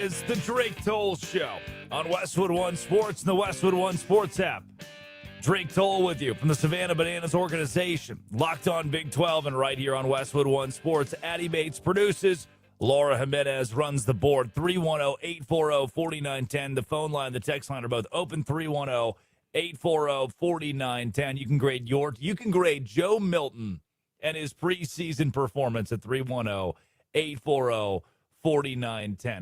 is the Drake Toll Show on Westwood One Sports and the Westwood One Sports app. Drake Toll with you from the Savannah Bananas organization. Locked on Big 12 and right here on Westwood One Sports. Addie Bates produces. Laura Jimenez runs the board. 310-840-4910. The phone line, the text line are both open. 310-840-4910. You can grade Joe Milton and his preseason performance at 310-840-4910.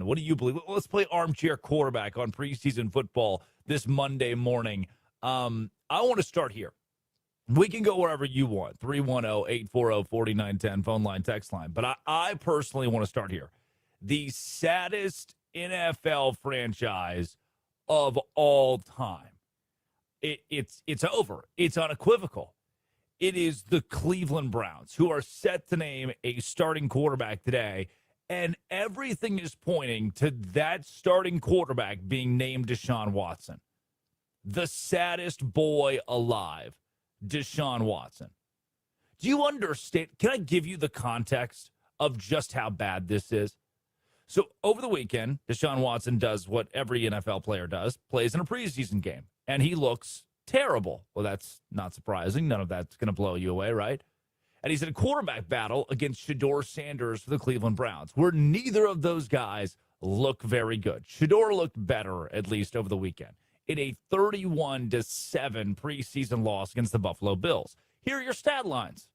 What do you believe? Let's play armchair quarterback on preseason football this Monday morning. I want to start here. We can go wherever you want. 310-840-4910, phone line, text line. But I personally want to start here. The saddest NFL franchise of all time. It's over. It's unequivocal. It is the Cleveland Browns, who are set to name a starting quarterback today, and everything is pointing to that starting quarterback being named Deshaun Watson. The saddest boy alive, Deshaun Watson. Do you understand? Can I give you the context of just how bad this is? So over the weekend, Deshaun Watson does what every NFL player does, plays in a preseason game, and he looks terrible. Well, that's not surprising. None of that's going to blow you away, right? And he's in a quarterback battle against Shedeur Sanders for the Cleveland Browns, where neither of those guys look very good. Shedeur looked better, at least over the weekend, in a 31-7 preseason loss against the Buffalo Bills. Here are your stat lines.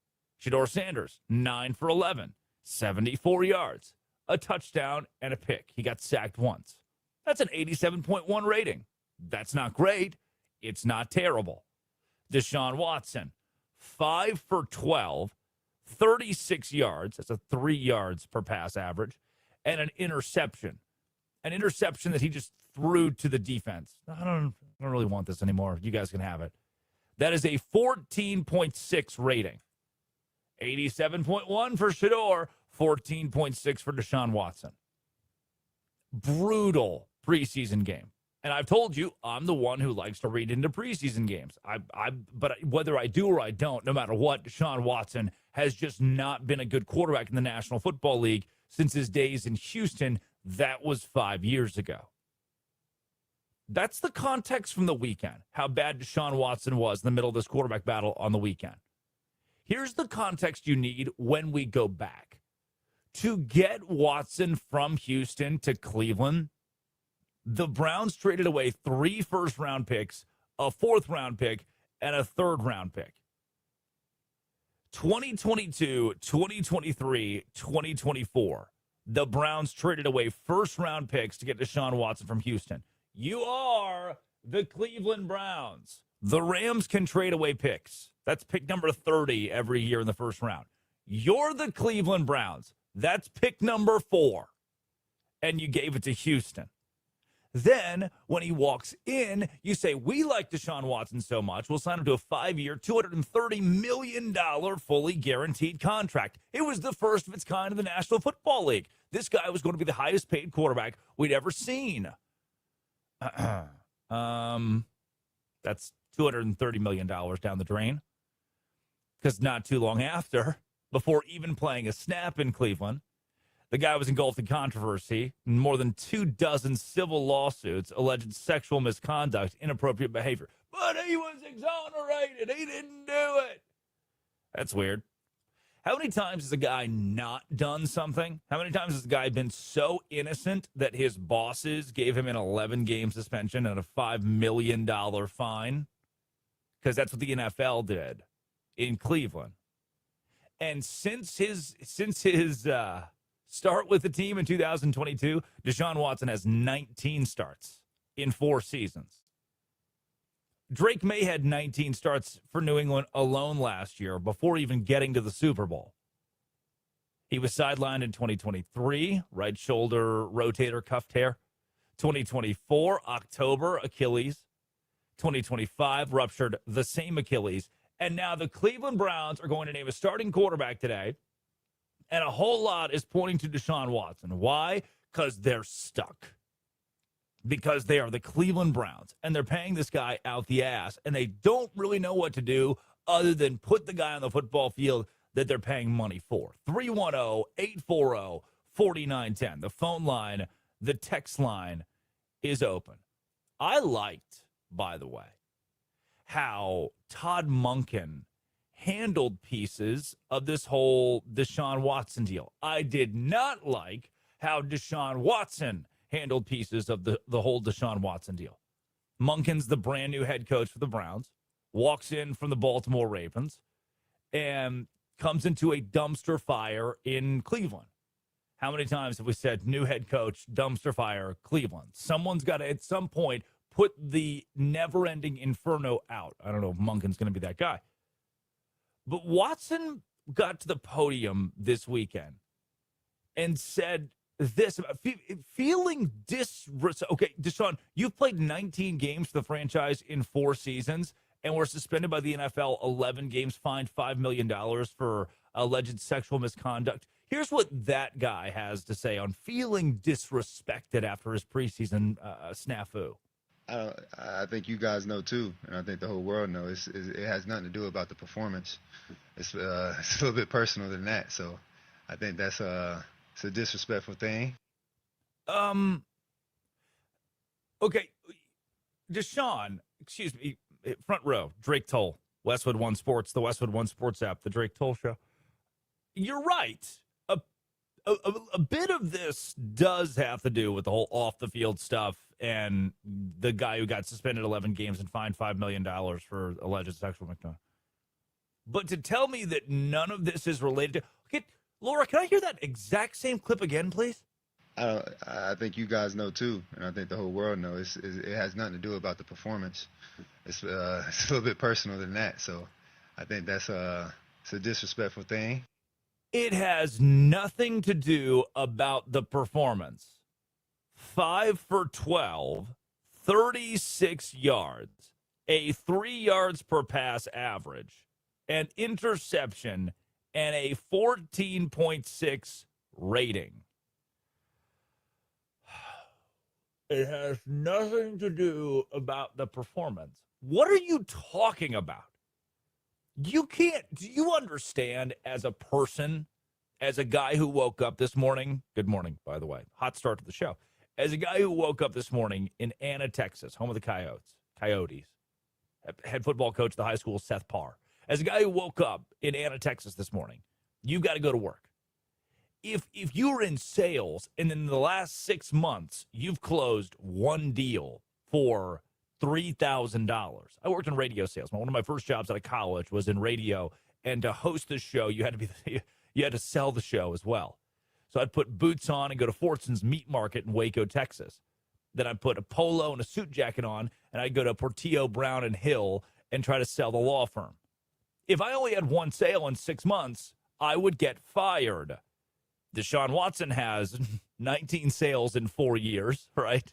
Shedeur Sanders, 9 for 11, 74 yards, a touchdown, and a pick. He got sacked once. That's an 87.1 rating. That's not great. It's not terrible. Deshaun Watson, 5 for 12, 36 yards. That's a 3 yards per pass average, and an interception. An interception that he just threw to the defense. I don't really want this anymore. You guys can have it. That is a 14.6 rating. 87.1 for Shedeur, 14.6 for Deshaun Watson. Brutal preseason game. And I've told you, I'm the one who likes to read into preseason games. But whether I do or I don't, no matter what, Deshaun Watson has just not been a good quarterback in the National Football League since his days in Houston. That was 5 years ago. That's the context from the weekend, how bad Deshaun Watson was in the middle of this quarterback battle on the weekend. Here's the context you need when we go back. To get Watson from Houston to Cleveland, the Browns traded away 3 first-round picks, a 4th-round pick, and a 3rd-round pick. 2022, 2023, 2024, the Browns traded away first-round picks to get Deshaun Watson from Houston. You are the Cleveland Browns. The Rams can trade away picks. That's pick number 30 every year in the first round. You're the Cleveland Browns. That's pick number 4. And you gave it to Houston. Then, when he walks in, you say, we like Deshaun Watson so much, we'll sign him to a 5-year, $230 million fully guaranteed contract. It was the first of its kind in the National Football League. This guy was going to be the highest paid quarterback we'd ever seen. That's $230 million down the drain. Because not too long after, before even playing a snap in Cleveland, the guy was engulfed in controversy, more than 24 civil lawsuits, alleged sexual misconduct, inappropriate behavior. But he was exonerated. He didn't do it. That's weird. How many times has a guy not done something? How many times has a guy been so innocent that his bosses gave him an 11-game suspension and a $5 million fine? Because that's what the NFL did in Cleveland. And since his start with the team in 2022, Deshaun Watson has 19 starts in 4 seasons. Drake May had 19 starts for New England alone last year before even getting to the Super Bowl. He was sidelined in 2023, right shoulder rotator cuff tear. 2024, October, Achilles. 2025, ruptured the same Achilles. And now the Cleveland Browns are going to name a starting quarterback today. And a whole lot is pointing to Deshaun Watson. Why? Because they're stuck. Because they are the Cleveland Browns, and they're paying this guy out the ass, and they don't really know what to do other than put the guy on the football field that they're paying money for. 310-840-4910, the phone line, The text line is open. I liked, by the way, how Todd Monken handled pieces of this whole Deshaun Watson deal. I did not like how Deshaun Watson handled pieces of the whole Deshaun Watson deal. Monken's the brand new head coach for the Browns, walks in from the Baltimore Ravens, and comes into a dumpster fire in Cleveland. How many times have we said new head coach, dumpster fire, Cleveland? Someone's got to, at some point, put the never-ending inferno out. I don't know if Monken's going to be that guy. But Watson got to the podium this weekend and said this about feeling okay, Deshaun, you've played 19 games for the franchise in 4 seasons, and were suspended by the NFL 11 games, fined $5 million for alleged sexual misconduct. Here's what that guy has to say on feeling disrespected after his preseason snafu. I think you guys know too, and I think the whole world knows. It has nothing to do about the performance. It's a little bit personal than that. So I think it's a disrespectful thing. Okay, Deshaun, excuse me, front row, Drake Toll, Westwood One Sports, the Westwood One Sports app, the Drake Toll Show. You're right. A bit of this does have to do with the whole off-the-field stuff and the guy who got suspended 11 games and fined $5 million for alleged sexual misconduct. But to tell me that none of this is related to... Okay, Laura, can I hear that exact same clip again, please? I think you guys know too, and I think the whole world knows. It has nothing to do about the performance. It's a little bit personal than that. So I think it's a disrespectful thing. It has nothing to do about the performance. 5 for 12, 36 yards, a 3 yards per pass average, an interception, and a 14.6 rating. It has nothing to do about the performance. What are you talking about? You can't, do you understand as a person, as a guy who woke up this morning, good morning, by the way, hot start to the show, as a guy who woke up this morning in Anna, Texas, home of the Coyotes, head football coach at the high school, Seth Parr. As a guy who woke up in Anna, Texas this morning, you've got to go to work. If you're in sales and in the last 6 months, you've closed one deal for $3,000. I worked in radio sales. One of my first jobs out of college was in radio, and to host the show, you had to sell the show as well. So I'd put boots on and go to Fortson's Meat Market in Waco, Texas. Then I'd put a polo and a suit jacket on, and I'd go to Portillo, Brown, and Hill and try to sell the law firm. If I only had one sale in 6 months, I would get fired. Deshaun Watson has 19 sales in 4 years, right?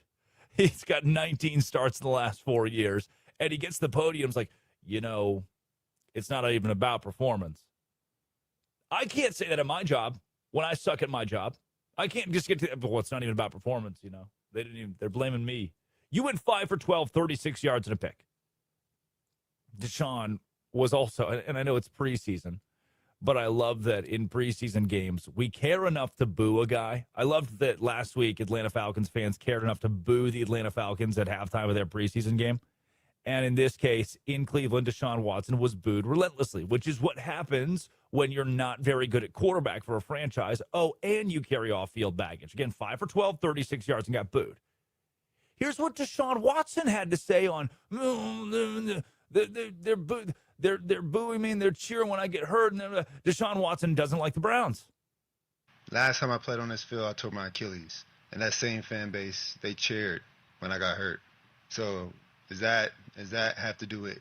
He's got 19 starts in the last 4 years, and he gets the podium. It's like, it's not even about performance. I can't say that at my job when I suck at my job. I can't just get to that, well, it's not even about performance, they're blaming me. You went 5 for 12, 36 yards and a pick. Deshaun was also, and I know it's preseason, but I love that in preseason games, we care enough to boo a guy. I loved that last week Atlanta Falcons fans cared enough to boo the Atlanta Falcons at halftime of their preseason game. And in this case, in Cleveland, Deshaun Watson was booed relentlessly, which is what happens when you're not very good at quarterback for a franchise. Oh, and you carry off-field baggage. Again, 5 for 12, 36 yards, and got booed. Here's what Deshaun Watson had to say on, they're booing me and they're cheering when I get hurt. And Deshaun Watson doesn't like the Browns. Last time I played on this field, I tore my Achilles. And that same fan base, they cheered when I got hurt. So does that have to do with,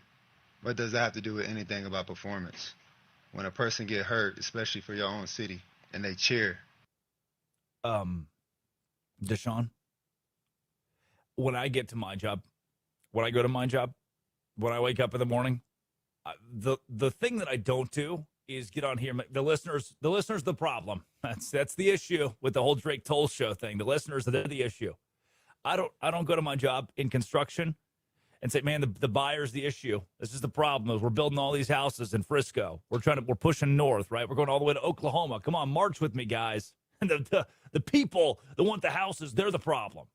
what does that have to do with anything about performance? When a person get hurt, especially for your own city, and they cheer. Deshaun, when I get to my job, when I go to my job, when I wake up in the morning, the thing that I don't do is get on here. The listeners, the problem. That's the issue with the whole Drake Toll Show thing. The listeners, they're the issue. I don't go to my job in construction and say, man, the buyer's the issue. This is the problem. We're building all these houses in Frisco. We're pushing north, right? We're going all the way to Oklahoma. Come on, march with me, guys. And the people that want the houses, they're the problem.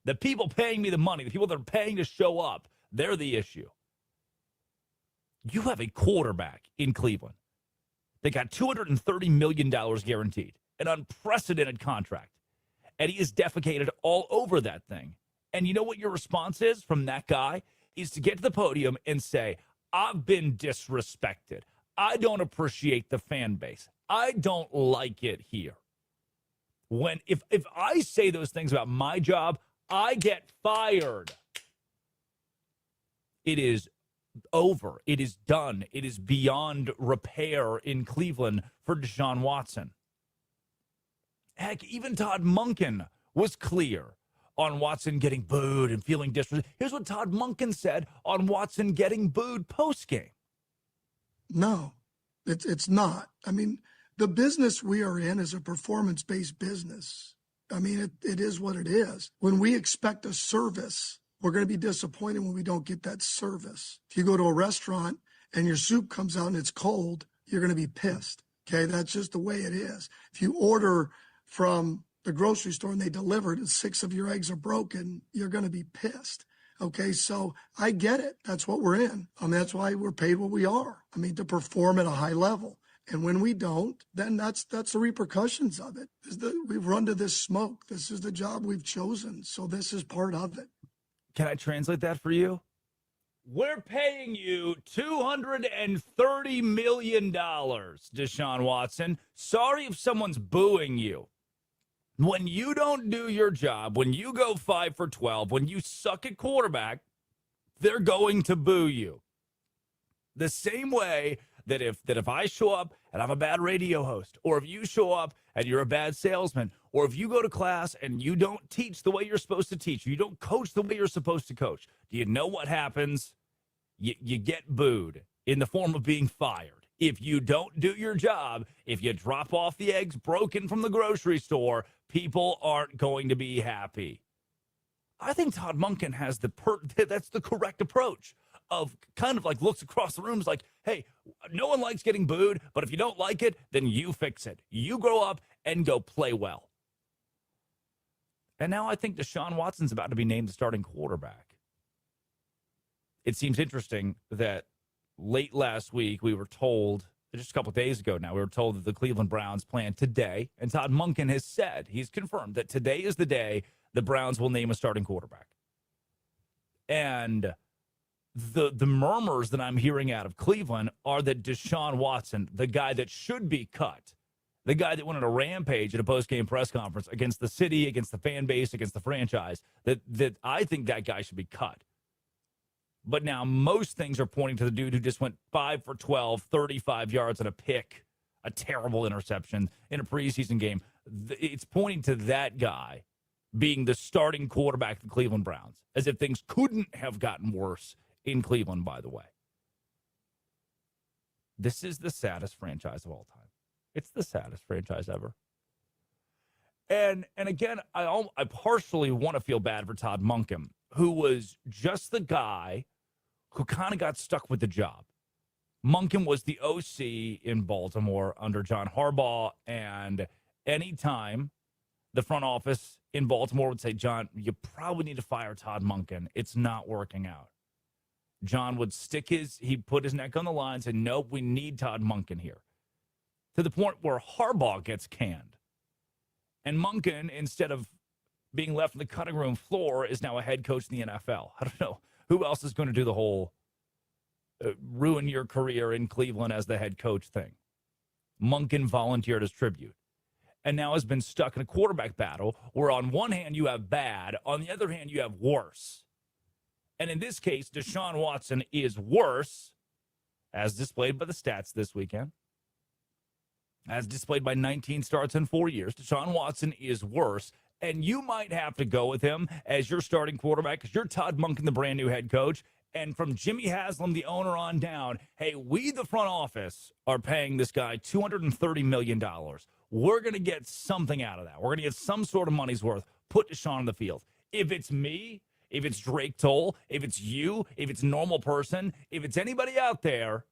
The people paying me the money, the people that are paying to show up, they're the issue. You have a quarterback in Cleveland that got $230 million guaranteed, an unprecedented contract, and he is defecated all over that thing. And you know what your response is from that guy? Is to get to the podium and say, I've been disrespected. I don't appreciate the fan base. I don't like it here. If I say those things about my job, I get fired. It is over. It is done. It is beyond repair in Cleveland for Deshaun Watson. Heck, even Todd Monken was clear on Watson getting booed and feeling disrespected. Here's what Todd Monken said on Watson getting booed postgame. No, it's not. I mean, the business we are in is a performance-based business. I mean, it is what it is. When we expect a service, we're going to be disappointed when we don't get that service. If you go to a restaurant and your soup comes out and it's cold, you're going to be pissed. Okay, that's just the way it is. If you order from the grocery store and they deliver it and 6 of your eggs are broken, you're going to be pissed. Okay, so I get it. That's what we're in. I mean, that's why we're paid what we are. I mean, to perform at a high level. And when we don't, then that's the repercussions of it. We've run to this smoke. This is the job we've chosen. So this is part of it. Can I translate that for you? We're paying you $230 million, Deshaun Watson. Sorry if someone's booing you. When you don't do your job, when you go 5 for 12, when you suck at quarterback, they're going to boo you. The same way that if I show up and I'm a bad radio host, or if you show up and you're a bad salesman, or if you go to class and you don't teach the way you're supposed to teach, you don't coach the way you're supposed to coach, do you know what happens? You get booed in the form of being fired. If you don't do your job, if you drop off the eggs broken from the grocery store, people aren't going to be happy. I think Todd Monken has that's the correct approach of kind of like looks across the room, is like, hey, no one likes getting booed, but if you don't like it, then you fix it. You grow up and go play well. And now I think Deshaun Watson's about to be named the starting quarterback. It seems interesting that late last week we were told, just a couple of days ago now, we were told that the Cleveland Browns plan today, and Todd Monken has said, he's confirmed that today is the day the Browns will name a starting quarterback. And the murmurs that I'm hearing out of Cleveland are that Deshaun Watson, the guy that should be cut, the guy that went on a rampage at a post-game press conference against the city, against the fan base, against the franchise, that I think that guy should be cut. But now most things are pointing to the dude who just went 5 for 12, 35 yards and a pick, a terrible interception in a preseason game. It's pointing to that guy being the starting quarterback of the Cleveland Browns, as if things couldn't have gotten worse in Cleveland, by the way. This is the saddest franchise of all time. It's the saddest franchise ever. And again, I partially want to feel bad for Todd Monken, who was just the guy who kind of got stuck with the job. Monken was the OC in Baltimore under John Harbaugh, and anytime the front office in Baltimore would say, John, you probably need to fire Todd Monken. It's not working out. John would he'd put his neck on the line and say, nope, we need Todd Monken here. To the point where Harbaugh gets canned. And Monken, instead of being left on the cutting room floor, is now a head coach in the NFL. I don't know who else is going to do the whole ruin your career in Cleveland as the head coach thing. Monken volunteered as tribute and now has been stuck in a quarterback battle where on one hand you have bad, on the other hand you have worse. And in this case, Deshaun Watson is worse, as displayed by the stats this weekend. As displayed by 19 starts in 4 years, Deshaun Watson is worse. And you might have to go with him as your starting quarterback because you're Todd Monken, the brand new head coach. And from Jimmy Haslam, the owner, on down, hey, we, the front office, are paying this guy $230 million. We're going to get something out of that. We're going to get some sort of money's worth. Put Deshaun on the field. If it's me, if it's Drake Toll, if it's you, if it's a normal person, if it's anybody out there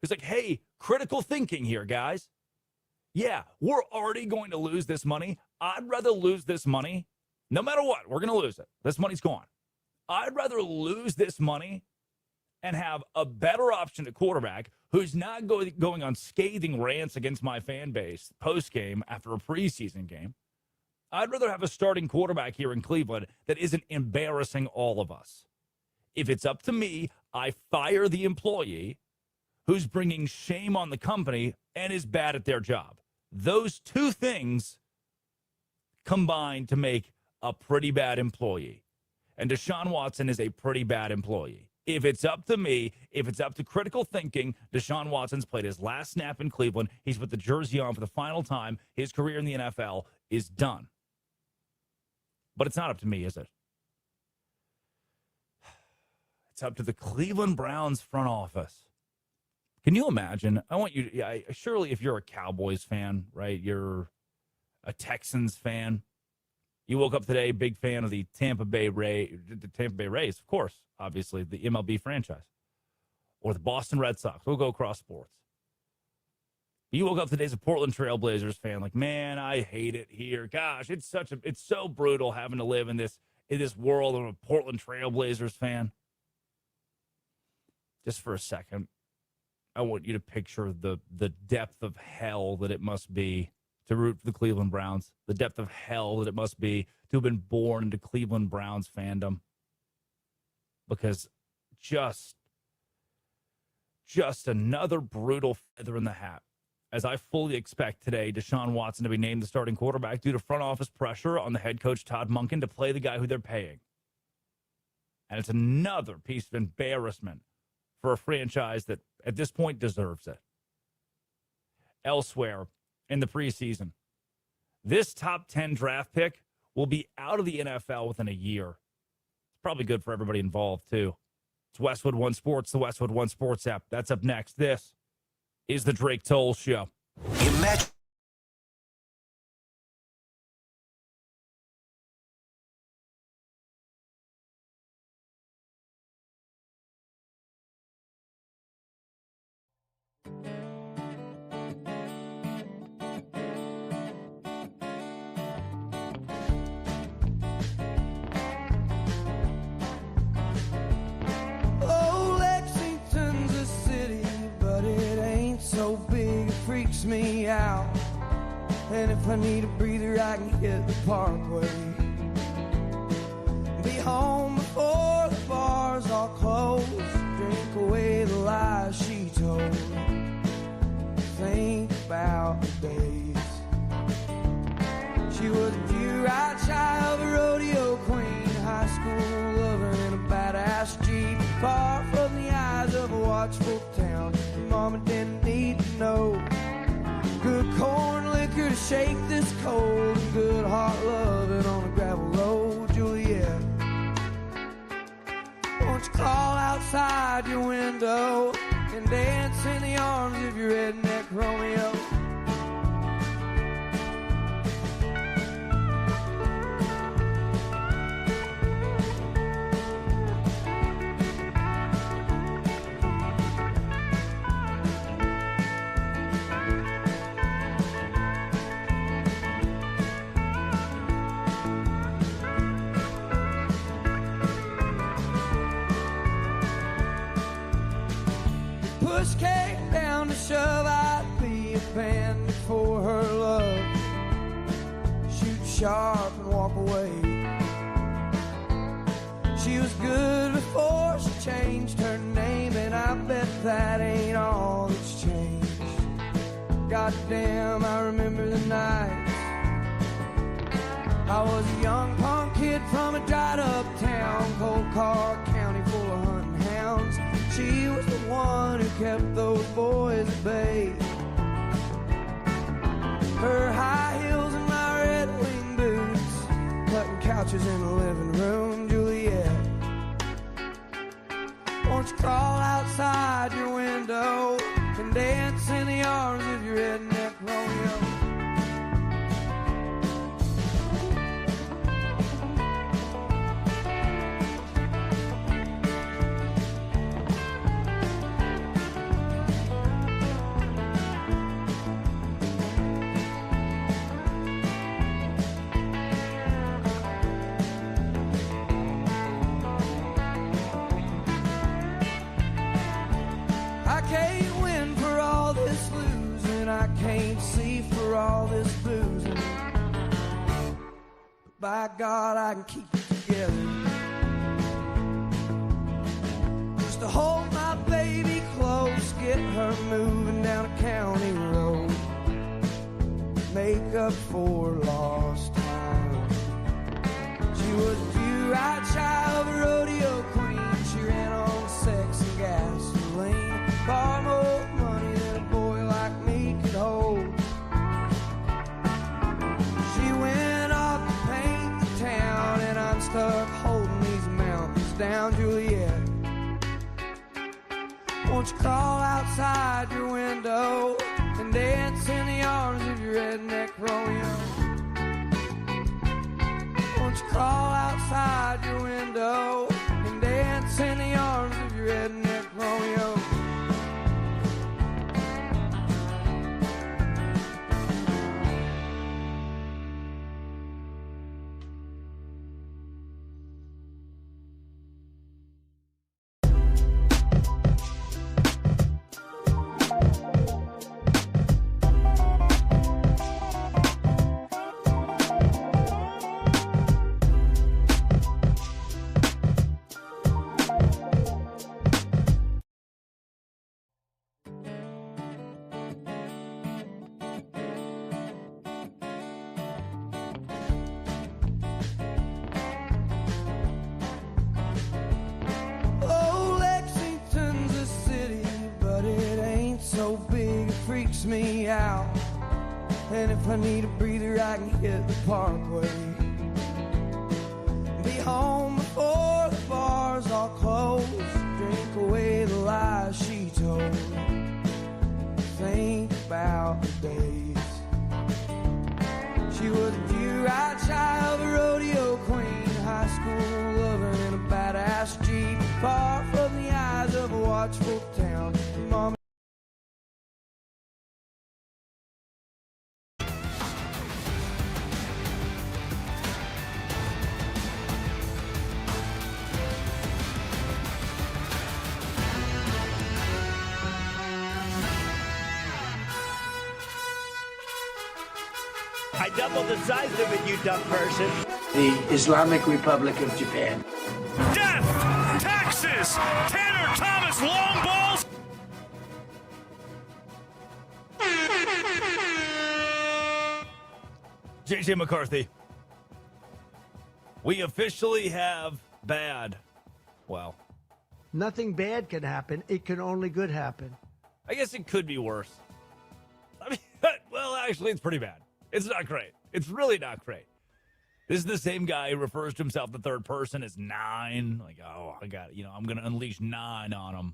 who's like, hey, critical thinking here, guys. Yeah, we're already going to lose this money. I'd rather lose this money, no matter what. We're going to lose it. This money's gone. I'd rather lose this money and have a better option at quarterback who's not going on scathing rants against my fan base post-game after a preseason game. I'd rather have a starting quarterback here in Cleveland that isn't embarrassing all of us. If it's up to me, I fire the employee who's bringing shame on the company and is bad at their job. Those two things combine to make a pretty bad employee. And Deshaun Watson is a pretty bad employee. If it's up to me, if it's up to critical thinking, Deshaun Watson's played his last snap in Cleveland. He's put the jersey on for the final time. His career in the NFL is done. But it's not up to me, is it? It's up to the Cleveland Browns front office. Can you imagine? I want you to, surely if you're a Cowboys fan, right, you're a Texans fan. You woke up today, big fan of the Tampa Bay Rays, of course, obviously, the MLB franchise. Or the Boston Red Sox. We'll go across sports. You woke up today as a Portland Trail Blazers fan, like, man, I hate it here. Gosh, it's so brutal having to live in this world. I'm a Portland Trail Blazers fan. Just for a second, I want you to picture the depth of hell that it must be to root for the Cleveland Browns, the depth of hell that it must be to have been born into Cleveland Browns fandom. Because just another brutal feather in the hat, as I fully expect today Deshaun Watson to be named the starting quarterback due to front office pressure on the head coach Todd Monken to play the guy who they're paying. And it's another piece of embarrassment for a franchise that at this point deserves it. Elsewhere in the preseason, this top 10 draft pick will be out of the NFL within a year. It's probably good for everybody involved, too. It's Westwood One Sports, the Westwood One Sports app. That's up next. This is the Drake Toll Show. Imagine. Freaks me out, and if I need a breather I can hit the parkway. Be home before the bars all close, drink away the lies she told. Think about the days she was a pure-eyed child, a rodeo queen, high school lover in a badass Jeep, far from the eyes of a watchful town. Mama didn't need to know. Good corn liquor to shake this cold, and good heart loving on a gravel road. Juliet, won't you crawl outside your window and dance in the arms of your redneck Romeo? Push came down to shove, I'd be a bandit for her love. Shoot sharp and walk away. She was good before she changed her name, and I bet that ain't all that's changed. Goddamn, I remember the nights. I was a young punk kid from a dried up town, Cold Car County full of hunting hounds. She was the one who kept those boys at bay. Her high heels and my red wing boots, cutting couches in the living room. Juliet, won't you crawl outside your window and dance in the arms of your redneck Romeo? can't win for all this losing. I can't see for all this boozing. But by God, I can keep it together. Just to hold my baby close, get her moving down a county road. Make up for lost time. She was a do-right child, a rodeo queen. She ran on sex and gasoline. Far more money than a boy like me could hold. She went off to paint the town, and I'm stuck holding these mountains down, Juliet. Won't you crawl outside your window and dance in the arms of your redneck Romeo? Won't you crawl outside your window and dance in the arms of your redneck Romeo? Me out, and if I need a breather I can hit the parkway. Be home before the bars all close. Drink away the lies she told. Think about the days. She was a do-right child, a rodeo queen, high school lover in a badass Jeep, far from the eyes of a watchful town. Mom. I doubled the size of it, you dumb person. The Islamic Republic of Japan. Death! Taxes! Tanner Thomas long balls! JJ McCarthy. We officially have bad. Well, Nothing bad can happen. It can only good happen. I guess it could be worse. I mean, well, actually, it's pretty bad. It's not great. It's really not great. This is the same guy who refers to himself the third person as 9. Like, oh, I got it. I'm going to unleash 9 on him.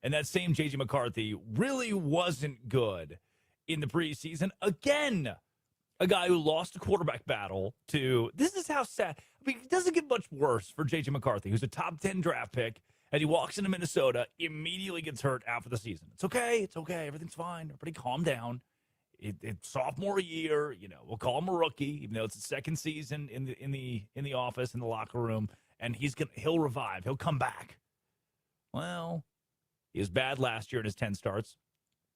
And that same J.J. McCarthy really wasn't good in the preseason. Again, a guy who lost a quarterback battle to, this is how sad. I mean, it doesn't get much worse for J.J. McCarthy, who's a top 10 draft pick, and he walks into Minnesota, immediately gets hurt after the season. It's okay. It's okay. Everything's fine. Everybody calm down. It's sophomore year, we'll call him a rookie, even though it's his second season in the office, in the locker room, and he'll revive. He'll come back. Well, he was bad last year in his 10 starts.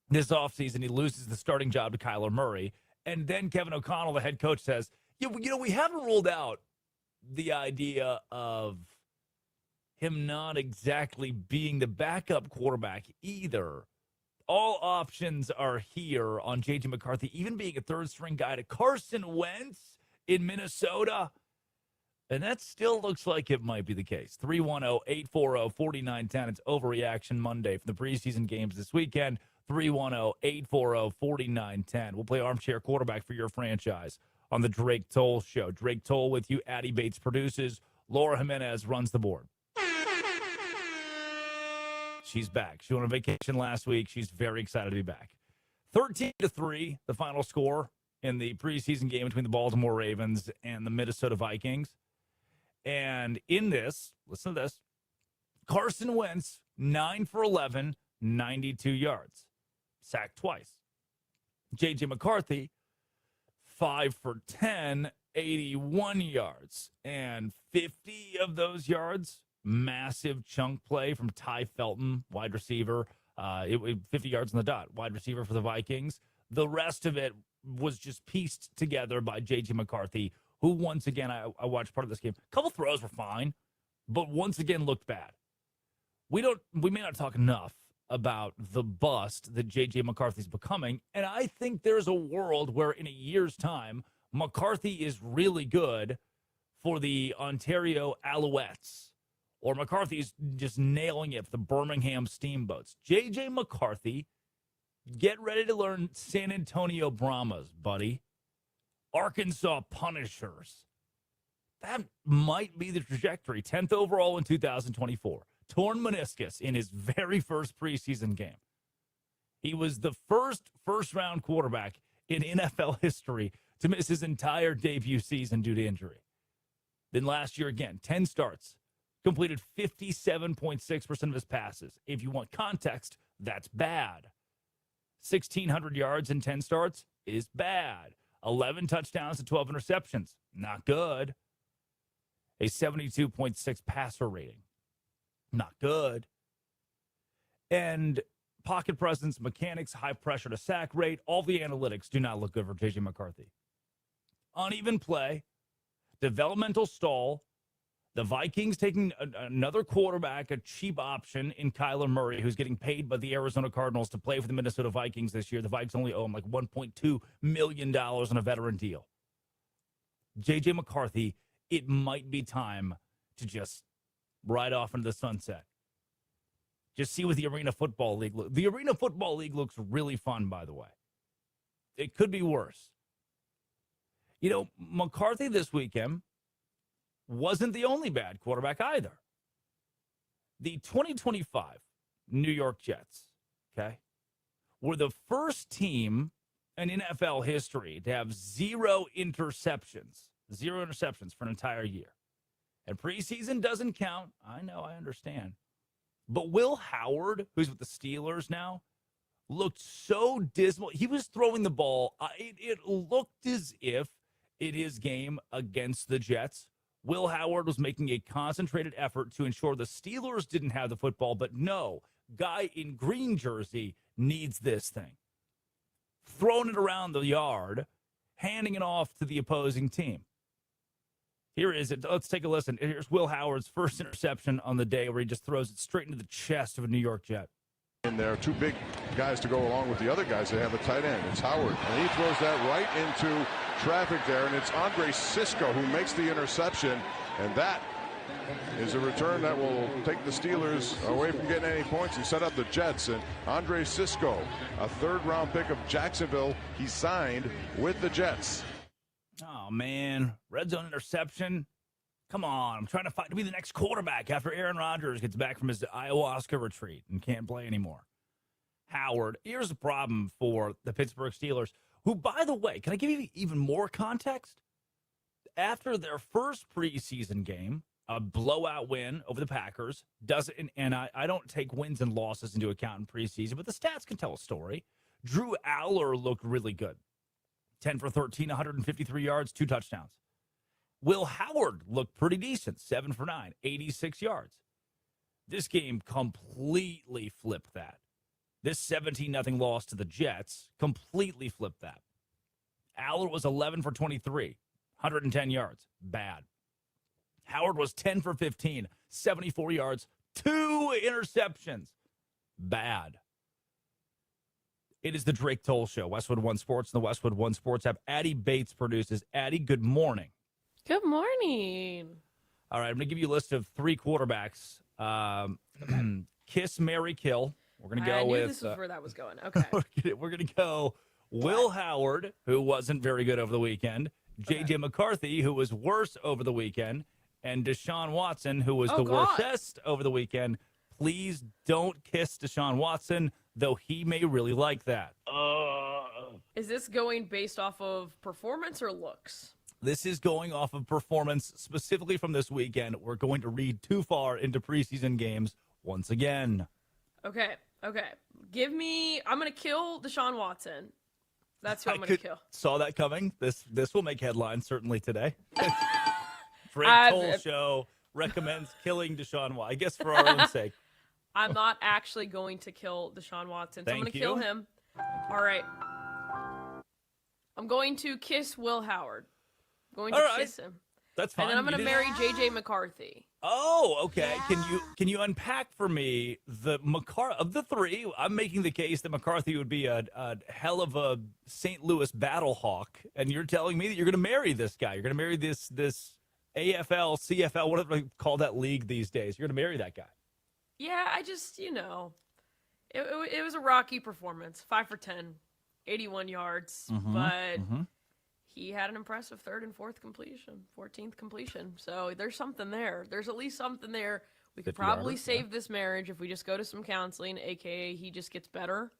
This offseason, he loses the starting job to Kyler Murray. And then Kevin O'Connell, the head coach, says, we haven't ruled out the idea of him not exactly being the backup quarterback either. All options are here on J.J. McCarthy, even being a third-string guy to Carson Wentz in Minnesota. And that still looks like it might be the case. 310-840-4910. It's Overreaction Monday for the preseason games this weekend. 310-840-4910. We'll play armchair quarterback for your franchise on the Drake Toll Show. Drake Toll with you. Addie Bates produces. Laura Jimenez runs the board. She's back. She went on vacation last week. She's very excited to be back. 13-3, the final score in the preseason game between the Baltimore Ravens and the Minnesota Vikings. And in this, listen to this, Carson Wentz, 9 for 11, 92 yards. Sacked twice. J.J. McCarthy, 5 for 10, 81 yards. And 50 of those yards, massive chunk play from Ty Felton, wide receiver, It 50 yards on the dot. Wide receiver for the Vikings. The rest of it was just pieced together by J.J. McCarthy, who once again, I watched part of this game. A couple throws were fine, but once again looked bad. We may not talk enough about the bust that J.J. McCarthy's becoming, and I think there's a world where in a year's time, McCarthy is really good for the Ontario Alouettes, or McCarthy's just nailing it for the Birmingham Steamboats. J.J. McCarthy, get ready to learn San Antonio Brahmas, buddy. Arkansas Punishers. That might be the trajectory. 10th overall in 2024. Torn meniscus in his very first preseason game. He was the first-round quarterback in NFL history to miss his entire debut season due to injury. Then last year again, 10 starts, completed 57.6% of his passes. If you want context, that's bad. 1,600 yards in 10 starts is bad. 11 touchdowns and 12 interceptions, not good. A 72.6 passer rating. Not good. And pocket presence, mechanics, high pressure to sack rate, all the analytics do not look good for J.J. McCarthy. Uneven play, developmental stall, the Vikings taking another quarterback, a cheap option in Kyler Murray, who's getting paid by the Arizona Cardinals to play for the Minnesota Vikings this year. The Vikings only owe him like $1.2 million on a veteran deal. J.J. McCarthy, it might be time to just ride off into the sunset. Just see what the Arena Football League looks. The Arena Football League looks really fun, by the way. It could be worse. You know, McCarthy this weekend wasn't the only bad quarterback either. The 2025 New York Jets, okay, were the first team in NFL history to have zero interceptions for an entire year. And preseason doesn't count. I know, I understand. But Will Howard, who's with the Steelers now, looked so dismal. He was throwing the ball. It looked as if in his game against the Jets, Will Howard was making a concentrated effort to ensure the Steelers didn't have the football, but no, guy in green jersey needs this thing. Throwing it around the yard, handing it off to the opposing team. Here is it. Let's take a listen. Here's Will Howard's first interception on the day where he just throws it straight into the chest of a New York Jet. And there are two big guys to go along with the other guys. They have a tight end. It's Howard. And he throws that right into traffic there. And it's Andre Sisco who makes the interception. And that is a return that will take the Steelers away from getting any points and set up the Jets. And Andre Sisco, a third-round pick of Jacksonville, he signed with the Jets. Oh, man. Red zone interception. Come on. I'm trying to fight to be the next quarterback after Aaron Rodgers gets back from his ayahuasca retreat and can't play anymore. Howard. Here's the problem for the Pittsburgh Steelers, who, by the way, can I give you even more context? After their first preseason game, a blowout win over the Packers, and I don't take wins and losses into account in preseason, but the stats can tell a story. Drew Aller looked really good. 10 for 13, 153 yards, 2 touchdowns. Will Howard looked pretty decent, 7 for 9, 86 yards. This game completely flipped that. This 17-0 loss to the Jets completely flipped that. Aller was 11 for 23, 110 yards. Bad. Howard was 10 for 15, 74 yards, 2 interceptions. Bad. It is the Drake Toll Show, Westwood One Sports and the Westwood One Sports app. Addie Bates produces. Addie, good morning. Good morning. All right, I'm going to give you a list of 3 quarterbacks. Kiss, marry, kill. We're going to go with. This is where that was going. Okay. We're going to go Will Howard, who wasn't very good over the weekend. J.J. McCarthy, who was worse over the weekend. And Deshaun Watson, who was worstest over the weekend. Please don't kiss Deshaun Watson, though he may really like that. Is this going based off of performance or looks? This is going off of performance specifically from this weekend. We're going to read too far into preseason games once again. Okay. I'm going to kill Deshaun Watson. That's who I'm going to kill. Saw that coming. This will make headlines certainly today. Drake Toll Show recommends killing Deshaun Watson. I guess for our own sake. I'm not actually going to kill Deshaun Watson. So I'm going to kill him. All right. I'm going to kiss Will Howard. I'm going to kiss him. That's fine. And then I'm going to marry J.J. McCarthy. Oh, okay. Can you unpack for me of the three? I'm making the case that McCarthy would be a hell of a St. Louis battle hawk, and you're telling me that you're going to marry this guy. You're going to marry this AFL, CFL, whatever they call that league these days. You're going to marry that guy. Yeah, I just, it was a rocky performance. 5 for 10, 81 yards, but he had an impressive 3rd and 4th completion, 14th completion. So there's something there. There's at least something there. We could probably save this marriage if we just go to some counseling, a.k.a. he just gets better.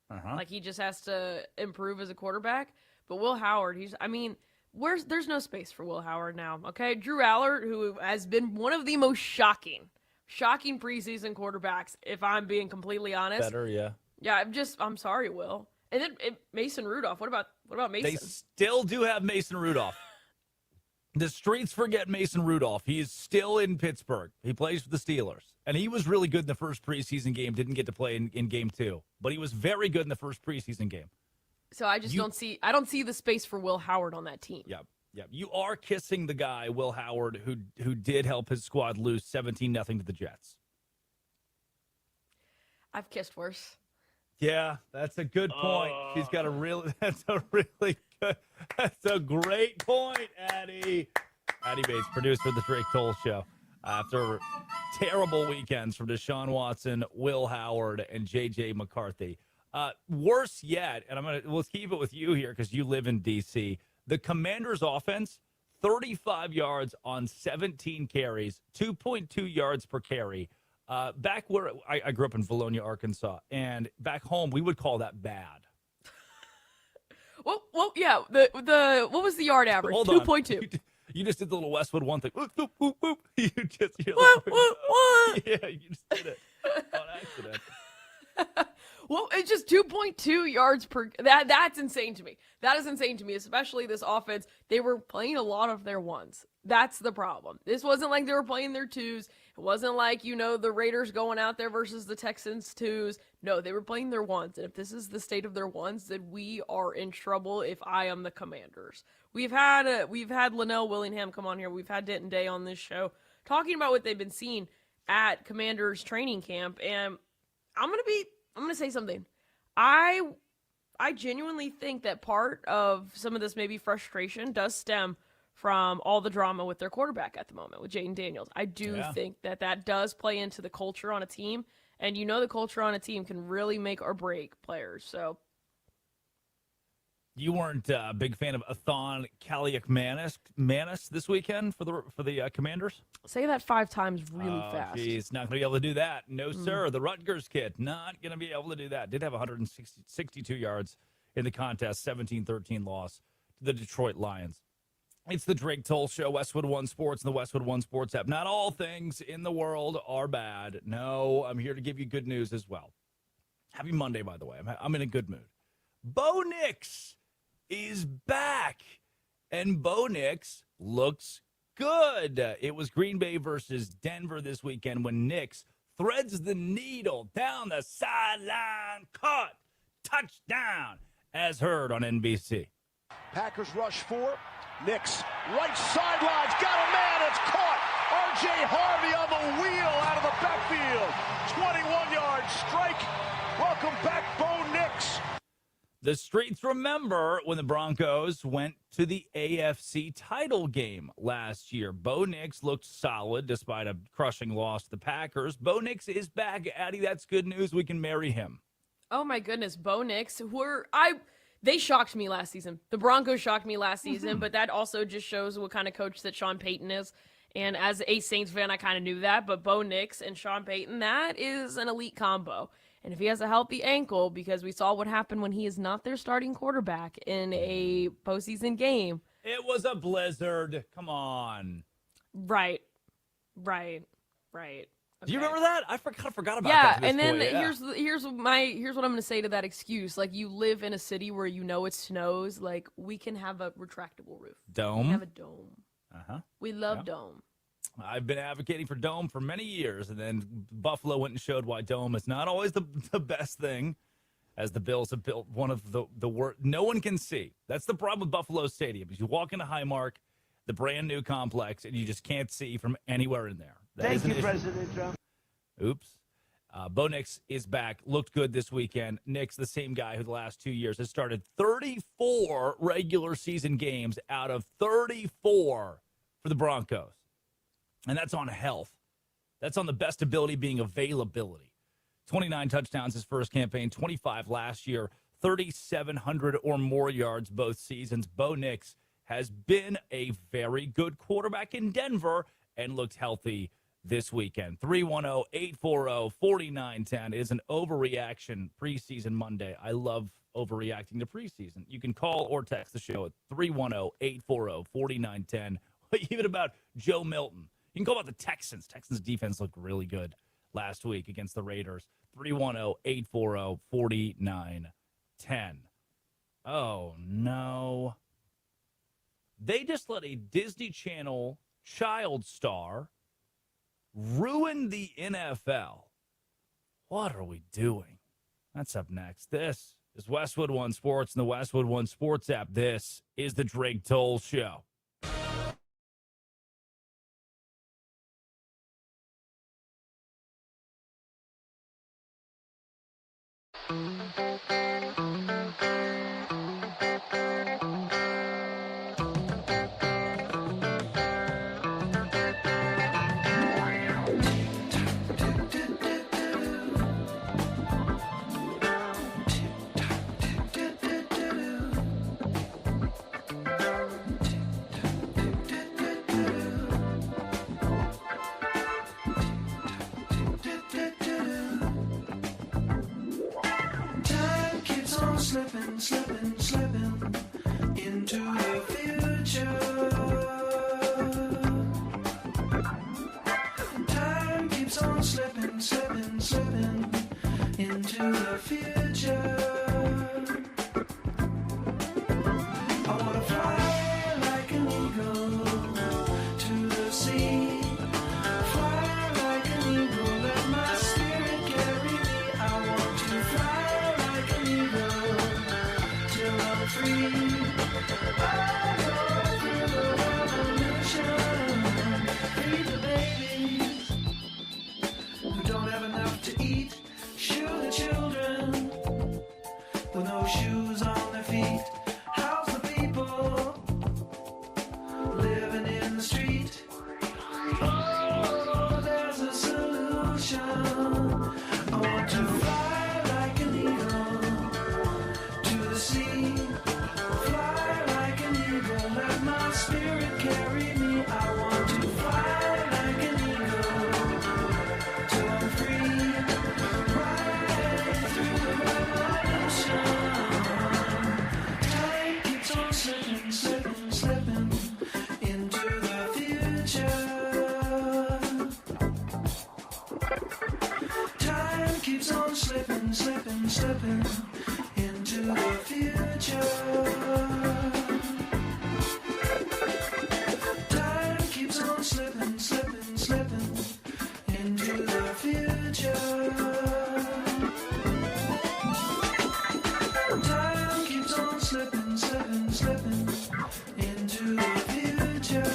Like he just has to improve as a quarterback. But Will Howard, there's no space for Will Howard now, okay? Drew Allard, who has been one of the most shocking preseason quarterbacks, if I'm being completely honest. Better, yeah. Yeah, I'm sorry, Will. And then Mason Rudolph. What about Mason? They still do have Mason Rudolph. The streets forget Mason Rudolph. He's still in Pittsburgh. He plays for the Steelers. And he was really good in the first preseason game. Didn't get to play in game 2. But he was very good in the first preseason game. So I just don't see the space for Will Howard on that team. Yeah. You are kissing the guy, Will Howard, who did help his squad lose 17-0 to the Jets. I've kissed worse. Yeah, that's a good point. She's got that's a great point, Addie. Addie Bates, producer of the Drake Toll Show. After terrible weekends from Deshaun Watson, Will Howard, and J.J. McCarthy. Worse yet, and let's keep it with you here because you live in D.C., the Commanders' offense, 35 yards on 17 carries, 2.2 yards per carry. Back where I grew up in Valonia, Arkansas, and back home we would call that bad. Well, yeah. The what was the yard average? 2.2. You just did the little Westwood One thing. You just yeah, you just did it on accident. Well, it's just 2.2 yards per. That's insane to me. That is insane to me, especially this offense. They were playing a lot of their ones. That's the problem. This wasn't like they were playing their twos. It wasn't like, the Raiders going out there versus the Texans twos. No, they were playing their ones. And if this is the state of their ones, then we are in trouble if I am the Commanders. We've had Linnell Willingham come on here. We've had Denton Day on this show talking about what they've been seeing at Commanders training camp. And I'm going to say something. I genuinely think that part of some of this maybe frustration does stem from all the drama with their quarterback at the moment, with Jayden Daniels. I do think that does play into the culture on a team, and the culture on a team can really make or break players. So, you weren't a big fan of Athon Kaliak-Manis this weekend for the Commanders? Say that 5 times really fast. He's not going to be able to do that. No, sir. The Rutgers kid, not going to be able to do that. Did have 162 yards in the contest, 17-13 loss to the Detroit Lions. It's the Drake Toll Show, Westwood One Sports, and the Westwood One Sports app. Not all things in the world are bad. No, I'm here to give you good news as well. Happy Monday, by the way. I'm in a good mood. Bo Nix is back, and Bo Nix looks good. It was Green Bay versus Denver this weekend when Nix threads the needle down the sideline, caught, touchdown, as heard on NBC. Packers rush 4. Nix, right sidelines, got a man, it's caught. R.J. Harvey on the wheel out of the backfield. 21-yard strike. Welcome back, Bo Nix. The streets remember when the Broncos went to the AFC title game last year. Bo Nix looked solid despite a crushing loss to the Packers. Bo Nix is back, Addie. That's good news. We can marry him. Oh, my goodness. Bo Nix, they shocked me last season. The Broncos shocked me last season, but that also just shows what kind of coach that Sean Payton is. And as a Saints fan, I kind of knew that. But Bo Nix and Sean Payton, that is an elite combo. And if he has a healthy ankle, because we saw what happened when he is not their starting quarterback in a postseason game. It was a blizzard. Come on. Right. Do you remember that? I forgot about Yeah, that. and then here's what I'm going to say to that excuse. Like, you live in a city where it snows. Like, we can have a retractable roof. Dome. We can have a dome. Uh-huh. We love dome. I've been advocating for Dome for many years, and then Buffalo went and showed why Dome is not always the best thing, as the Bills have built one of the worst. No one can see. That's the problem with Buffalo Stadium, is you walk into Highmark, the brand new complex, and you just can't see from anywhere in there. Thank you, President Trump. Oops. Bo Nix is back. Looked good this weekend. Nix, the same guy who the last 2 years has started 34 regular season games out of 34 for the Broncos. And that's on health. That's on the best ability being availability. 29 touchdowns his first campaign, 25 last year, 3,700 or more yards both seasons. Bo Nix has been a very good quarterback in Denver and looked healthy this weekend. 310-840-4910 is an overreaction preseason Monday. I love overreacting to preseason. You can call or text the show at 310-840-4910. Even about Joe Milton. You can call about the Texans. Texans defense looked really good last week against the Raiders. 310-840-4910. Oh, no. They just let a Disney Channel child star ruin the NFL. What are we doing? That's up next. This is Westwood One Sports and the Westwood One Sports app. This is the Drake Toll Show. Slipping into the future. Time keeps on slipping into the future. I wanna fly like an eagle to the sea. Fly like an eagle, let my spirit carry me. I want to fly like an eagle till I'm free. I go through the revolution. Feed the babies who don't have enough to eat. Shoe the children with no shoes on their feet. House the people living in the street. Oh, there's a solution. I want to fly like an eagle to the sea. Fly like an eagle, let my spirit carry me. I want to fly like an eagle till I'm free. Right through the revolution. Time keeps on slipping into the future. Time keeps on slipping into the future. Time keeps on slipping into the future. Time keeps on slipping into the future.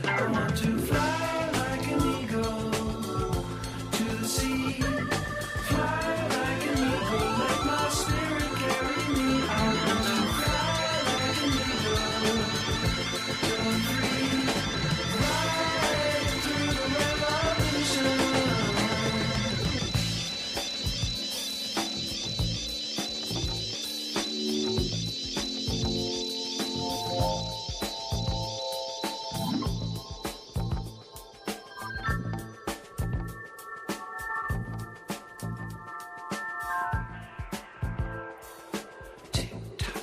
I want to fly like an eagle to the sea. Fly like an eagle, let my spirit carry me. I want to fly like an eagle till I'm free. Right through the revolution. Tick tock,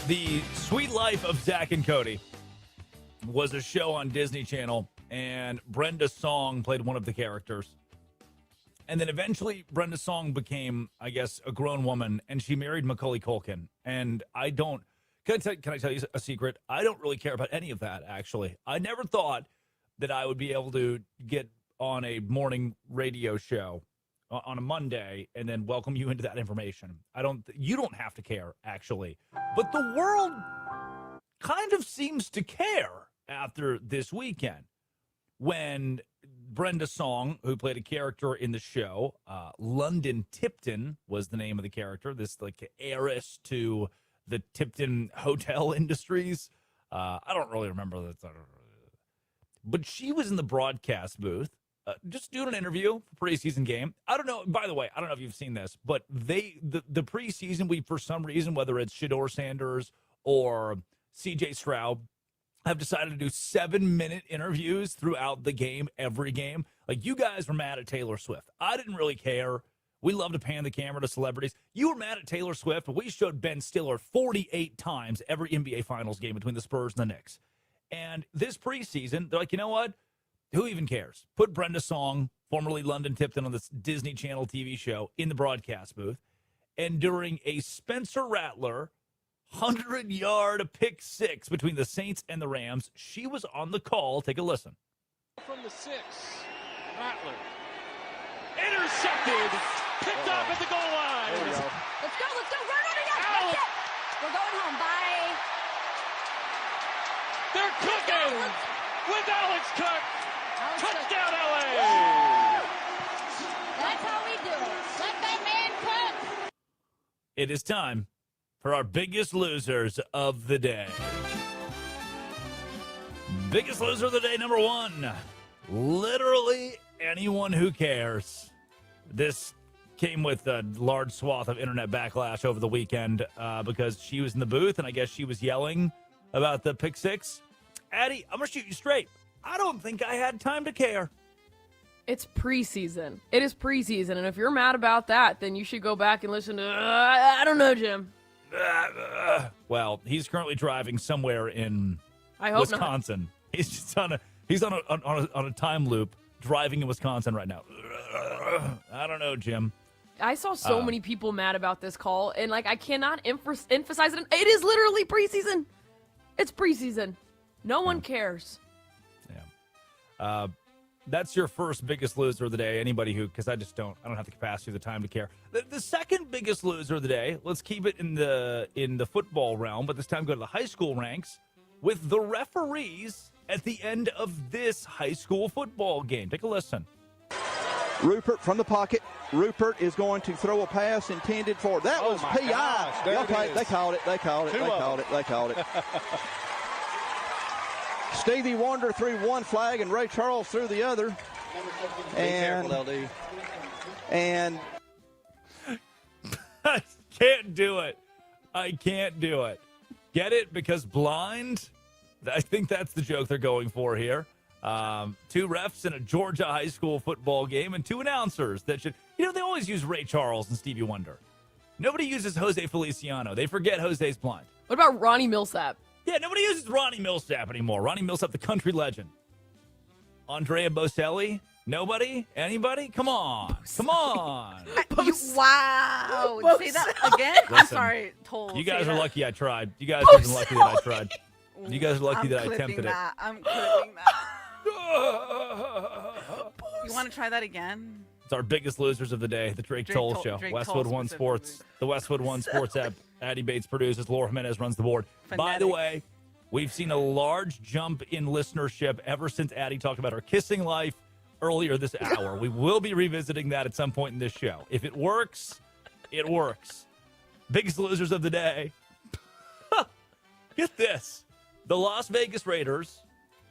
The Sweet Life of Zach and Cody was a show on Disney Channel, and Brenda Song played one of the characters. And then eventually Brenda Song became, I guess, a grown woman, and she married Macaulay Culkin. And I don't, can I tell you a secret? I don't really care about any of that, actually. I never thought that I would be able to get on a morning radio show on a Monday and then welcome you into that information. You don't have to care, actually. But the world kind of seems to care after this weekend when Brenda Song, who played a character in the show, London Tipton was the name of the character, this like heiress to the Tipton hotel industries. I don't really remember that. But she was in the broadcast booth just doing an interview for preseason game. I don't know. By the way, I don't know if you've seen this, but the preseason, we, for some reason, whether it's Shedeur Sanders or CJ Stroud, have decided to do 7-minute interviews throughout the game, every game. Like, you guys were mad at Taylor Swift. I didn't really care. We love to pan the camera to celebrities. You were mad at Taylor Swift, but we showed Ben Stiller 48 times every NBA Finals game between the Spurs and the Knicks. And this preseason, they're like, you know what? Who even cares? Put Brenda Song, formerly London Tipton, on this Disney Channel TV show in the broadcast booth. And during a Spencer Rattler 100-yard pick six between the Saints and the Rams, she was on the call. Take a listen. From the 6, Rattler. Intercepted. Picked up at the goal line. There we go. Let's go. We're running up. That's it. We're going home. Bye. They're cooking with Alex Cook. Touchdown, LA. That's how we do it. Let that man cook. It is time for our biggest losers of the day. Biggest loser of the day, number one. Literally anyone who cares. This came with a large swath of internet backlash over the weekend because she was in the booth, and I guess she was yelling about the pick six. Addie, I'm going to shoot you straight. I don't think I had time to care. It's preseason. It is preseason, and if you're mad about that, then you should go back and listen to, I don't know, Jim. Well, he's currently driving somewhere in Wisconsin. Not. He's just on a time loop driving in Wisconsin right now. I don't know, Jim. I saw so many people mad about this call, and I cannot emphasize it. It is literally preseason. It's preseason. No one cares. Yeah. That's your first biggest loser of the day. Anybody who, because I don't have the capacity or the time to care. The second biggest loser of the day, let's keep it in the football realm, but this time go to the high school ranks with the referees at the end of this high school football game. Take a listen. Rupert from the pocket. Rupert is going to throw a pass intended for. That was PI. Okay, they called it. Stevie Wonder threw one flag and Ray Charles threw the other. And I can't do it. Get it? Because blind? I think that's the joke they're going for here. Two refs in a Georgia high school football game and two announcers that should, they always use Ray Charles and Stevie Wonder. Nobody uses Jose Feliciano. They forget Jose's blind. What about Ronnie Millsap? Yeah, nobody uses Ronnie Millsap anymore. Ronnie Millsap, the country legend. Andrea Bocelli, Nobody? Anybody? Come on. Come on. Wow. Say that again? I'm Listen, sorry, Toll. You guys say are that. lucky I tried. You guys are lucky that I tried. You guys are lucky I'm that I clipping attempted that. it. I'm clipping that. You want to try that again? It's our biggest losers of the day, the Drake Toll Show. Drake Westwood Toll One Sports. The Westwood One Sports app. Addie Bates produces. Laura Jimenez runs the board. By the way, we've seen a large jump in listenership ever since Addie talked about her kissing life earlier this hour. We will be revisiting that at some point in this show. If it works, it works. Biggest losers of the day. Get this. The Las Vegas Raiders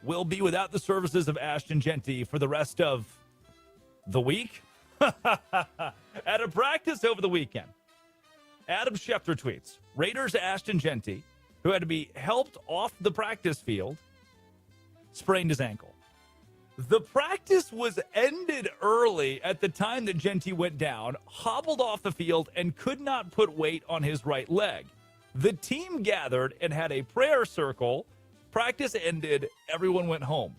will be without the services of Ashton Jeanty for the rest of the week. At a practice over the weekend, Adam Schefter tweets, Raiders Ashton Jeanty, who had to be helped off the practice field, sprained his ankle. The practice was ended early at the time that Jeanty went down, hobbled off the field, and could not put weight on his right leg. The team gathered and had a prayer circle. Practice ended. Everyone went home.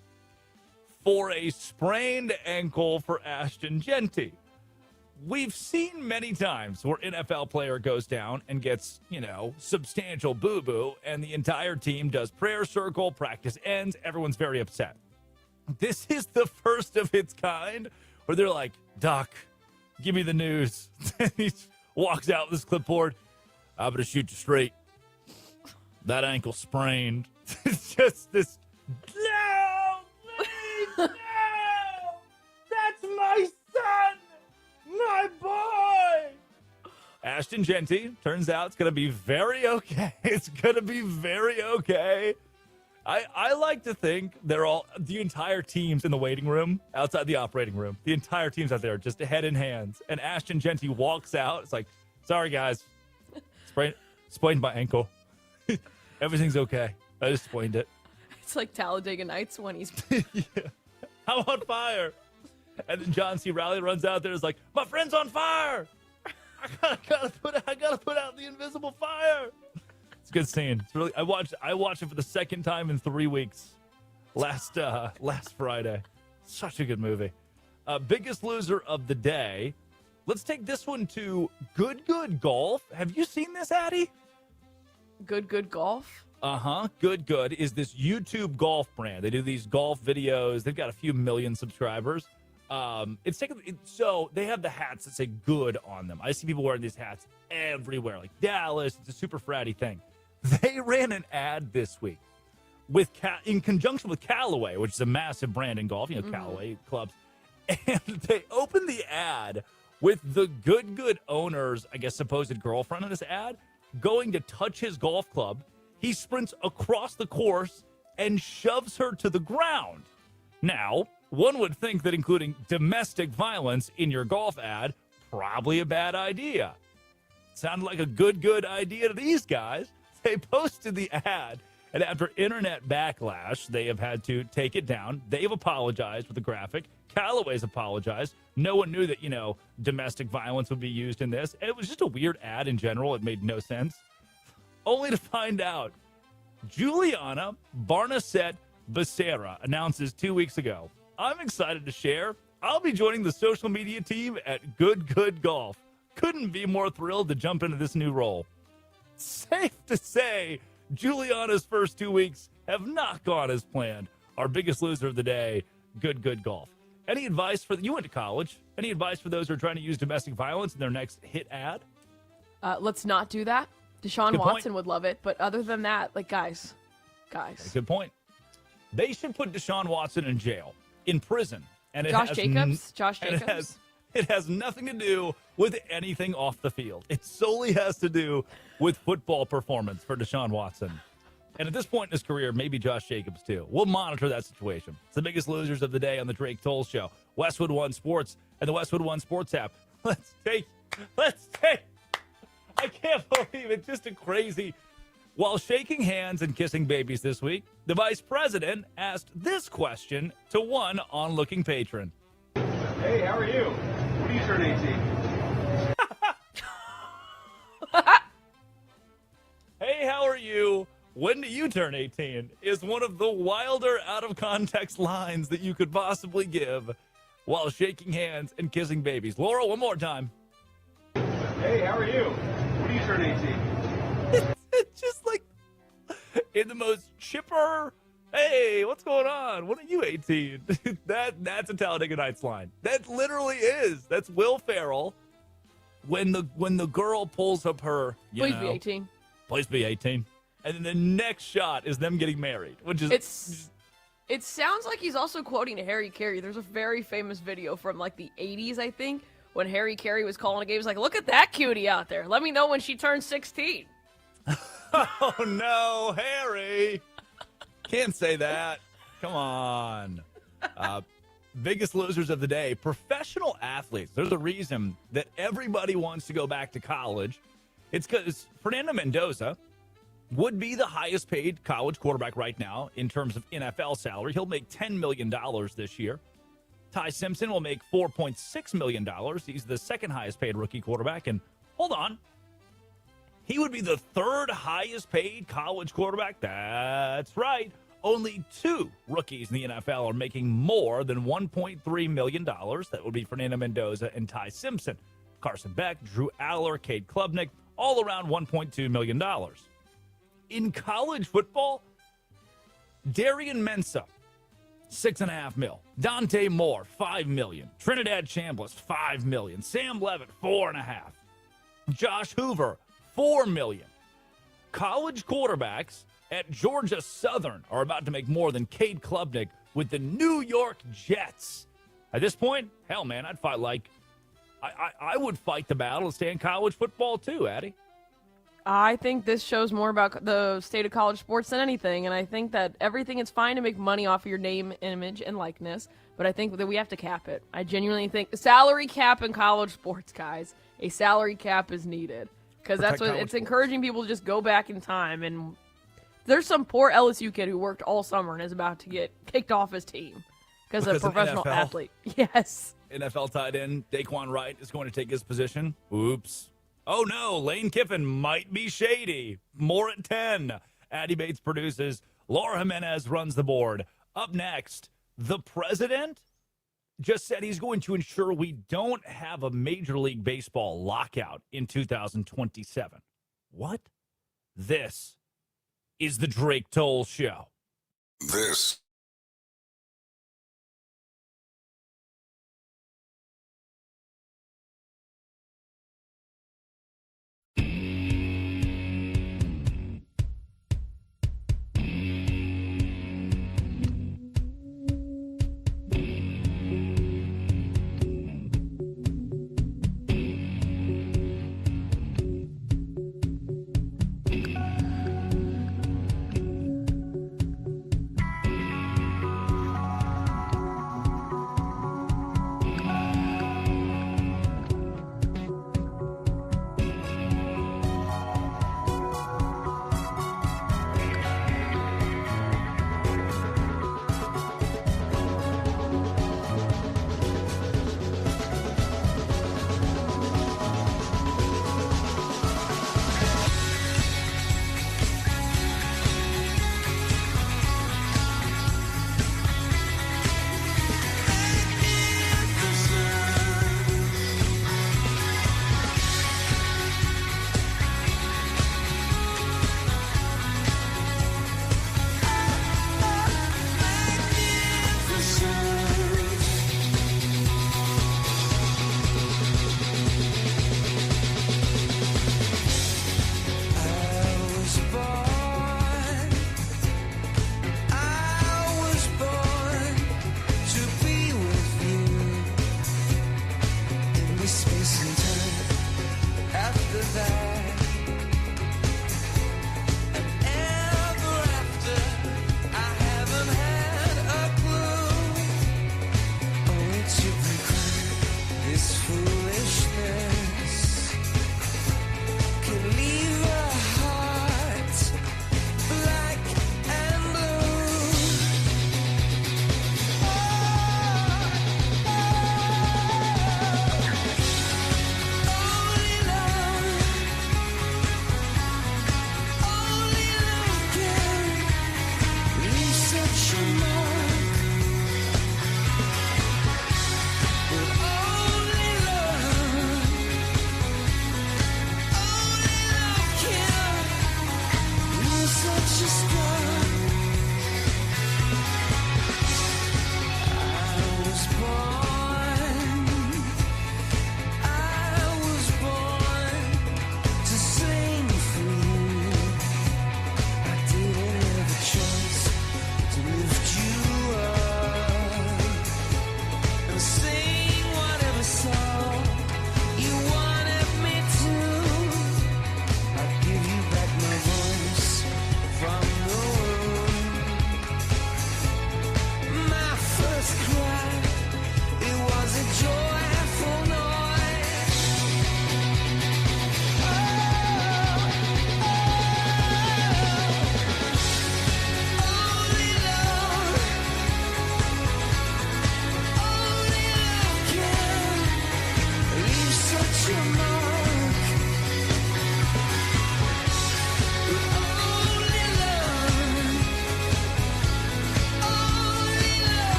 For a sprained ankle for Ashton Jeanty. We've seen many times where NFL player goes down and gets, substantial boo-boo, and the entire team does prayer circle, practice ends, everyone's very upset. This is the first of its kind where they're like, Doc, give me the news. And he walks out with his clipboard. I'm going to shoot you straight. That ankle sprained. It's just this, no, please, no. That's my son, my boy. Ashton Jeanty, turns out it's going to be very okay. It's going to be very okay. I like to think the entire team's in the waiting room, outside the operating room. The entire team's out there, just head in hands. And Ashton Jeanty walks out. It's like, sorry, guys. Sprained my ankle. Everything's okay. I just sprained it. It's like Talladega Nights when he's... Yeah. I'm on fire. And then John C. Reilly runs out there and is like, my friend's on fire. I gotta put out the invisible fire. It's a good scene. It's really I watched it for the second time in 3 weeks. Last Friday. Such a good movie. Biggest loser of the day. Let's take this one to Good Golf. Have you seen this, Addie? Good Golf? Uh-huh. Good is this YouTube golf brand. They do these golf videos. They've got a few million subscribers. So they have the hats that say good on them. I see people wearing these hats everywhere, like Dallas. It's a super fratty thing. They ran an ad this week in conjunction with Callaway, which is a massive brand in golf, Callaway clubs. And they opened the ad with the Good owner's, I guess, supposed girlfriend in this ad going to touch his golf club. He sprints across the course and shoves her to the ground. Now, one would think that including domestic violence in your golf ad, probably a bad idea. Sounded like a good idea to these guys. They posted the ad, and after internet backlash, they have had to take it down. They've apologized with the graphic. Callaway's apologized. No one knew that, domestic violence would be used in this. It was just a weird ad in general. It made no sense. Only to find out Juliana Barnacet-Becerra announces 2 weeks ago, I'm excited to share. I'll be joining the social media team at Good Golf. Couldn't be more thrilled to jump into this new role. Safe to say, Juliana's first 2 weeks have not gone as planned. Our biggest loser of the day, Good Golf. Any advice you went to college? Any advice for those who are trying to use domestic violence in their next hit ad? Let's not do that. Deshaun Watson would love it, but other than that, guys. Good point. They should put Deshaun Watson in jail, in prison. And Josh Jacobs. It has nothing to do with anything off the field. It solely has to do with football performance for Deshaun Watson. And at this point in his career, maybe Josh Jacobs too. We'll monitor that situation. It's the biggest losers of the day on the Drake Toll Show. Westwood One Sports and the Westwood One Sports app. Let's take. I can't believe it. Just a crazy. While shaking hands and kissing babies this week, the vice president asked this question to one onlooking patron. Hey, how are you? When do you turn 18? Hey, how are you? When do you turn 18? Is one of the wilder out of context lines that you could possibly give. while shaking hands and kissing babies. Laura, one more time. Hey, how are you? When do you turn 18? It's just like in the most chipper, hey, what's going on? When are you 18? That's a Talladega Nights line. That literally is. That's Will Ferrell when the girl pulls up her, Please be 18. Please be 18. And then the next shot is them getting married, which is... It sounds like he's also quoting Harry Carey. There's a very famous video from like the 80s, I think, when Harry Carey was calling a game. He was like, look at that cutie out there. Let me know when she turns 16. Oh, no, Harry. Can't say that. Come on. Biggest losers of the day, professional athletes. There's a reason that everybody wants to go back to college. It's because Fernando Mendoza would be the highest paid college quarterback right now in terms of NFL salary. He'll make $10 million this year. Ty Simpson will make $4.6 million. He's the second highest paid rookie quarterback. And hold on, he would be the third highest paid college quarterback. That's right. Only two rookies in the NFL are making more than $1.3 million. That would be Fernando Mendoza and Ty Simpson. Carson Beck, Drew Aller, Cade Klubnik, all around $1.2 million. In college football, Darian Mensah, $6.5 million. Dante Moore, $5 million. Trinidad Chambliss, $5 million. Sam Levitt, $4.5 million. Josh Hoover, $4 million. College quarterbacks at Georgia Southern are about to make more than Cade Klubnik with the New York Jets. At this point, hell, man, I'd fight I would fight the battle to stay in college football too, Addie. I think this shows more about the state of college sports than anything, and I think that everything is fine to make money off of your name, image, and likeness, but I think that we have to cap it. I genuinely think salary cap in college sports, guys. A salary cap is needed because that's what it's encouraging people to just go back in time. And there's some poor LSU kid who worked all summer and is about to get kicked off his team because of a professional athlete. Yes. NFL tight end Daquan Wright is going to take his position. Oops. Oh, no, Lane Kiffin might be shady. More at 10. Addie Bates produces. Laura Jimenez runs the board. Up next, the president just said he's going to ensure we don't have a Major League Baseball lockout in 2027. What? This is the Drake Toll Show. This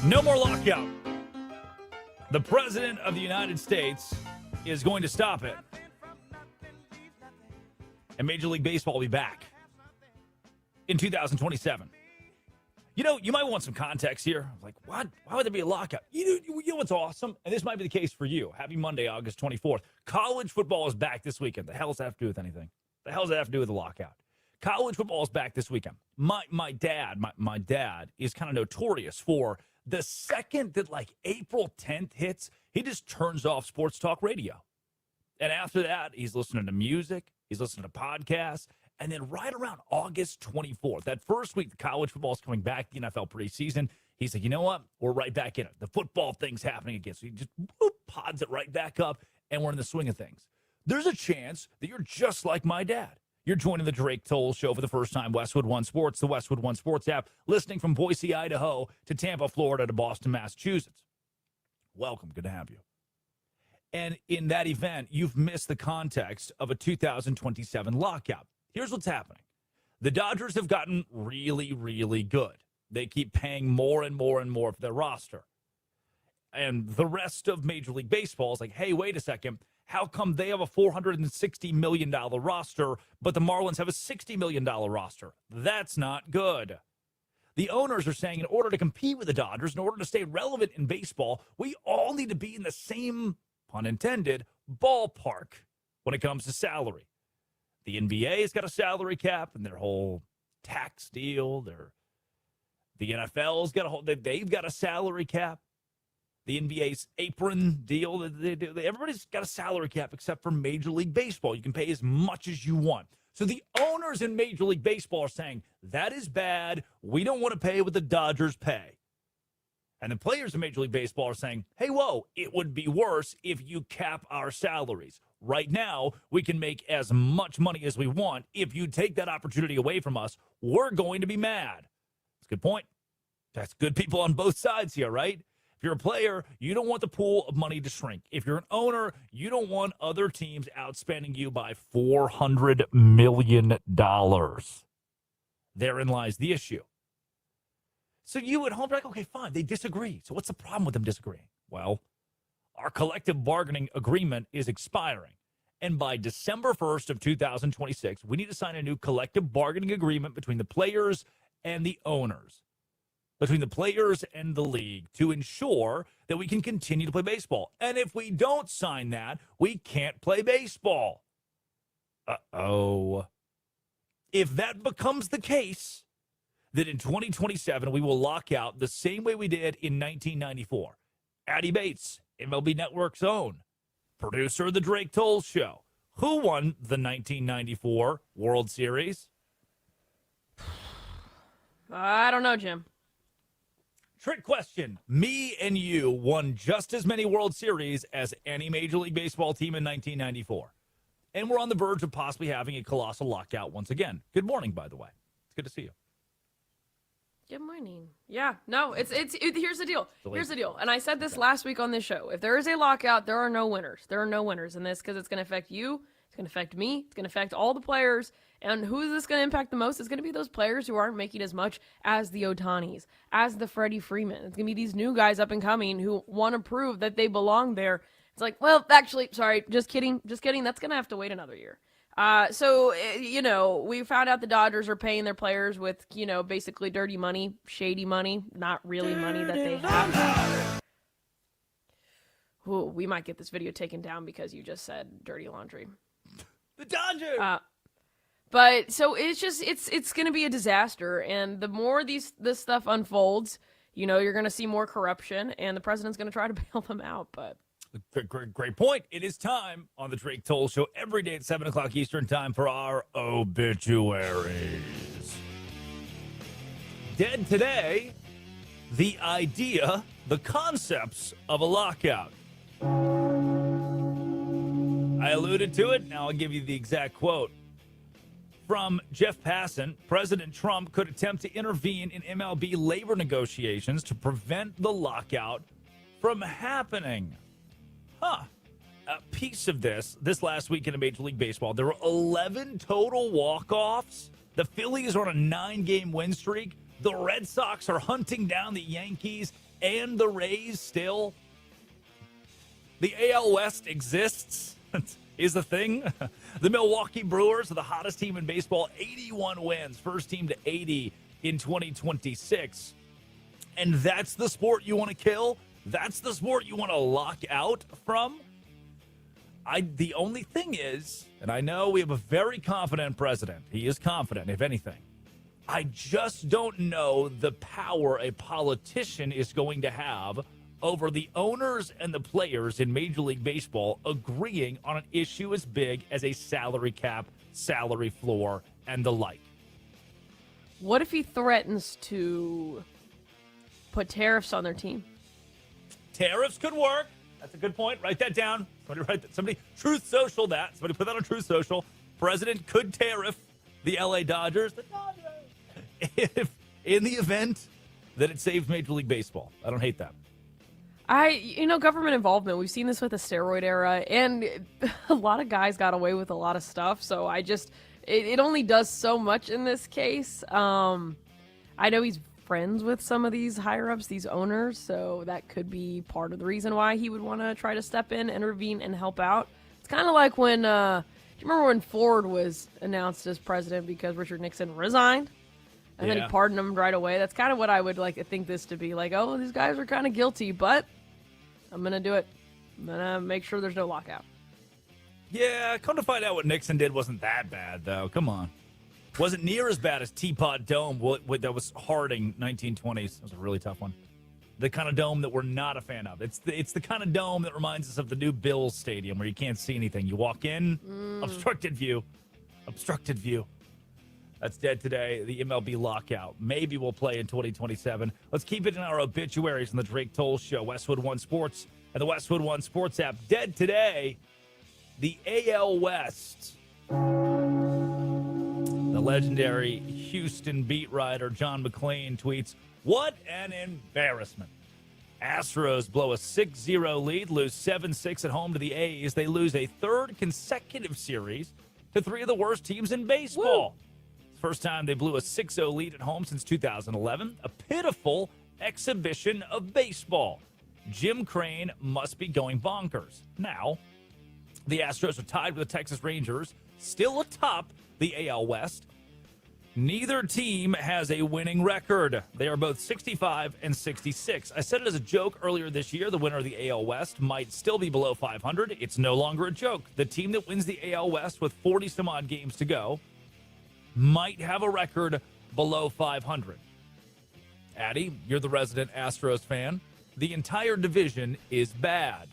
No more lockout. The President of the United States is going to stop it. And Major League Baseball will be back in 2027. You know, you might want some context here. Like, what? Why would there be a lockout? You know what's awesome? And this might be the case for you. Happy Monday, August 24th. College football is back this weekend. The hell does that have to do with anything? The hell does that have to do with the lockout? College football is back this weekend. My dad is kind of notorious for the second that, like, April 10th hits, he just turns off sports talk radio. And after that, he's listening to music. He's listening to podcasts. And then right around August 24th, that first week the college football is coming back, the NFL preseason, he's like, you know what? We're right back in it. The football thing's happening again. So he just pods it right back up, and we're in the swing of things. There's a chance that you're just like my dad. You're joining the Drake Toll Show for the first time, Westwood One Sports, the Westwood One Sports app, listening from Boise, Idaho, to Tampa, Florida, to Boston, Massachusetts. Welcome. Good to have you. And in that event, you've missed the context of a 2027 lockout. Here's what's happening. The Dodgers have gotten really, really good. They keep paying more and more and more for their roster. And the rest of Major League Baseball is like, hey, wait a second. How come they have a $460 million roster, but the Marlins have a $60 million roster? That's not good. The owners are saying in order to compete with the Dodgers, in order to stay relevant in baseball, we all need to be in the same, pun intended, ballpark when it comes to salary. The NBA has got a salary cap and their whole tax deal. The NFL's got they've got a salary cap. The NBA's apron deal that they do. Everybody's got a salary cap except for Major League Baseball. You can pay as much as you want. So the owners in Major League Baseball are saying, that is bad. We don't want to pay what the Dodgers pay. And the players in Major League Baseball are saying, hey, whoa, it would be worse if you cap our salaries. Right now, we can make as much money as we want. If you take that opportunity away from us, we're going to be mad. That's a good point. That's good people on both sides here, right? If you're a player, you don't want the pool of money to shrink. If you're an owner, you don't want other teams outspending you by $400 million. Therein lies the issue. So you at home are like, okay, fine, they disagree. So what's the problem with them disagreeing? Well, our collective bargaining agreement is expiring. And by December 1st of 2026, we need to sign a new collective bargaining agreement between the players and the owners, between the players and the league, to ensure that we can continue to play baseball. And if we don't sign that, we can't play baseball. Uh-oh. If that becomes the case, then in 2027, we will lock out the same way we did in 1994. Addie Bates, MLB Network's own, producer of the Drake Toll Show. Who won the 1994 World Series? I don't know, Jim. Trick question. Me and you won just as many World Series as any Major League Baseball team in 1994. And we're on the verge of possibly having a colossal lockout once again. Good morning, by the way. It's good to see you. Good morning. Yeah, no, it's here's the deal. Here's the deal. And I said this last week on this show. If there is a lockout, there are no winners. There are no winners in this because it's going to affect you. It's going to affect me. It's going to affect all the players. And who is this going to impact the most? It's going to be those players who aren't making as much as the Otanis, as the Freddie Freeman. It's going to be these new guys up and coming who want to prove that they belong there. It's like, well, actually, sorry, just kidding. That's going to have to wait another year. So, we found out the Dodgers are paying their players with, basically dirty money, shady money, not really money that they have. Ooh, we might get this video taken down because you just said dirty laundry. The Dodgers! But so it's going to be a disaster. And the more this stuff unfolds, you're going to see more corruption and the president's going to try to bail them out. But Great point. It is time on the Drake Toll Show every day at 7 o'clock Eastern time for our obituaries. Dead today, the idea, the concepts of a lockout. I alluded to it. Now I'll give you the exact quote. From Jeff Passan, President Trump could attempt to intervene in MLB labor negotiations to prevent the lockout from happening. A piece of this last weekend in Major League Baseball, there were 11 total walk-offs. The Phillies are on a 9-game win streak. The Red Sox are hunting down the Yankees. and the Rays still. The AL West exists, is the thing. The Milwaukee Brewers are the hottest team in baseball, 81 wins, first team to 80 in 2026. And that's the sport you want to kill? That's the sport you want to lock out from? The only thing is, and I know we have a very confident president. He is confident, if anything. I just don't know the power a politician is going to have over the owners and the players in Major League Baseball agreeing on an issue as big as a salary cap, salary floor, and the like. What if he threatens to put tariffs on their team? Tariffs could work. That's a good point. Write that down. Somebody Truth Social that. Somebody put that on Truth Social. President could tariff the LA Dodgers. If in the event that it saves Major League Baseball. I don't hate that. Government involvement. We've seen this with the steroid era, and a lot of guys got away with a lot of stuff. So it only does so much in this case. I know he's friends with some of these higher-ups, these owners, so that could be part of the reason why he would want to try to step in, intervene, and help out. It's kind of like when, do you remember when Ford was announced as president because Richard Nixon resigned? And then he pardoned him right away. That's kind of what I would like to think this to be. Like, oh, these guys are kind of guilty, but I'm going to do it. I'm going to make sure there's no lockout. Yeah, come to find out what Nixon did wasn't that bad, though. Come on. Wasn't near as bad as Teapot Dome that was Harding 1920s. That was a really tough one. The kind of dome that we're not a fan of. It's the kind of dome that reminds us of the new Bills Stadium where you can't see anything. You walk in, obstructed view. Obstructed view. That's dead today. The MLB lockout. Maybe we'll play in 2027. Let's keep it in our obituaries on the Drake Toll Show. Westwood One Sports and the Westwood One Sports app. Dead today. The AL West. The legendary Houston beat writer John McClain tweets, "What an embarrassment. Astros blow a 6-0 lead, lose 7-6 at home to the A's. They lose a third consecutive series to three of the worst teams in baseball. First time they blew a 6-0 lead at home since 2011. A pitiful exhibition of baseball. Jim Crane must be going bonkers." Now, the Astros are tied with the Texas Rangers, still atop the AL West. Neither team has a winning record. They are both 65 and 66. I said it as a joke earlier this year. The winner of the AL West might still be below 500. It's no longer a joke. The team that wins the AL West with 40-some-odd games to go might have a record below 500. Addie, you're the resident Astros fan. The entire division is bad.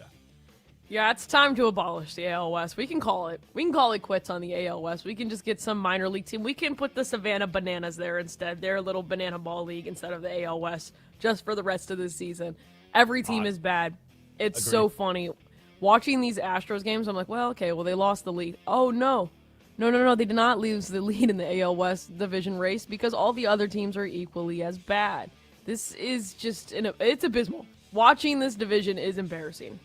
Yeah, it's time to abolish the AL West. We can call it. We can call it quits on the AL West. We can just get some minor league team. We can put the Savannah Bananas there instead. Their little banana ball league instead of the AL West just for the rest of the season. Every team is bad. It's so funny. Watching these Astros games, I'm like, well, okay, they lost the lead. Oh, no. No. They did not lose the lead in the AL West division race because all the other teams are equally as bad. This is just, it's abysmal. Watching this division is embarrassing.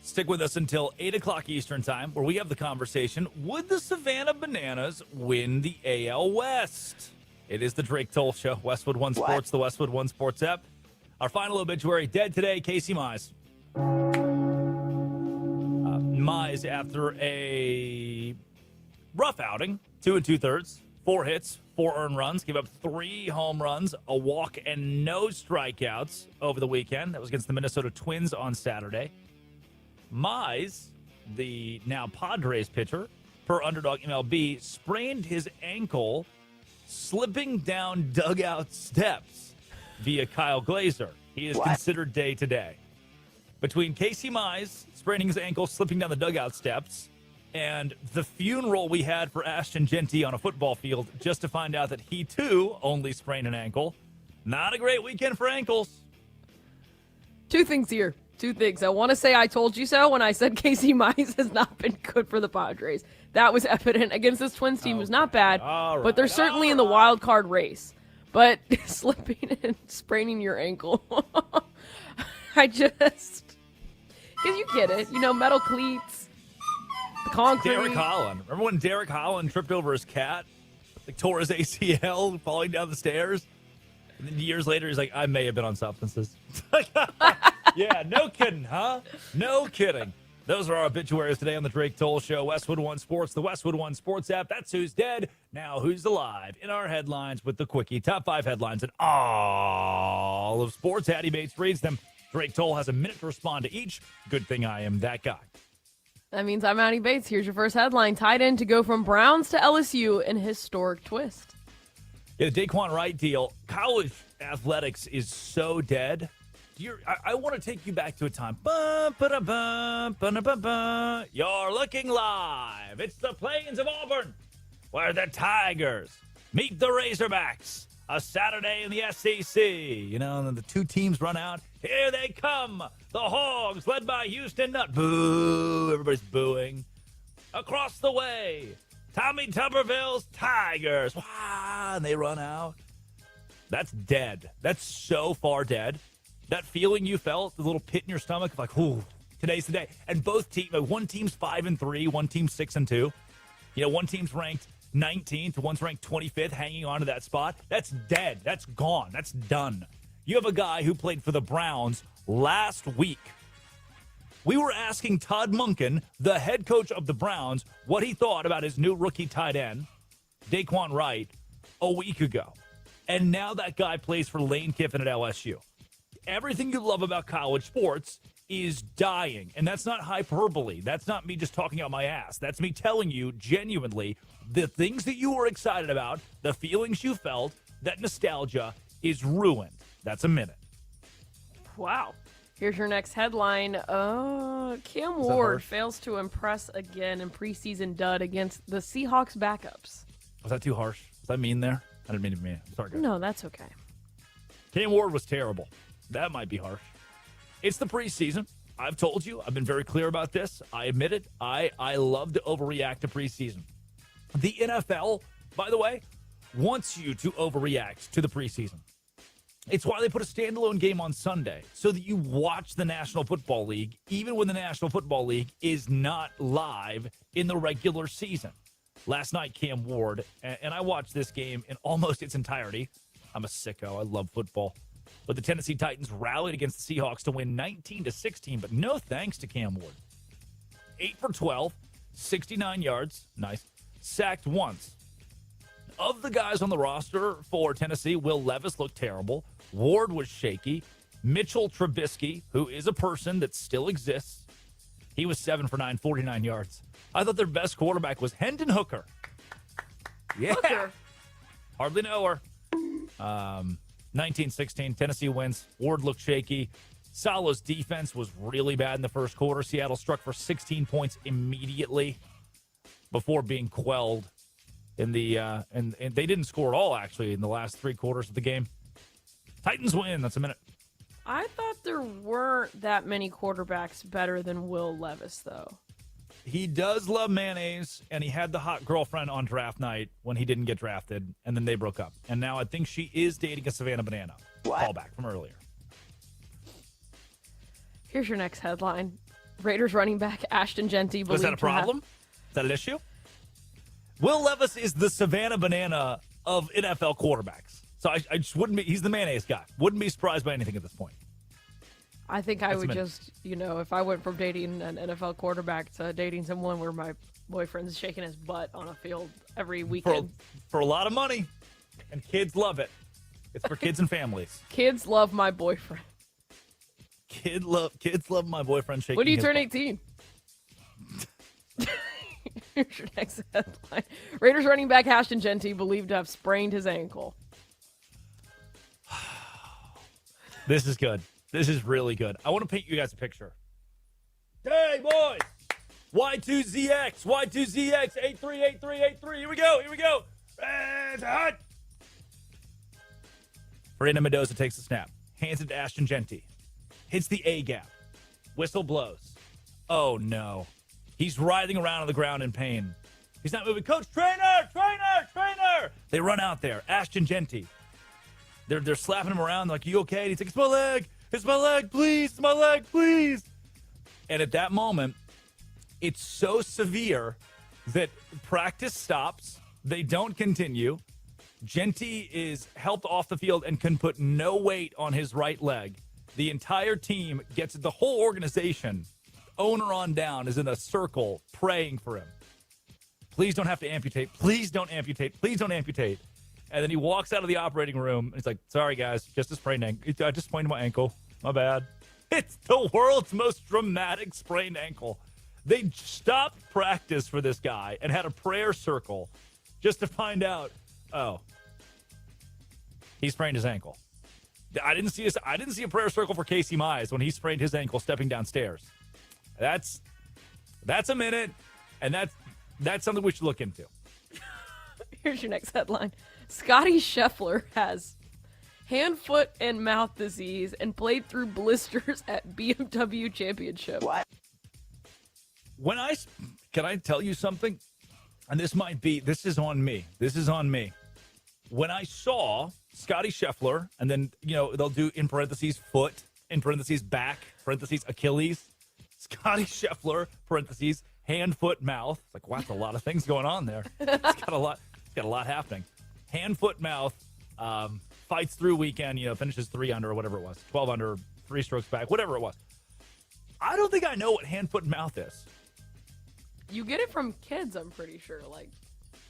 Stick with us until 8 o'clock Eastern time, where we have the conversation, would the Savannah Bananas win the AL West? It is the Drake Toll Show, Westwood One Sports, the Westwood One Sports app. Our final obituary, dead today, Casey Mize. Mize, after a rough outing, 2 2/3, 4 hits, 4 earned runs, gave up 3 home runs, a walk, and no strikeouts over the weekend. That was against the Minnesota Twins on Saturday. Mize, the now Padres pitcher, per Underdog MLB, sprained his ankle slipping down dugout steps via Kyle Glazer. He is considered day to day. Between Casey Mize spraining his ankle, slipping down the dugout steps, and the funeral we had for Ashton Jeanty on a football field just to find out that he, too, only sprained an ankle. Not a great weekend for ankles. 2 things here. 2 things. I want to say I told you so when I said Casey Mize has not been good for the Padres. That was evident against this Twins team. Was not bad, but they're certainly in the wild card race. But slipping and spraining your ankle, because you get it. Metal cleats, the concrete. Derek Holland. Remember when Derek Holland tripped over his cat? Tore his ACL falling down the stairs? And then years later, he's like, I may have been on substances. Yeah, no kidding, huh? No kidding. Those are our obituaries today on the Drake Toll Show. Westwood One Sports, the Westwood One Sports app. That's who's dead. Now who's alive? In our headlines with the Quickie. Top 5 headlines in all of sports. Hattie Bates reads them. Drake Toll has a minute to respond to each. Good thing I am that guy. That means I'm Hattie Bates. Here's your first headline. Tight end to go from Browns to LSU in historic twist. Yeah, the Daquan Wright deal. College athletics is so dead. I want to take you back to a time. You're looking live. It's the Plains of Auburn, where the Tigers meet the Razorbacks. A Saturday in the SEC. You know, and then the two teams run out. Here they come. The Hogs, led by Houston Nutt. Boo. Everybody's booing. Across the way, Tommy Tuberville's Tigers. Wow, and they run out. That's dead. That's so far dead. That feeling you felt, the little pit in your stomach, like, ooh, today's the day. And both teams, one team's 5-3, one team's 6-2. You know, one team's ranked 19th, one's ranked 25th, hanging on to that spot. That's dead. That's gone. That's done. You have a guy who played for the Browns last week. We were asking Todd Monken, the head coach of the Browns, what he thought about his new rookie tight end, Daquan Wright, a week ago. And now that guy plays for Lane Kiffin at LSU. Everything you love about college sports is dying. And that's not hyperbole. That's not me just talking out my ass. That's me telling you genuinely the things that you were excited about, the feelings you felt, that nostalgia is ruined. That's a minute. Wow. Here's your next headline. Cam Ward fails to impress again in preseason dud against the Seahawks backups. Was that too harsh? Was that mean there? I didn't mean to be mean. Sorry, guys. No, that's okay. Cam Ward was terrible. That might be harsh. It's the preseason. I've told you. I've been very clear about this. I admit it. I love to overreact to preseason. The NFL, by the way, wants you to overreact to the preseason. It's why they put a standalone game on Sunday, so that you watch the National Football League, even when the National Football League is not live in the regular season. Last night, Cam Ward, and I watched this game in almost its entirety. I'm a sicko. I love football. But the Tennessee Titans rallied against the Seahawks to win 19-16, but no thanks to Cam Ward. 8 for 12, 69 yards, nice, sacked once. Of the guys on the roster for Tennessee, Will Levis looked terrible. Ward was shaky. Mitchell Trubisky, who is a person that still exists, he was 7 for 9, 49 yards. I thought their best quarterback was Hendon Hooker. Yeah. Hooker. Hardly know her. 19-16, Tennessee wins. Ward looked shaky. Salah's defense was really bad in the first quarter. Seattle struck for 16 points immediately before being quelled in the and they didn't score at all, actually, in the last 3 quarters of the game. Titans win. That's a minute. I thought there weren't that many quarterbacks better than Will Levis, though. He does love mayonnaise, and he had the hot girlfriend on draft night when he didn't get drafted, and then they broke up. And now I think she is dating a Savannah Banana. Callback from earlier. Here's your next headline. Raiders running back Ashton Jeanty. Was that a problem? Is that an issue? Will Levis is the Savannah Banana of NFL quarterbacks. So I just wouldn't be, he's the mayonnaise guy. Wouldn't be surprised by anything at this point. I think I would just, if I went from dating an NFL quarterback to dating someone where my boyfriend's shaking his butt on a field every weekend. For a lot of money. And kids love it. It's for kids and families. Kids love my boyfriend. Kids love my boyfriend shaking his butt. When do you turn 18? Here's your next headline. Raiders running back Ashton Jeanty believed to have sprained his ankle. This is good. This is really good. I want to paint you guys a picture. Hey, boys! Y2ZX, 838383. Here we go. It's hot. Fernando Mendoza takes the snap. Hands it to Ashton Jeanty. Hits the A gap. Whistle blows. Oh, no. He's writhing around on the ground in pain. He's not moving. Coach, trainer! They run out there. Ashton Jeanty. They're slapping him around. They're like, you okay? And he's like, it's my leg. It's my leg, please. It's my leg, please. And at that moment, it's so severe that practice stops. They don't continue. Jeanty is helped off the field and can put no weight on his right leg. The entire team gets the whole organization, owner on down, is in a circle praying for him. Please don't have to amputate. Please don't amputate. Please don't amputate. And then he walks out of the operating room, and he's like, sorry, guys, just a sprained ankle. I just sprained my ankle. My bad. It's the world's most dramatic sprained ankle. They stopped practice for this guy and had a prayer circle just to find out, oh, he sprained his ankle. I didn't see a prayer circle for Casey Mize when he sprained his ankle stepping downstairs. That's a minute, and that's something we should look into. Here's your next headline. Scotty Scheffler has hand, foot, and mouth disease and played through blisters at BMW Championship. What? Can I tell you something? And this is on me. This is on me. When I saw Scotty Scheffler, and then, they'll do in parentheses foot, in parentheses back, parentheses Achilles, Scotty Scheffler, parentheses hand, foot, mouth. It's like, wow, that's a lot of things going on there. It's got a lot happening. Hand, foot, mouth, fights through weekend, finishes 3 under or whatever it was, 12 under, 3 strokes back, whatever it was. I don't think I know what hand, foot, and mouth is. You get it from kids, I'm pretty sure.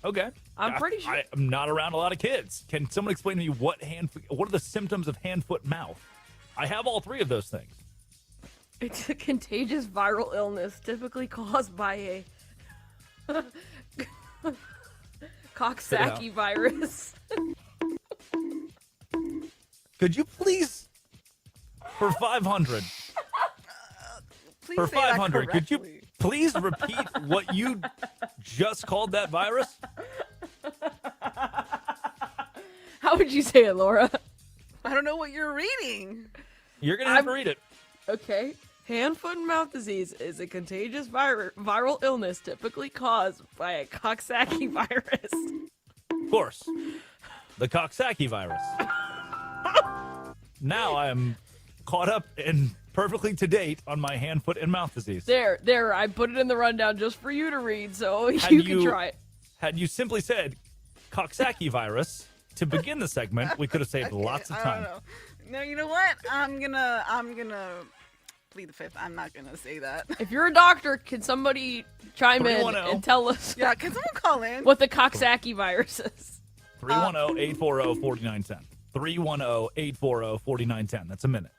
Okay. I'm pretty sure. I'm not around a lot of kids. Can someone explain to me what are the symptoms of hand, foot, mouth? I have all 3 of those things. It's a contagious viral illness typically caused by a Coxsackie virus. Could you please, for 500, Please say that correctly. could you please repeat what you just called that virus? How would you say it, Laura? I don't know what you're reading. You're going to have to read it. Okay. Hand, foot, and mouth disease is a contagious viral illness typically caused by a Coxsackie virus. Of course. The Coxsackie virus. Now I am caught up and perfectly to date on my hand, foot, and mouth disease. There. I put it in the rundown just for you to read, so you can try it. Had you simply said Coxsackie virus to begin the segment, we could have saved lots of time. I don't know. No, you know what? I'm gonna plead the fifth. I'm not gonna say that. If you're a doctor, can somebody chime in and tell us? Yeah, can someone call in? What the Coxsackie virus is? 310-840-4910. 310-840-4910. That's a minute.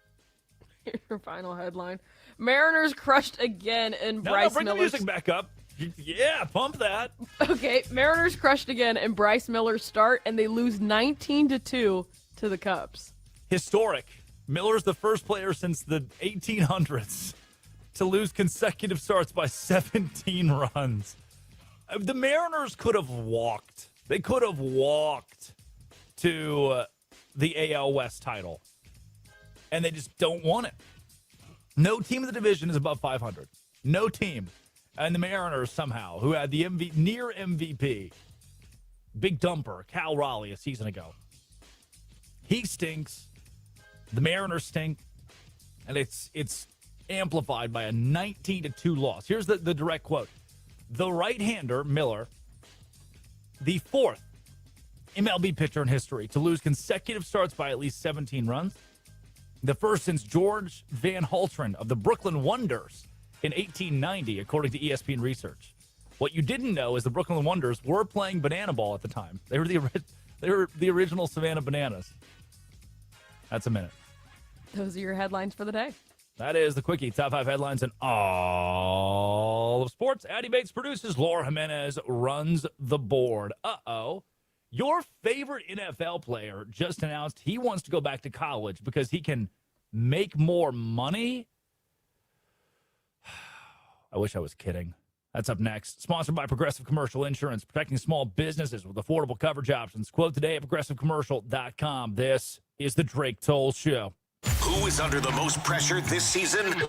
Here's your final headline. Mariners crushed again in Bryce bring Miller's... the music back up. Yeah, pump that. Okay, Mariners crushed again in Bryce Miller's start, and they lose 19-2 to the Cubs. Historic. Miller's the first player since the 1800s to lose consecutive starts by 17 runs. The Mariners could have walked. They could have walked to the AL West title, and they just don't want it. No team in the division is above 500. No team. And the Mariners somehow, who had the near MVP, big dumper, Cal Raleigh, a season ago. He stinks. The Mariners stink. And it's amplified by a 19-2 loss. Here's the direct quote. The right-hander, Miller, the 4th MLB pitcher in history to lose consecutive starts by at least 17 runs. The first since George Van Haltren of the Brooklyn Wonders in 1890, according to ESPN research. What you didn't know is the Brooklyn Wonders were playing banana ball at the time. They were the original Savannah Bananas. That's a minute. Those are your headlines for the day. That is the Quickie. Top 5 headlines in all of sports. Addie Bates produces. Laura Jimenez runs the board. Uh-oh. Your favorite NFL player just announced he wants to go back to college because he can make more money. I wish I was kidding. That's up next. Sponsored by Progressive Commercial Insurance, protecting small businesses with affordable coverage options. Quote today at progressivecommercial.com. This is the Drake Toll Show. Who is under the most pressure this season?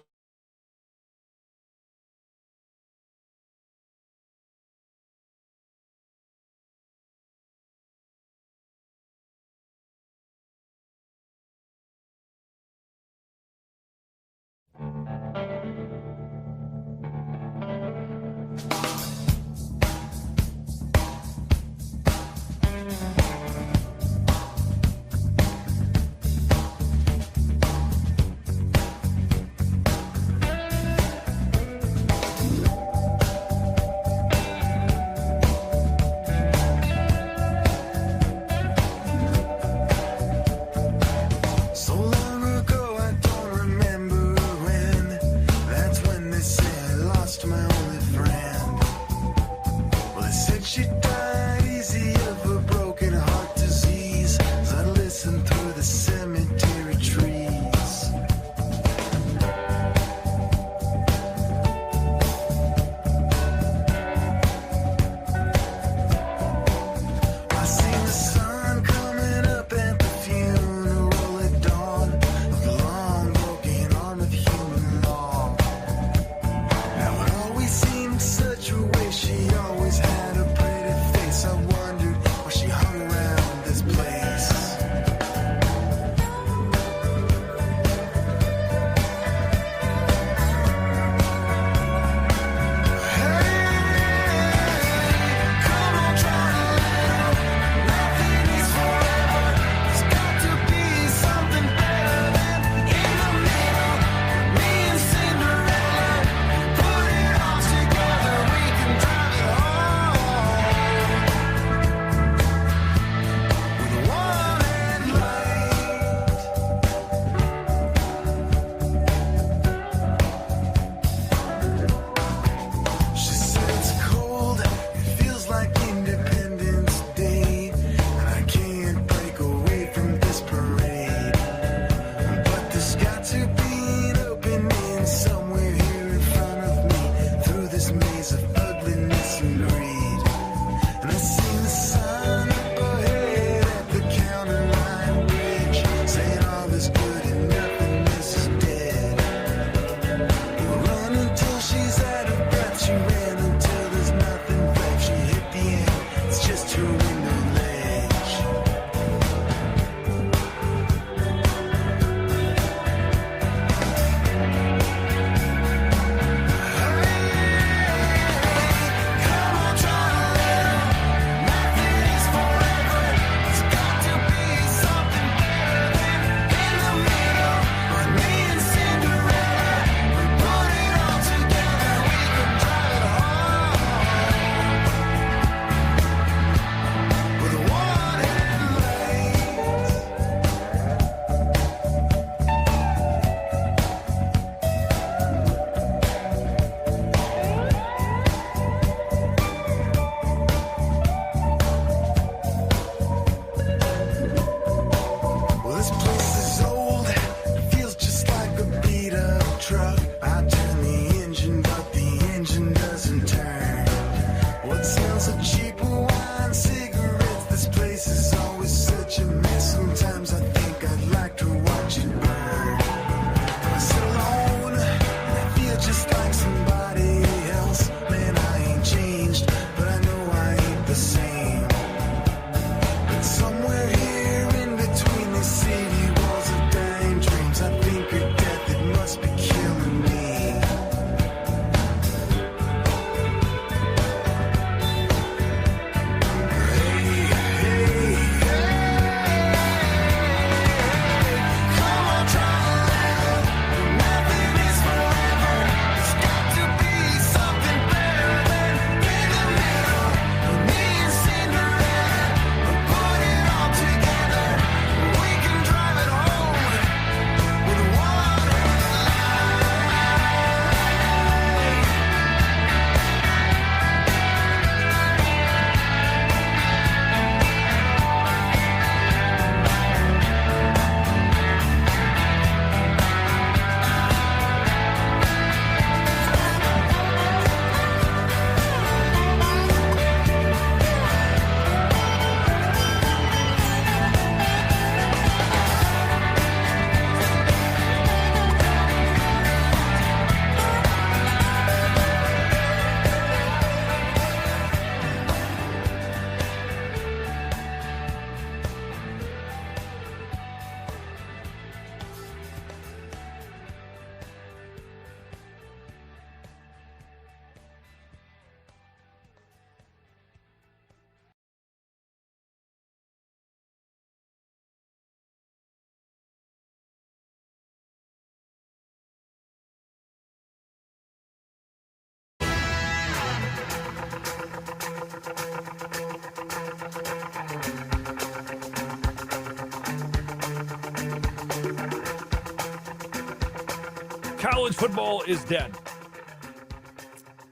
College football is dead.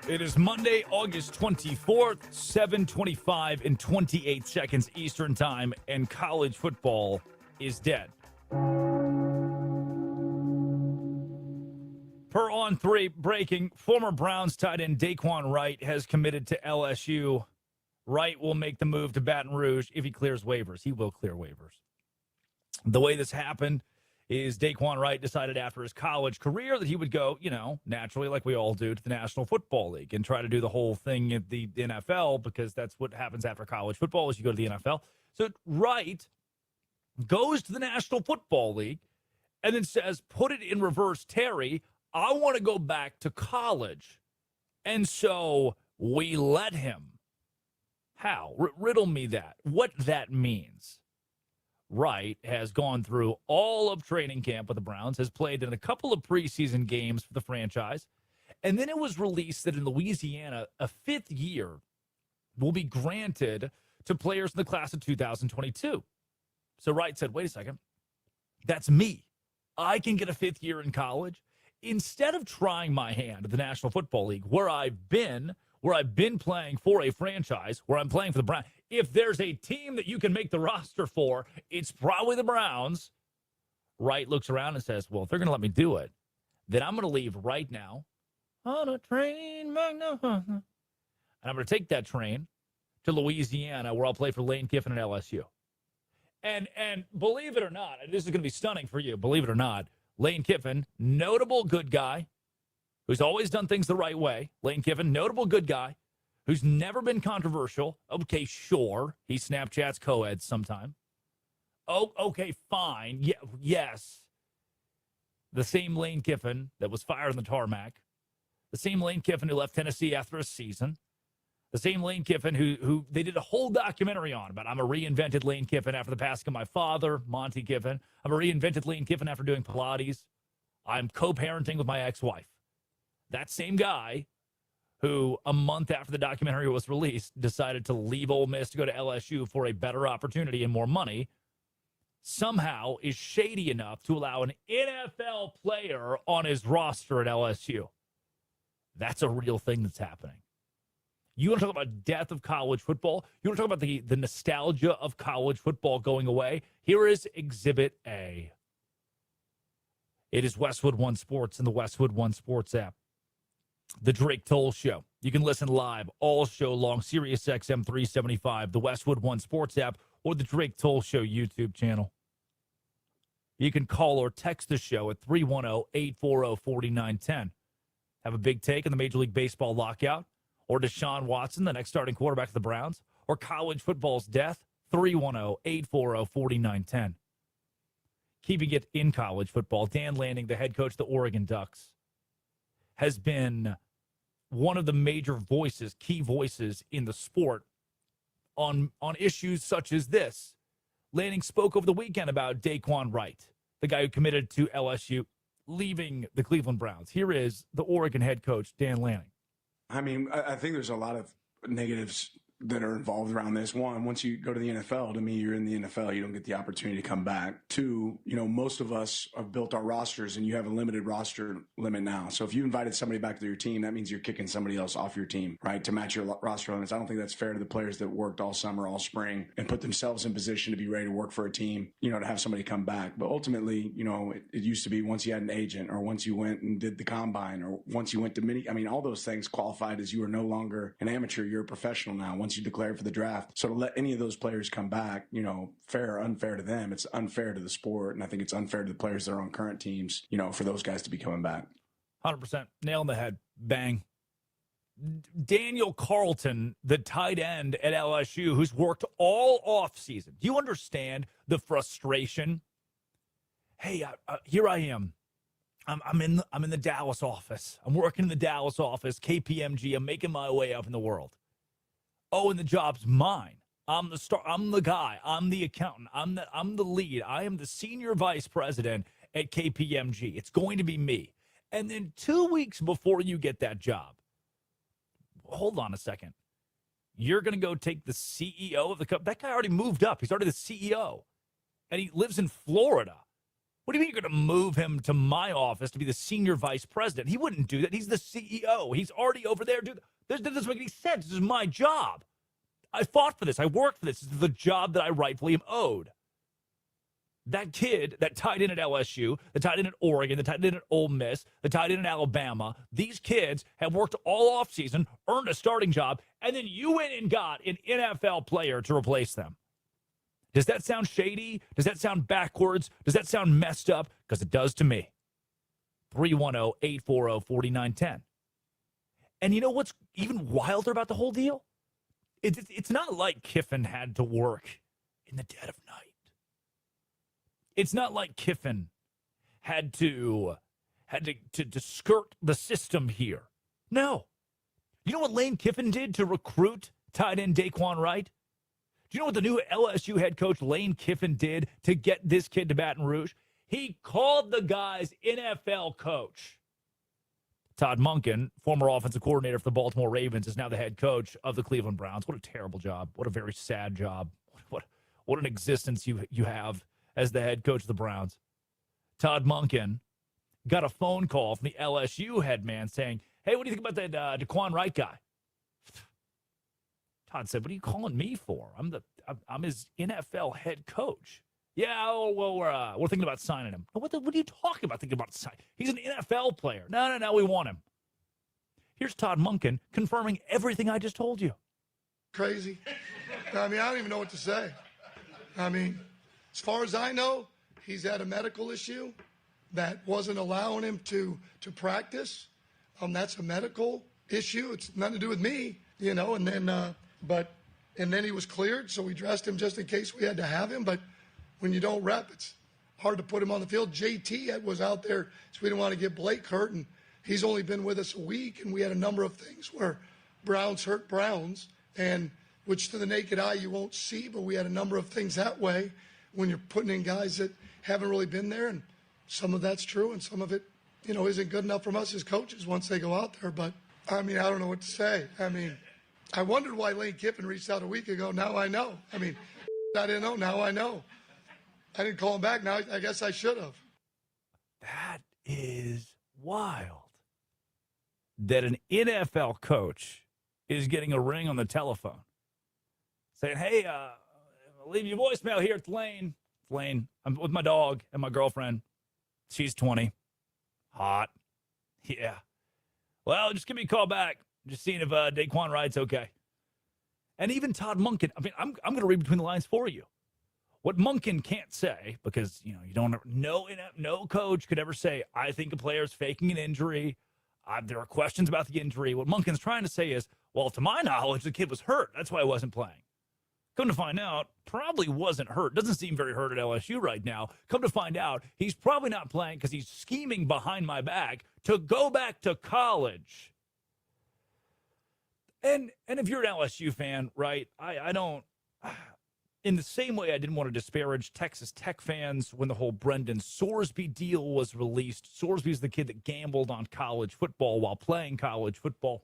It is Monday, August 24th, 7:25 and 28 seconds Eastern Time, and college football is dead. Per On 3, breaking, former Browns tight end Daquan Wright has committed to LSU. Wright will make the move to Baton Rouge if he clears waivers. He will clear waivers. The way this happened is Daquan Wright decided after his college career that he would go, naturally, like we all do, to the National Football League and try to do the whole thing at the NFL, because that's what happens after college football is you go to the NFL. So Wright goes to the National Football League and then says, put it in reverse, Terry, I want to go back to college. And so we let him. How? Riddle me that. What that means. Wright has gone through all of training camp with the Browns, has played in a couple of preseason games for the franchise, and then it was released that in Louisiana, a fifth year will be granted to players in the class of 2022. So Wright said, wait a second, that's me. I can get a fifth year in college. Instead of trying my hand at the National Football League, where I've been playing for a franchise, where I'm playing for the Browns. If there's a team that you can make the roster for, it's probably the Browns. Wright looks around and says, well, if they're going to let me do it, then I'm going to leave right now on a train. And I'm going to take that train to Louisiana, where I'll play for Lane Kiffin and LSU. And believe it or not, and this is going to be stunning for you, believe it or not, Lane Kiffin, notable good guy, who's always done things the right way. Lane Kiffin, notable good guy, who's never been controversial. Okay, sure. He Snapchats co-eds sometime. Oh, okay, fine. Yeah, yes. The same Lane Kiffin that was fired on the tarmac. The same Lane Kiffin who left Tennessee after a season. The same Lane Kiffin who they did a whole documentary on about. I'm a reinvented Lane Kiffin after the passing of my father, Monty Kiffin. I'm a reinvented Lane Kiffin after doing Pilates. I'm co-parenting with my ex-wife. That same guy who a month after the documentary was released decided to leave Ole Miss to go to LSU for a better opportunity and more money somehow is shady enough to allow an NFL player on his roster at LSU. That's a real thing that's happening. You want to talk about death of college football? You want to talk about the nostalgia of college football going away? Here is Exhibit A. It is Westwood One Sports and the Westwood One Sports app. The Drake Toll Show. You can listen live all show long, Sirius XM 375, the Westwood One Sports app, or the Drake Toll Show YouTube channel. You can call or text the show at 310-840-4910. Have a big take on the Major League Baseball lockout, or Deshaun Watson, the next starting quarterback of the Browns, or college football's death, 310-840-4910. Keeping it in college football, Dan Lanning, the head coach of the Oregon Ducks, has been one of the major voices, key voices in the sport on issues such as this. Lanning spoke over the weekend about Daquan Wright, the guy who committed to LSU, leaving the Cleveland Browns. Here is the Oregon head coach, Dan Lanning. I mean, I think there's a lot of negatives that are involved around this. One, once you go to the NFL, to me, you're in the NFL. You don't get the opportunity to come back. Two, most of us have built our rosters, and you have a limited roster limit now. So if you invited somebody back to your team, that means you're kicking somebody else off your team, right, to match your roster limits. I don't think that's fair to the players that worked all summer, all spring, and put themselves in position to be ready to work for a team, to have somebody come back. But ultimately, it used to be once you had an agent, or once you went and did the combine, or once you went to all those things qualified as you are no longer an amateur, you're a professional now once you declared for the draft. So to let any of those players come back, fair or unfair to them, it's unfair to the sport. And I think it's unfair to the players that are on current teams, for those guys to be coming back. 100%. Nail on the head. Bang. Daniel Carlton, the tight end at LSU, who's worked all off season. Do you understand the frustration? Hey, here I am. I'm in the Dallas office. I'm working in the Dallas office, KPMG. I'm making my way up in the world. Oh, and the job's mine. I'm the star. I'm the guy. I'm the accountant. I'm the lead. I am the senior vice president at KPMG. It's going to be me. And then 2 weeks before you get that job, hold on a second. You're going to go take the CEO of the company. That guy already moved up. He's already the CEO. And he lives in Florida. What do you mean you're going to move him to my office to be the senior vice president? He wouldn't do that. He's the CEO. He's already over there. Dude, this doesn't make any sense. This is my job. I fought for this. I worked for this. This is the job that I rightfully am owed. That kid that tied in at LSU, that tied in at Oregon, that tied in at Ole Miss, that tied in at Alabama, these kids have worked all offseason, earned a starting job, and then you went and got an NFL player to replace them. Does that sound shady? Does that sound backwards? Does that sound messed up? Because it does to me. 310-840-4910. And you know what's even wilder about the whole deal? It's not like Kiffin had to work in the dead of night. It's not like Kiffin had to skirt the system here. No. You know what Lane Kiffin did to recruit tight end Daquan Wright? Do you know what the new LSU head coach Lane Kiffin did to get this kid to Baton Rouge? He called the guy's NFL coach. Todd Monken, former offensive coordinator for the Baltimore Ravens, is now the head coach of the Cleveland Browns. What a terrible job. What a very sad job. What an existence you have as the head coach of the Browns. Todd Monken got a phone call from the LSU head man saying, hey, what do you think about that Daquan Wright guy? Todd said, what are you calling me for? I'm his NFL head coach. Yeah, well, we're thinking about signing him. What are you talking about thinking about signing? He's an NFL player. No, we want him. Here's Todd Monken confirming everything I just told you. Crazy. I mean, I don't even know what to say. I mean, as far as I know, he's had a medical issue that wasn't allowing him to practice. That's a medical issue. It's nothing to do with me, you know, and then he was cleared, so we dressed him just in case we had to have him. But when you don't rep, it's hard to put him on the field. JT was out there, so we didn't want to get Blake hurt, and he's only been with us a week, and we had a number of things where Browns hurt Browns, and which to the naked eye you won't see, but we had a number of things that way when you're putting in guys that haven't really been there, and some of that's true, and some of it, you know, isn't good enough from us as coaches once they go out there. But, I mean, I don't know what to say. I mean, I wondered why Lane Kiffin reached out a week ago. Now I know. I mean, I didn't know. Now I know. I didn't call him back. Now I guess I should have. That is wild. That an NFL coach is getting a ring on the telephone saying, hey, I'll leave you a voicemail here. It's Lane. It's Lane. I'm with my dog and my girlfriend. She's 20. Hot. Yeah. Well, just give me a call back. Just seeing if Daquan Wright's okay. And even Todd Monken, I mean, I'm going to read between the lines for you. What Monken can't say, because, you know, you don't know, no coach could ever say, I think a player's faking an injury. There are questions about the injury. What Monken's trying to say is, well, to my knowledge, the kid was hurt. That's why I wasn't playing. Come to find out, probably wasn't hurt. Doesn't seem very hurt at LSU right now. Come to find out, he's probably not playing because he's scheming behind my back to go back to college. And if you're an LSU fan, right, I don't, in the same way I didn't want to disparage Texas Tech fans when the whole Brendan Sorsby deal was released. Sorsby's the kid that gambled on college football while playing college football.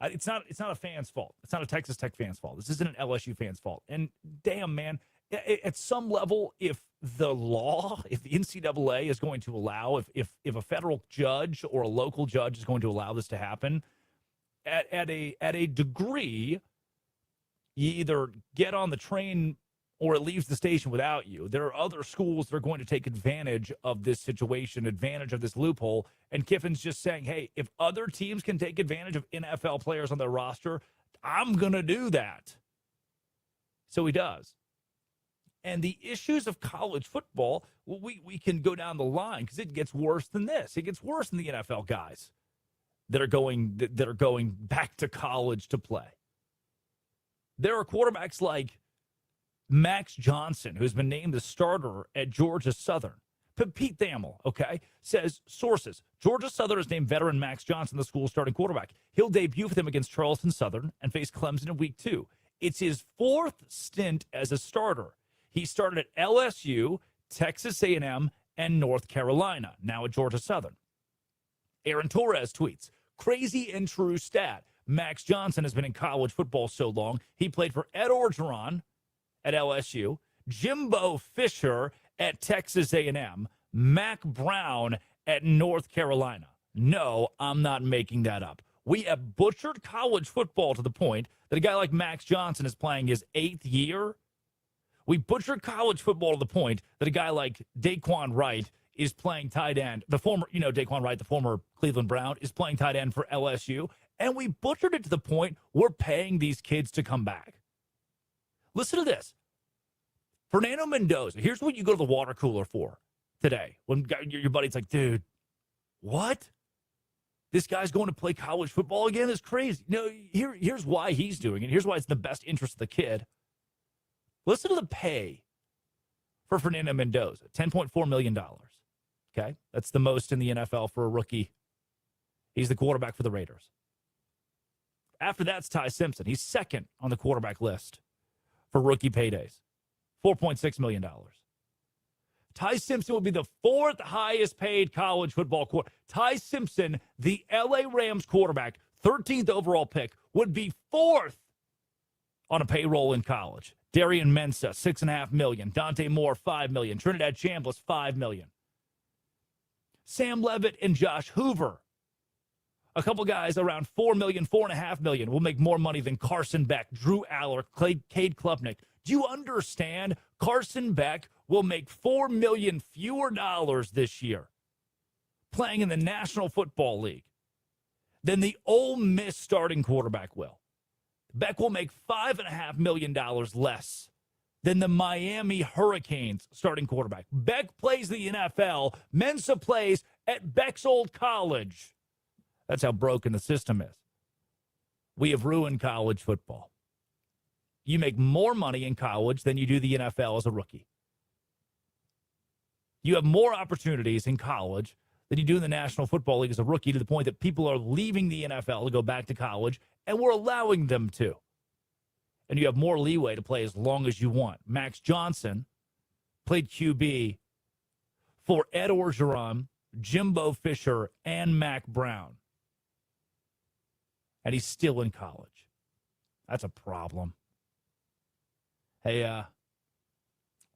It's not a fan's fault. It's not a Texas Tech fan's fault. This isn't an LSU fan's fault. And damn, man, at some level, if the law, if the NCAA is going to allow, if a federal judge or a local judge is going to allow this to happen, at a degree, you either get on the train or it leaves the station without you. There are other schools that are going to take advantage of this situation, advantage of this loophole. And Kiffin's just saying, hey, if other teams can take advantage of NFL players on their roster, I'm going to do that. So he does. And the issues of college football, well, we can go down the line because it gets worse than this. It gets worse than the NFL guys that are going back to college to play. There are quarterbacks like Max Johnson, who's been named the starter at Georgia Southern. Pete Thamel, okay, says, sources, Georgia Southern has named veteran Max Johnson the school's starting quarterback. He'll debut for them against Charleston Southern and face Clemson in week 2. It's his 4th stint as a starter. He started at LSU, Texas A&M, and North Carolina, now at Georgia Southern. Aaron Torres tweets, crazy and true stat. Max Johnson has been in college football so long. He played for Ed Orgeron at LSU, Jimbo Fisher at Texas A&M, Mac Brown at North Carolina. No, I'm not making that up. We have butchered college football to the point that a guy like Max Johnson is playing his 8th year. We butchered college football to the point that a guy like Daquan Wright is playing tight end. The former, Daquan Wright, the former Cleveland Brown, is playing tight end for LSU. And we butchered it to the point we're paying these kids to come back. Listen to this. Fernando Mendoza, here's what you go to the water cooler for today. When your buddy's like, dude, what? This guy's going to play college football again? It's crazy. No, here's why he's doing it. Here's why it's in the best interest of the kid. Listen to the pay for Fernando Mendoza, $10.4 million. Okay? That's the most in the NFL for a rookie. He's the quarterback for the Raiders. After that's Ty Simpson. He's second on the quarterback list for rookie paydays, $4.6 million. Ty Simpson would be the 4th highest paid college football quarterback. Ty Simpson, the LA Rams quarterback, 13th overall pick, would be 4th on a payroll in college. Darian Mensah, $6.5 million. Dante Moore, $5 million. Trinidad Chambliss, $5 million. Sam Levitt and Josh Hoover, a couple guys around $4 million, $4.5 million, will make more money than Carson Beck, Drew Aller, Cade Klubnik. Do you understand? Carson Beck will make $4 million fewer dollars this year playing in the National Football League than the Ole Miss starting quarterback will. Beck will make $5.5 million less than the Miami Hurricanes starting quarterback. Beck plays the NFL. Mensah plays at Beck's old college. That's how broken the system is. We have ruined college football. You make more money in college than you do the NFL as a rookie. You have more opportunities in college than you do in the National Football League as a rookie, to the point that people are leaving the NFL to go back to college, and we're allowing them to. And you have more leeway to play as long as you want. Max Johnson played QB for Ed Orgeron, Jimbo Fisher, and Mac Brown. And he's still in college. That's a problem. Hey,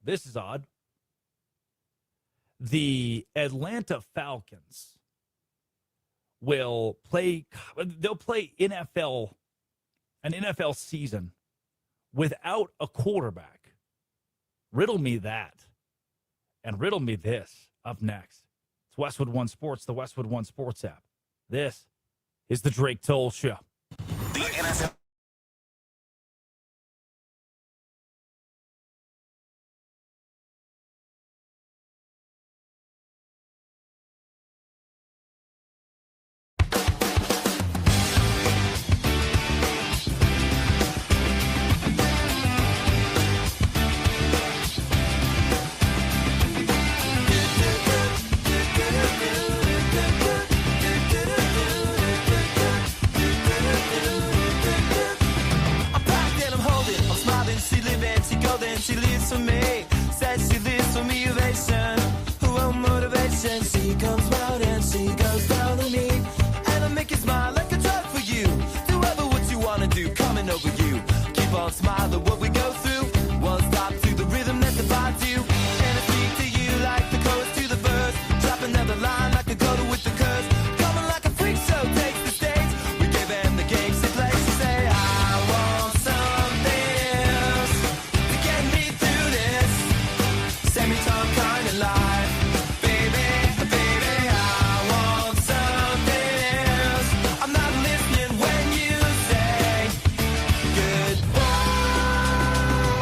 this is odd. The Atlanta Falcons will play, they'll play an NFL season without a quarterback. Riddle me that. And riddle me this up next. It's Westwood One Sports, the Westwood One Sports app. This is the Drake Toll Show. The NFL. She lives for me, says she lives for me, ovation. Who will motivation? She comes round and she goes down on me. And I make you smile like a drug for you. Do ever what you wanna do, coming over you. Keep on smiling what we go through. One stop to the rhythm that divides you. And I speak to you like the chorus to the verse. Drop another line like a coda with the curse. Coming like a freak show takes the stage. We give them the games to play. She say, I want something else to get me through this semi-time kind of life. Baby, baby, I want something else. I'm not listening when you say goodbye.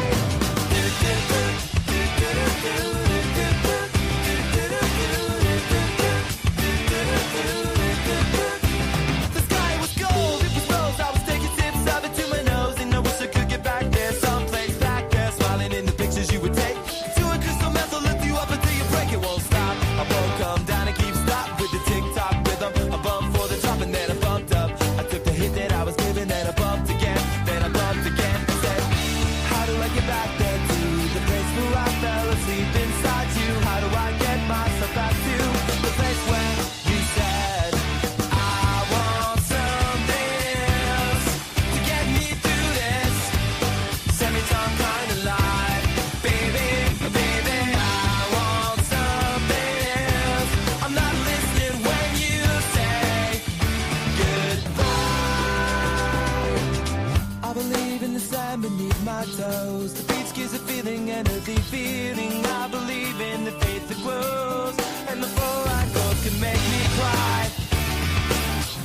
make me cry.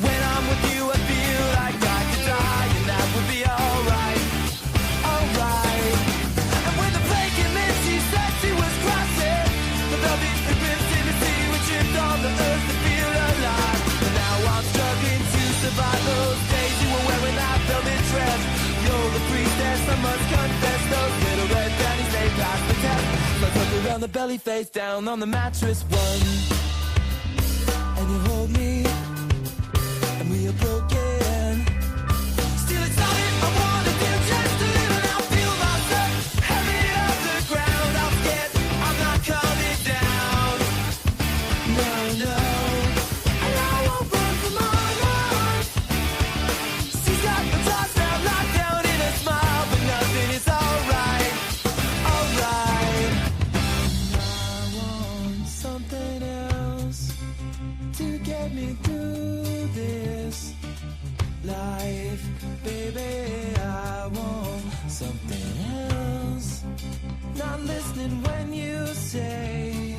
When I'm with you, I feel like I could die, and that would be alright, alright. And when the plane came in, she said she was crossing the velvet ribbons in the sea, we tripped on the earth to feel alive. But now I'm struggling to survive those days you were wearing that velvet dress. You're the priestess, I must confess, those little red panties, they passed the test. Let's look around the belly, face down on the mattress, one. And you hold me, and we are broken. Still it's all I wanna do, just to live and I'll feel myself heavy off the ground. I'm scared, I'm not coming down. No, no, and I won't run from my life. She's got the thoughts now locked down in a smile, but nothing is alright, alright. I want something else to get me through this life, baby. I want something else. Not listening when you say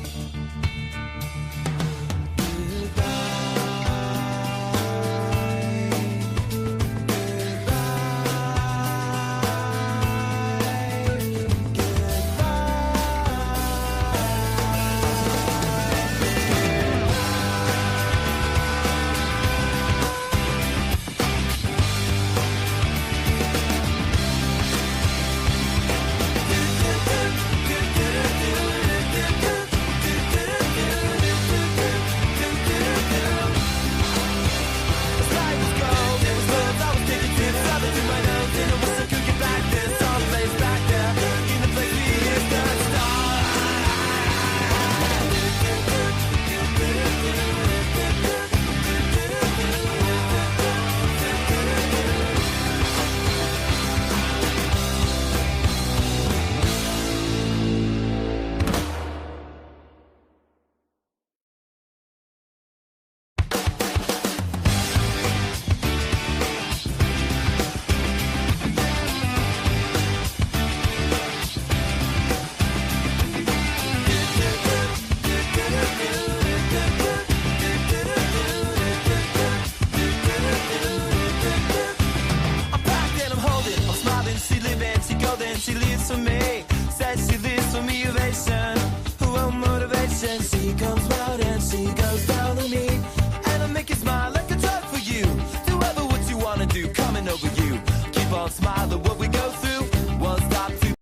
she lives for me, says she lives for me, ovation, who will motivation. She comes round and she goes down on me, and I make you smile like a drug for you. Do ever what you wanna do, coming over you. Keep on smiling, what we go through, one stop to.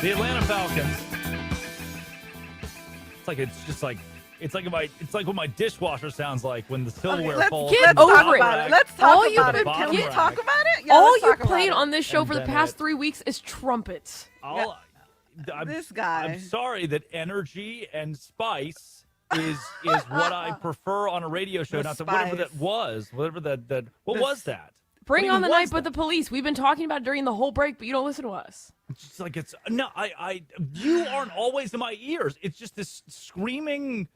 The Atlanta Falcons. It's like what my dishwasher sounds like when the silverware falls. Get over it. Let's talk about it. Can we talk about it? Yeah, all you played on this show for the past 3 weeks is trumpets. This guy. I'm sorry that energy and spice is what I prefer on a radio show. Not whatever that was. What was that? Bring on the Night with the Police. We've been talking about it during the whole break, but you don't listen to us. It's like you aren't always in my ears. It's just this screaming.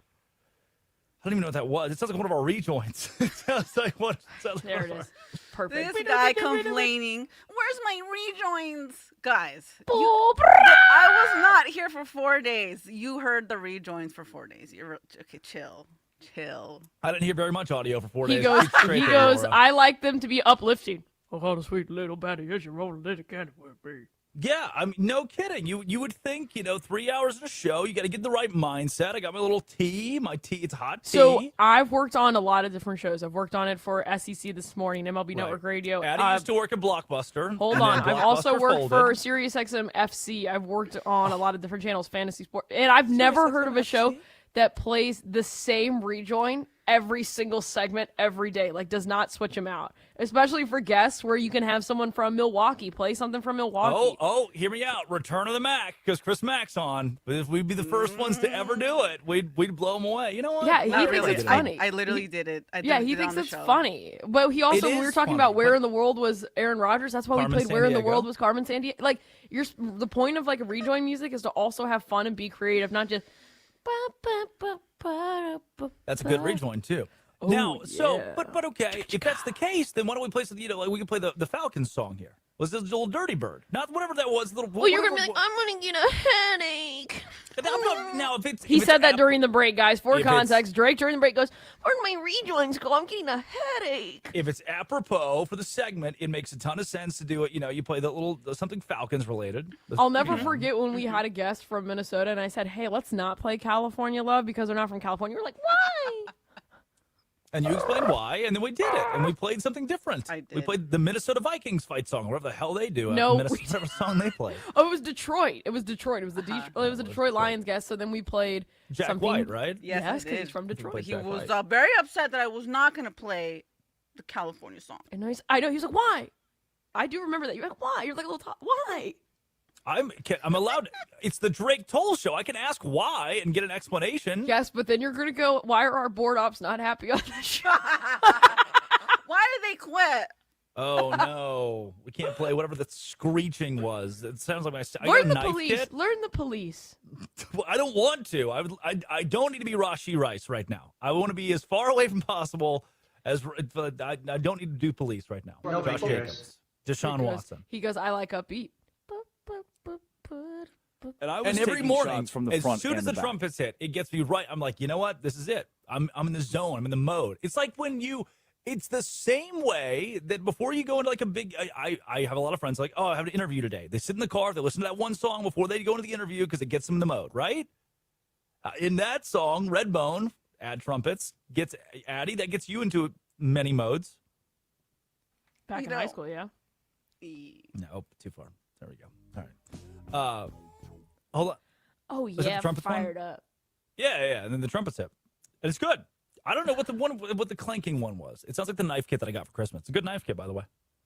I don't even know what that was. It sounds like one of our rejoins. It sounds like what? There it is. Perfect. This guy complaining. Where's my rejoins, guys? I was not here for 4 days. You heard the rejoins for 4 days. You're okay. Chill. I didn't hear very much audio for 4 days. He goes. I like them to be uplifting. Oh, how the sweet little Betty is, you roll a little candy with me. Yeah, I mean, no kidding. You would think, 3 hours in a show, you got to get the right mindset. I got my little tea. My tea, it's hot tea. So I've worked on a lot of different shows. I've worked on it for SEC this morning, MLB Network Radio. Addie used to work at Blockbuster. Hold on. I've also worked for SiriusXM FC. I've worked on a lot of different channels, fantasy sport. And I've never heard of a show that plays the same rejoin every single segment every day. Like, does not switch them out. Especially for guests where you can have someone from Milwaukee play something from Milwaukee. Oh, hear me out. Return of the Mac, because Chris Mack's on. But if we'd be the first ones to ever do it, we'd blow them away. You know what? Yeah, he thinks it's funny. I literally did it. He thinks it's funny. But he also, when we were talking about where in the world was Aaron Rodgers, that's why we played Where in the World was Carmen Sandiego. Like, the point of like a rejoin music is to also have fun and be creative, not just. That's a good rejoin too. Oh, now, so, yeah. but okay, if that's the case, then why don't we play some, like we can play the Falcons song here. Was this little Dirty Bird? Not whatever that was. Well, you're going to be like, I'm going to get a headache. Now, if it's... He said that during the break, guys. For context, Drake during the break goes, where'd my rejoins go? I'm getting a headache. If it's apropos for the segment, it makes a ton of sense to do it. You know, you play the little, something Falcons related. I'll never forget when we had a guest from Minnesota, and I said, hey, let's not play California Love because they're not from California. You're like, why? And you explained why, and then we did it, and we played something different. I did. We played the Minnesota Vikings fight song, whatever the hell they do. Whatever song they play. Oh, it was Detroit. It was Detroit. It was the Detroit Lions guest. So then we played Jack something. White, right? Yes, because he's from Detroit. He was very upset that I was not going to play the California song. And I know. He was like, why? I do remember that. You're like, why? You're like a little why? I'm allowed. It's the Drake Toll show. I can ask why and get an explanation. Yes, but then you're going to go, why are our board ops not happy on the show? Why did they quit? Oh, no. We can't play whatever the screeching was. It sounds like my... Learn the police. Learn the police. I don't want to. I don't need to be Rashi Rice right now. I want to be as far away from possible as... I don't need to do police right now. No Josh Jacobs. Deshaun Watson. He goes, I like upbeat. And every morning, from the as soon as the trumpets hit, it gets me right. I'm like, you know what? This is it. I'm in the zone. I'm in the mode. It's like when it's the same way that before you go into like a big, I have a lot of friends like, oh, I have an interview today. They sit in the car, they listen to that one song before they go into the interview because it gets them in the mode, right? In that song, Redbone, add trumpets, gets Addie, that gets you into many modes. Back in high school, yeah. No, too far. There we go. All right. Hold on. Oh, Was it yeah, the trumpets fired one? up. Yeah, and then the trumpets hit. And it's good. I don't know what the clanking one was. It sounds like the knife kit that I got for Christmas. It's a good knife kit, by the way.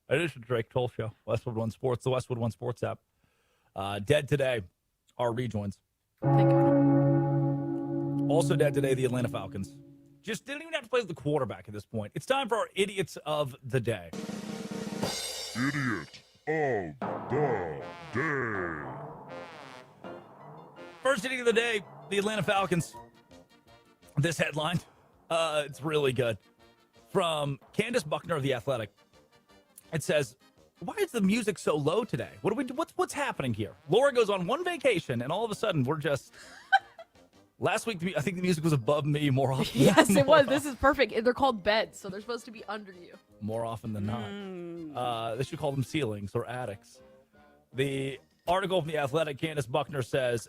It is a Drake Toll show. Westwood One Sports, the Westwood One Sports app. Dead today, our rejoins. Also dead today, the Atlanta Falcons. Just didn't even have to play with the quarterback at this point. It's time for our idiots of the day. Idiot of the day. First idiot of the day, the Atlanta Falcons. This headline, it's really good. From Candace Buckner of The Athletic. It says, why is the music so low today? What do we do? What's happening here? Laura goes on one vacation, and all of a sudden, we're just... Last week, I think the music was above me more often. Yes, it was. This is perfect. They're called beds, so they're supposed to be under you. More often than not. They should call them ceilings or attics. The article from The Athletic, Candace Buckner says,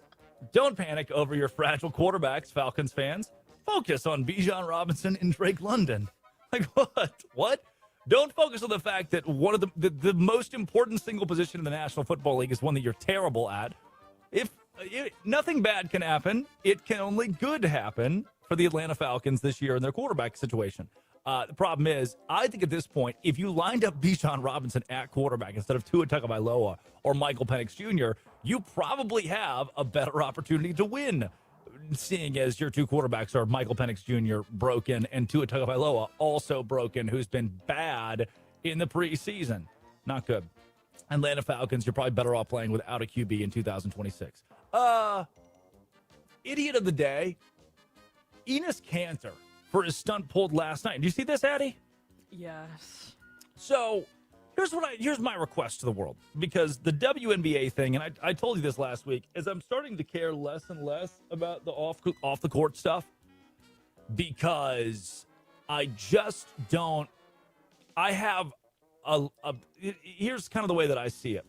don't panic over your fragile quarterbacks, Falcons fans. Focus on Bijan Robinson and Drake London. Like, what? What? Don't focus on the fact that one of the most important single position in the National Football League is one that you're terrible at. If nothing bad can happen, it can only good happen for the Atlanta Falcons this year in their quarterback situation. The problem is, I think at this point, if you lined up Bijan Robinson at quarterback instead of Tua Tagovailoa or Michael Penix Jr., you probably have a better opportunity to win, seeing as your two quarterbacks are Michael Penix Jr. broken and Tua Tagovailoa also broken, who's been bad in the preseason. Not good. Atlanta Falcons, you're probably better off playing without a QB in 2026. Idiot of the day, Enes Kanter for his stunt pulled last night. Did you see this, Addie? Yes. So here's my request to the world, because the WNBA thing, and I told you this last week, is I'm starting to care less and less about the off the court stuff, because I just don't. I have here's kind of the way that I see it.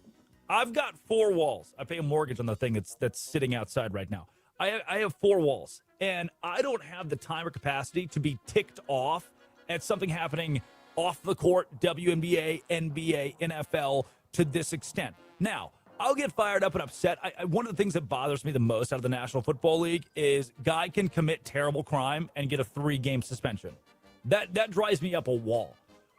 I've got four walls. I pay a mortgage on the thing that's sitting outside right now. I have four walls, and I don't have the time or capacity to be ticked off at something happening off the court, WNBA, NBA, NFL, to this extent. Now, I'll get fired up and upset. One of the things that bothers me the most out of the National Football League is guy can commit terrible crime and get a 3-game suspension. That drives me up a wall.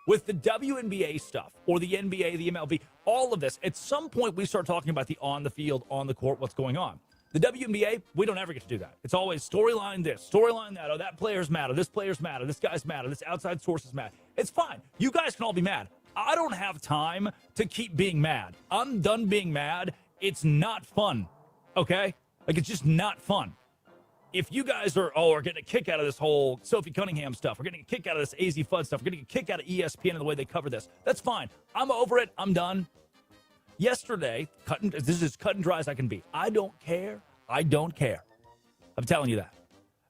With the WNBA stuff or the NBA, the MLB, all of this, at some point we start talking about the on the field, on the court, what's going on. The WNBA, we don't ever get to do that. It's always storyline this, storyline that. Oh, that player's mad. Or this player's mad. Or this guy's mad. Or this outside source is mad. It's fine. You guys can all be mad. I don't have time to keep being mad. I'm done being mad. It's not fun, okay? Like, it's just not fun. If you guys are getting a kick out of this whole Sophie Cunningham stuff, we're getting a kick out of this AZ Fudd stuff, we're getting a kick out of ESPN and the way they cover this, that's fine. I'm over it. I'm done. Yesterday, this is as cut and dry as I can be. I don't care. I don't care. I'm telling you that.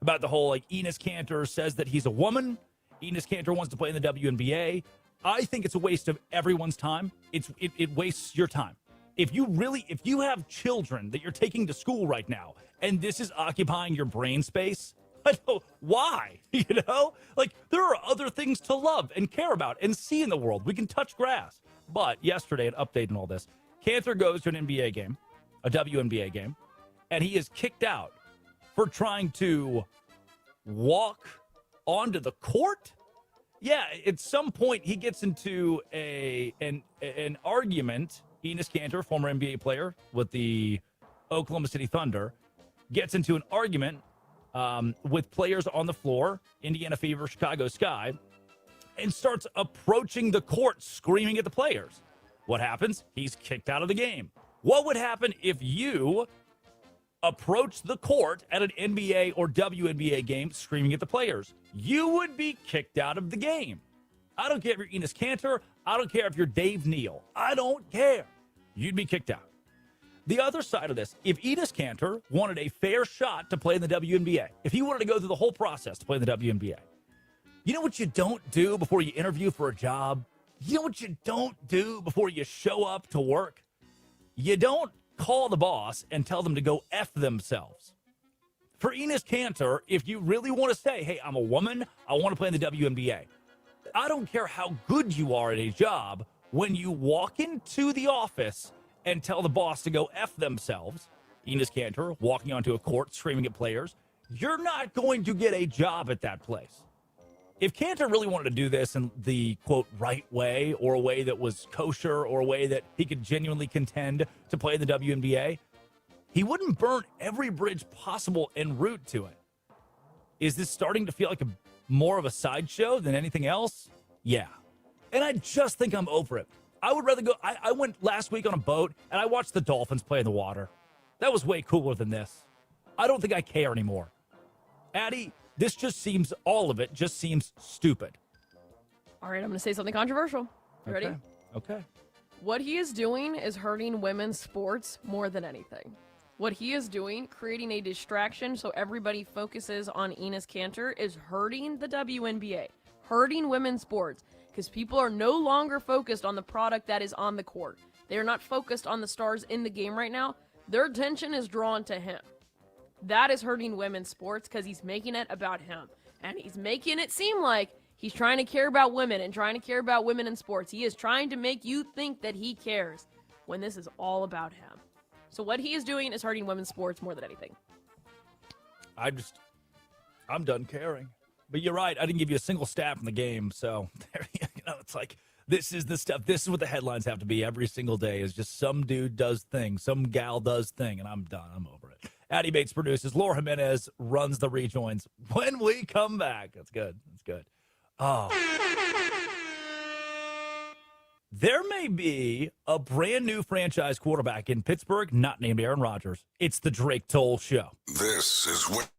About the whole, like, Enes Kanter says that he's a woman. Enes Kanter wants to play in the WNBA. I think it's a waste of everyone's time. It wastes your time. If you have children that you're taking to school right now, and this is occupying your brain space, I don't, why? You know? Like, there are other things to love and care about and see in the world. We can touch grass. But yesterday, an update on all this, Kanter goes to an NBA game, a WNBA game, and he is kicked out for trying to walk onto the court. Yeah, at some point he gets into an argument. Enes Kanter, former NBA player with the Oklahoma City Thunder, gets into an argument with players on the floor, Indiana Fever, Chicago Sky, and starts approaching the court, screaming at the players. What happens? He's kicked out of the game. What would happen if you approached the court at an NBA or WNBA game screaming at the players? You would be kicked out of the game. I don't care if you're Enes Kanter. I don't care if you're Dave Neal. I don't care. You'd be kicked out. The other side of this, if Enes Kanter wanted a fair shot to play in the WNBA, if he wanted to go through the whole process to play in the WNBA, you know what you don't do before you interview for a job? You know what you don't do before you show up to work? You don't call the boss and tell them to go F themselves. For Enes Kanter, if you really want to say, hey, I'm a woman, I want to play in the WNBA, I don't care how good you are at a job, when you walk into the office and tell the boss to go F themselves, Enes Kanter walking onto a court screaming at players, you're not going to get a job at that place. If Kanter really wanted to do this in the, quote, right way, or a way that was kosher, or a way that he could genuinely contend to play in the WNBA, he wouldn't burn every bridge possible en route to it. Is this starting to feel like more of a sideshow than anything else? Yeah. And I just think I'm over it. I would rather go. I went last week on a boat, and I watched the Dolphins play in the water. That was way cooler than this. I don't think I care anymore. Addie, this just seems, all of it just seems stupid. All right, I'm going to say something controversial. You ready? Okay. What he is doing is hurting women's sports more than anything. What he is doing, creating a distraction so everybody focuses on Enes Kanter, is hurting the WNBA, hurting women's sports, because people are no longer focused on the product that is on the court. They are not focused on the stars in the game right now. Their attention is drawn to him. That is hurting women's sports because he's making it about him. And he's making it seem like he's trying to care about women and trying to care about women in sports. He is trying to make you think that he cares when this is all about him. So what he is doing is hurting women's sports more than anything. I'm done caring. But you're right. I didn't give you a single stat from the game. So, it's like, this is the stuff. This is what the headlines have to be every single day, is just some dude does thing, some gal does thing, and I'm done. I'm over it. Addie Bates produces. Laura Jimenez runs the rejoins. When we come back, that's good. That's good. Oh. There may be a brand new franchise quarterback in Pittsburgh not named Aaron Rodgers. It's the Drake Toll Show. This is what.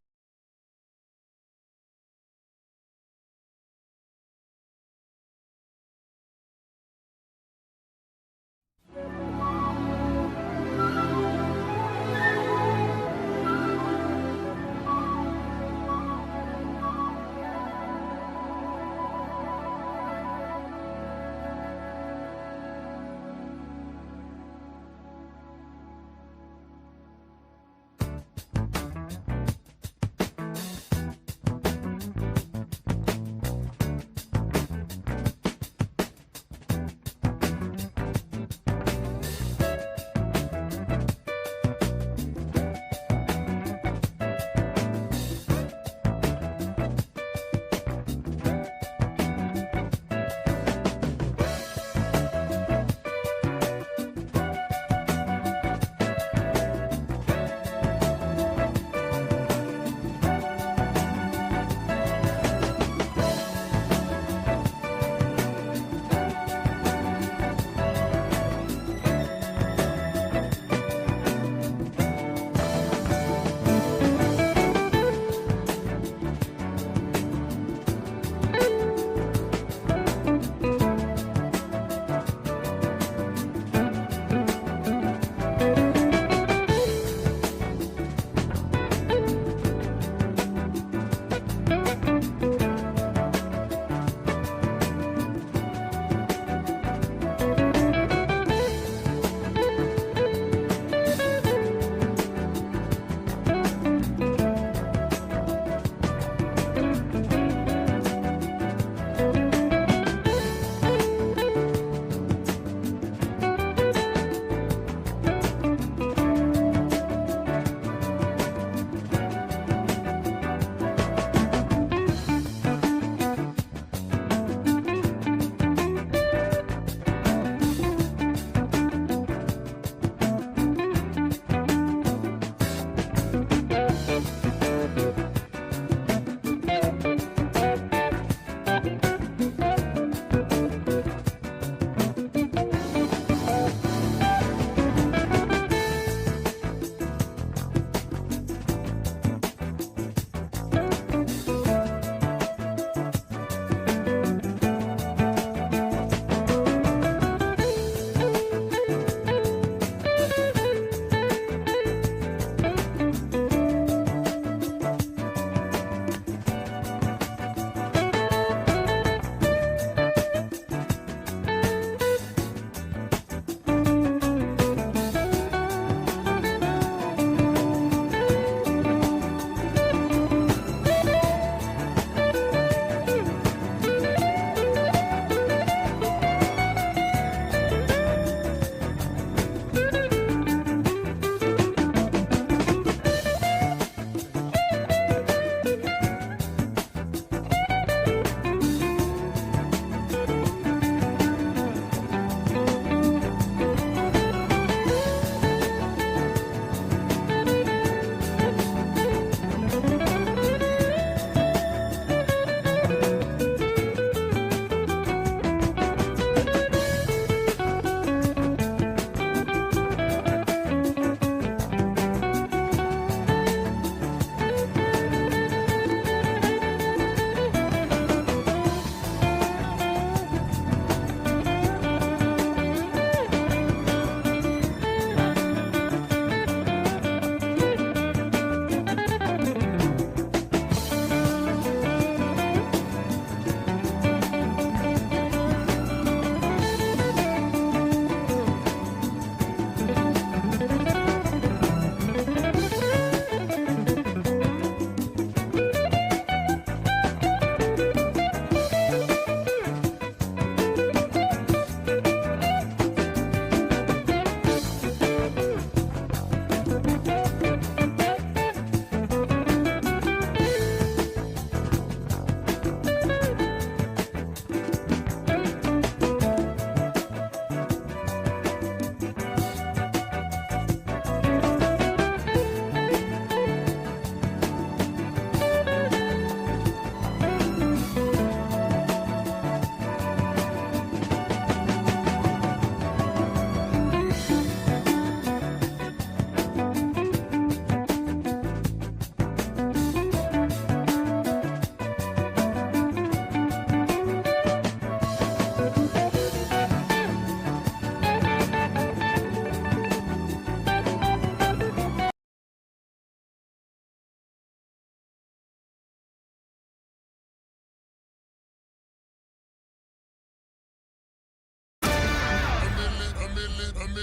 I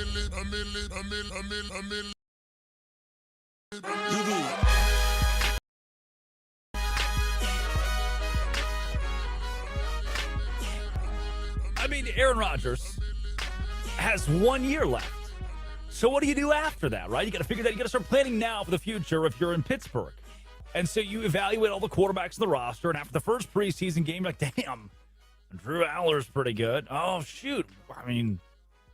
mean, Aaron Rodgers has 1 year left. So what do you do after that, right? You got to figure that. You got to start planning now for the future if you're in Pittsburgh. And so you evaluate all the quarterbacks in the roster, and after the first preseason game, you're like, damn, Drew Aller's pretty good. Oh, shoot. I mean,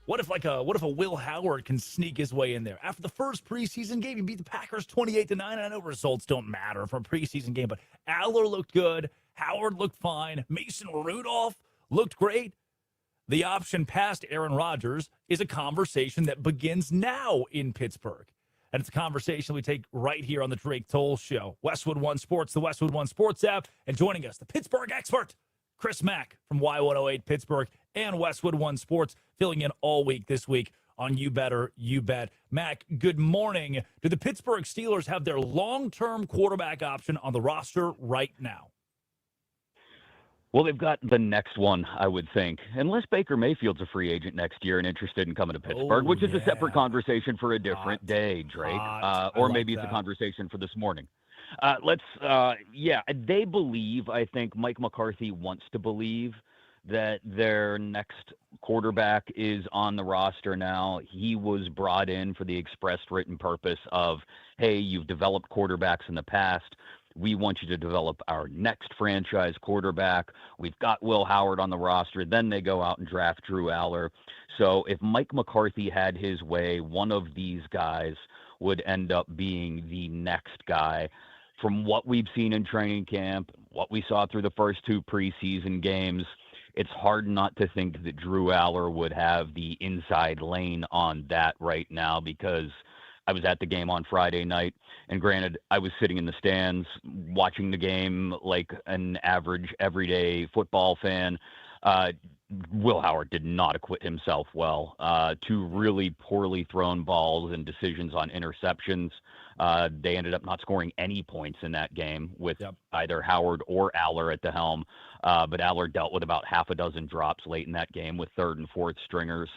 what if a Will Howard can sneak his way in there? After the first preseason game, you beat the Packers 28-9. I know results don't matter from a preseason game, but Aller looked good. Howard looked fine. Mason Rudolph looked great. The option past Aaron Rodgers is a conversation that begins now in Pittsburgh. And it's a conversation we take right here on the Drake Toll Show. Westwood One Sports, the Westwood One Sports app. And joining us, the Pittsburgh expert, Chris Mack from Y108 Pittsburgh and Westwood One Sports, filling in all week this week on You Better, You Bet. Mack, good morning. Do the Pittsburgh Steelers have their long-term quarterback option on the roster right now? Well, they've got the next one, I would think, unless Baker Mayfield's a free agent next year and interested in coming to Pittsburgh, which is a separate conversation for a different day, Drake, or maybe it's a conversation for this morning. They believe, I think Mike McCarthy wants to believe that their next quarterback is on the roster now. He was brought in for the expressed written purpose of, hey, you've developed quarterbacks in the past. We want you to develop our next franchise quarterback. We've got Will Howard on the roster. Then they go out and draft Drew Aller. So if Mike McCarthy had his way, one of these guys would end up being the next guy. From what we've seen in training camp, what we saw through the first two preseason games, it's hard not to think that Drew Aller would have the inside lane on that right now, because I was at the game on Friday night, and granted, I was sitting in the stands watching the game like an average everyday football fan. Will Howard did not acquit himself well. Two really poorly thrown balls and decisions on interceptions. They ended up not scoring any points in that game with either Howard or Aller at the helm. But Aller dealt with about half a dozen drops late in that game with third and fourth stringers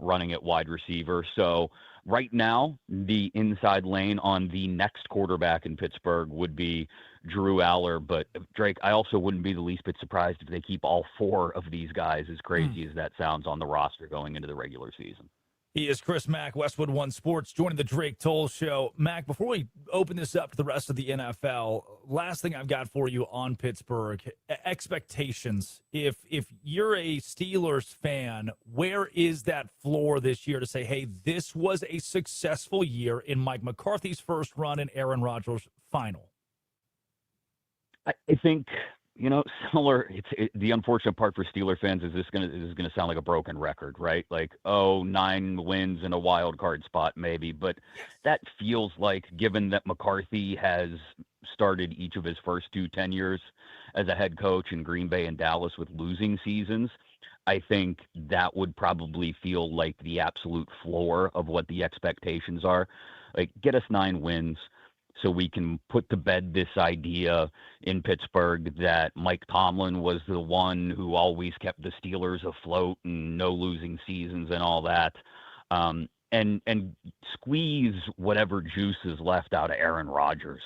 running at wide receiver. So right now, the inside lane on the next quarterback in Pittsburgh would be Drew Aller. But, Drake, I also wouldn't be the least bit surprised if they keep all four of these guys, as crazy as that sounds, on the roster going into the regular season. He is Chris Mack, Westwood One Sports, joining the Drake Toll Show. Mack, before we open this up to the rest of the NFL, last thing I've got for you on Pittsburgh, expectations. If you're a Steelers fan, where is that floor this year to say, hey, this was a successful year in Mike McCarthy's first run and Aaron Rodgers' final? I think, similar. The unfortunate part for Steeler fans is this is gonna sound like a broken record, right? Like, 9 wins and a wild card spot maybe, but that feels like, given that McCarthy has started each of his first two tenures as a head coach in Green Bay and Dallas with losing seasons, I think that would probably feel like the absolute floor of what the expectations are. Like, get us 9 wins, so we can put to bed this idea in Pittsburgh that Mike Tomlin was the one who always kept the Steelers afloat and no losing seasons and all that, and squeeze whatever juice is left out of Aaron Rodgers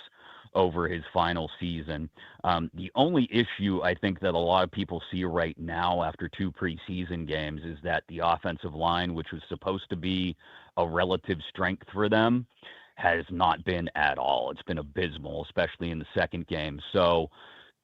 over his final season. The only issue I think that a lot of people see right now after 2 preseason games is that the offensive line, which was supposed to be a relative strength for them, has not been at all. It's been abysmal, especially in the second game. So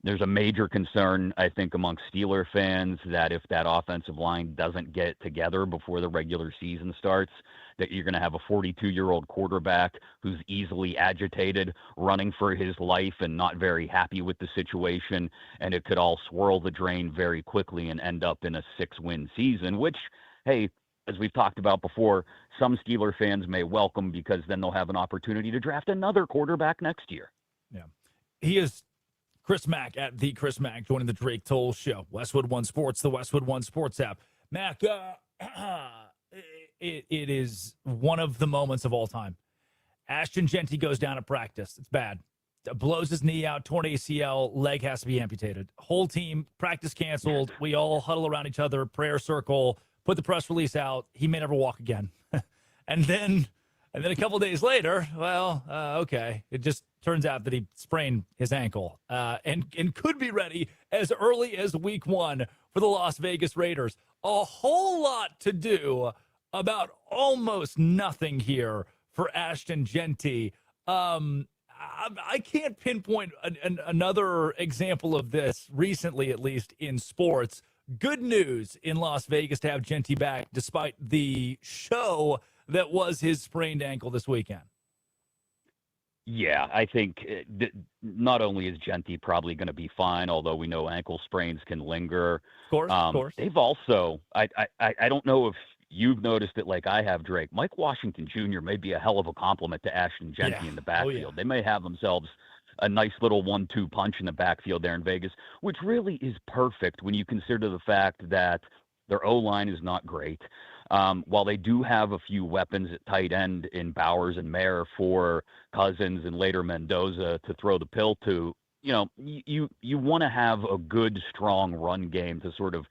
there's a major concern, I think, among Steeler fans that if that offensive line doesn't get together before the regular season starts, that you're going to have a 42-year-old quarterback who's easily agitated, running for his life and not very happy with the situation, and it could all swirl the drain very quickly and end up in a 6-win season, which, hey, as we've talked about before, some Steeler fans may welcome, because then they'll have an opportunity to draft another quarterback next year. Yeah. He is Chris Mack at the Chris Mack, joining the Drake Toll Show. Westwood One Sports, the Westwood One Sports app. Mack, it is one of the moments of all time. Ashton Jeanty goes down at practice. It's bad. Blows his knee out, torn ACL, leg has to be amputated. Whole team, practice canceled. We all huddle around each other, prayer circle, put the press release out. He may never walk again. and then a couple days later, okay, it just turns out that he sprained his ankle and could be ready as early as week 1 for the Las Vegas Raiders. A whole lot to do about almost nothing here for Ashton Jeanty. I can't pinpoint another example of this recently, at least in sports. Good news in Las Vegas to have Jeanty back despite the show that was his sprained ankle this weekend. Yeah, I think not only is Jeanty probably going to be fine, although we know ankle sprains can linger. Of course. They've also, I don't know if you've noticed it like I have, Drake. Mike Washington Jr. may be a hell of a compliment to Ashton Jeanty in the backfield. They may have themselves a nice little 1-2 punch in the backfield there in Vegas, which really is perfect when you consider the fact that their O-line is not great. While they do have a few weapons at tight end in Bowers and Mayer for Cousins and later Mendoza to throw the pill to, you want to have a good, strong run game to sort of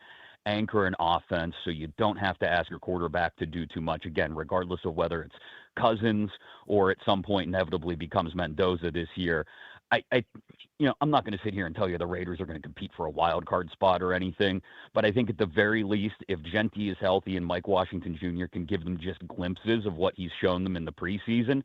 anchor an offense so you don't have to ask your quarterback to do too much, again, regardless of whether it's Cousins or at some point inevitably becomes Mendoza this year. I'm not going to sit here and tell you the Raiders are going to compete for a wild card spot or anything, but I think at the very least, if Jeanty is healthy and Mike Washington Jr. can give them just glimpses of what he's shown them in the preseason,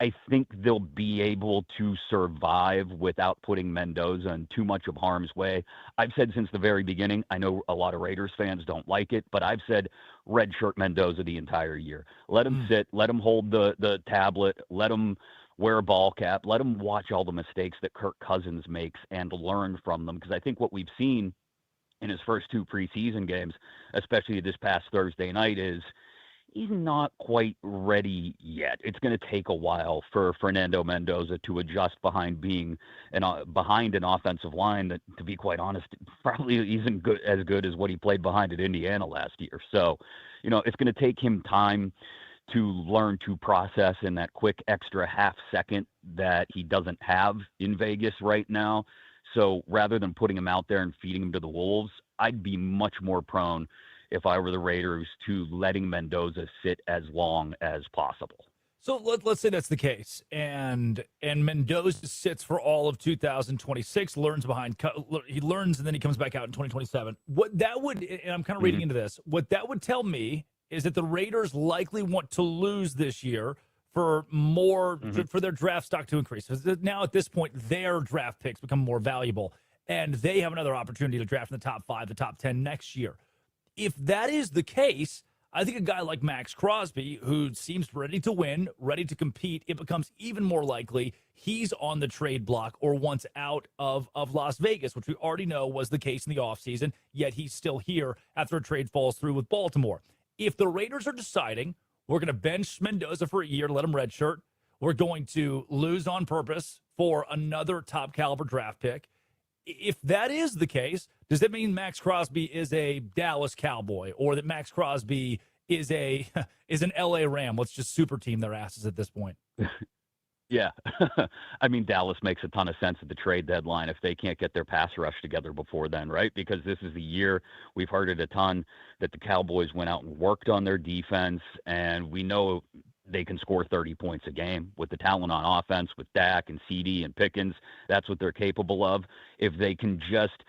I think they'll be able to survive without putting Mendoza in too much of harm's way. I've said since the very beginning, I know a lot of Raiders fans don't like it, but I've said redshirt Mendoza the entire year. Let him sit, let him hold the tablet, let him wear a ball cap, let him watch all the mistakes that Kirk Cousins makes and learn from them. Because I think what we've seen in his first 2 preseason games, especially this past Thursday night, is he's not quite ready yet. It's going to take a while for Fernando Mendoza to adjust behind being behind an offensive line that, to be quite honest, probably isn't as good as what he played behind at Indiana last year. So, it's going to take him time to learn to process in that quick extra half second that he doesn't have in Vegas right now. So rather than putting him out there and feeding him to the wolves, I'd be much more prone, if I were the Raiders, to letting Mendoza sit as long as possible. So let's say that's the case, and Mendoza sits for all of 2026, he learns, and then he comes back out in 2027. What that would, and I'm kind of reading into this, what that would tell me is that the Raiders likely want to lose this year for more, for their draft stock to increase. Now at this point, their draft picks become more valuable, and they have another opportunity to draft in the top 5, the top 10 next year. If that is the case, I think a guy like Max Crosby, who seems ready to win, ready to compete, it becomes even more likely he's on the trade block or wants out of Las Vegas, which we already know was the case in the offseason, yet he's still here after a trade falls through with Baltimore. If the Raiders are deciding we're going to bench Mendoza for a year, let him redshirt, we're going to lose on purpose for another top caliber draft pick. If that is the case, does that mean Max Crosby is a Dallas Cowboy, or that Max Crosby is an LA Ram? Let's just super team their asses at this point. Yeah. I mean, Dallas makes a ton of sense at the trade deadline if they can't get their pass rush together before then, right? Because this is the year, we've heard it a ton, that the Cowboys went out and worked on their defense, and we know they can score 30 points a game with the talent on offense, with Dak and CD and Pickens. That's what they're capable of. If they can just,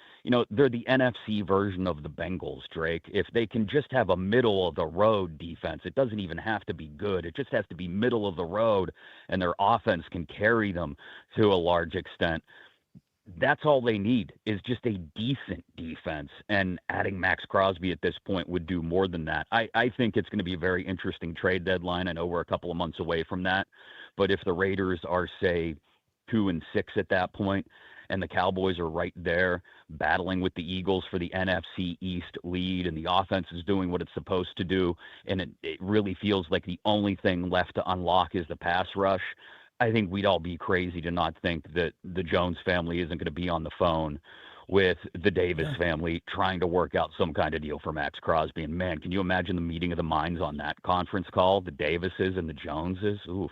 they're the NFC version of the Bengals, Drake. If they can just have a middle of the road defense, it doesn't even have to be good. It just has to be middle of the road, and their offense can carry them to a large extent. That's all they need, is just a decent defense, and adding Max Crosby at this point would do more than that. I think it's going to be a very interesting trade deadline. I know we're a couple of months away from that, but if the Raiders are, say, 2-6 at that point, and the Cowboys are right there battling with the Eagles for the NFC East lead, and the offense is doing what it's supposed to do, and it really feels like the only thing left to unlock is the pass rush, I think we'd all be crazy to not think that the Jones family isn't going to be on the phone with the Davis family trying to work out some kind of deal for Max Crosby. And, man, can you imagine the meeting of the minds on that conference call, the Davises and the Joneses? Oof.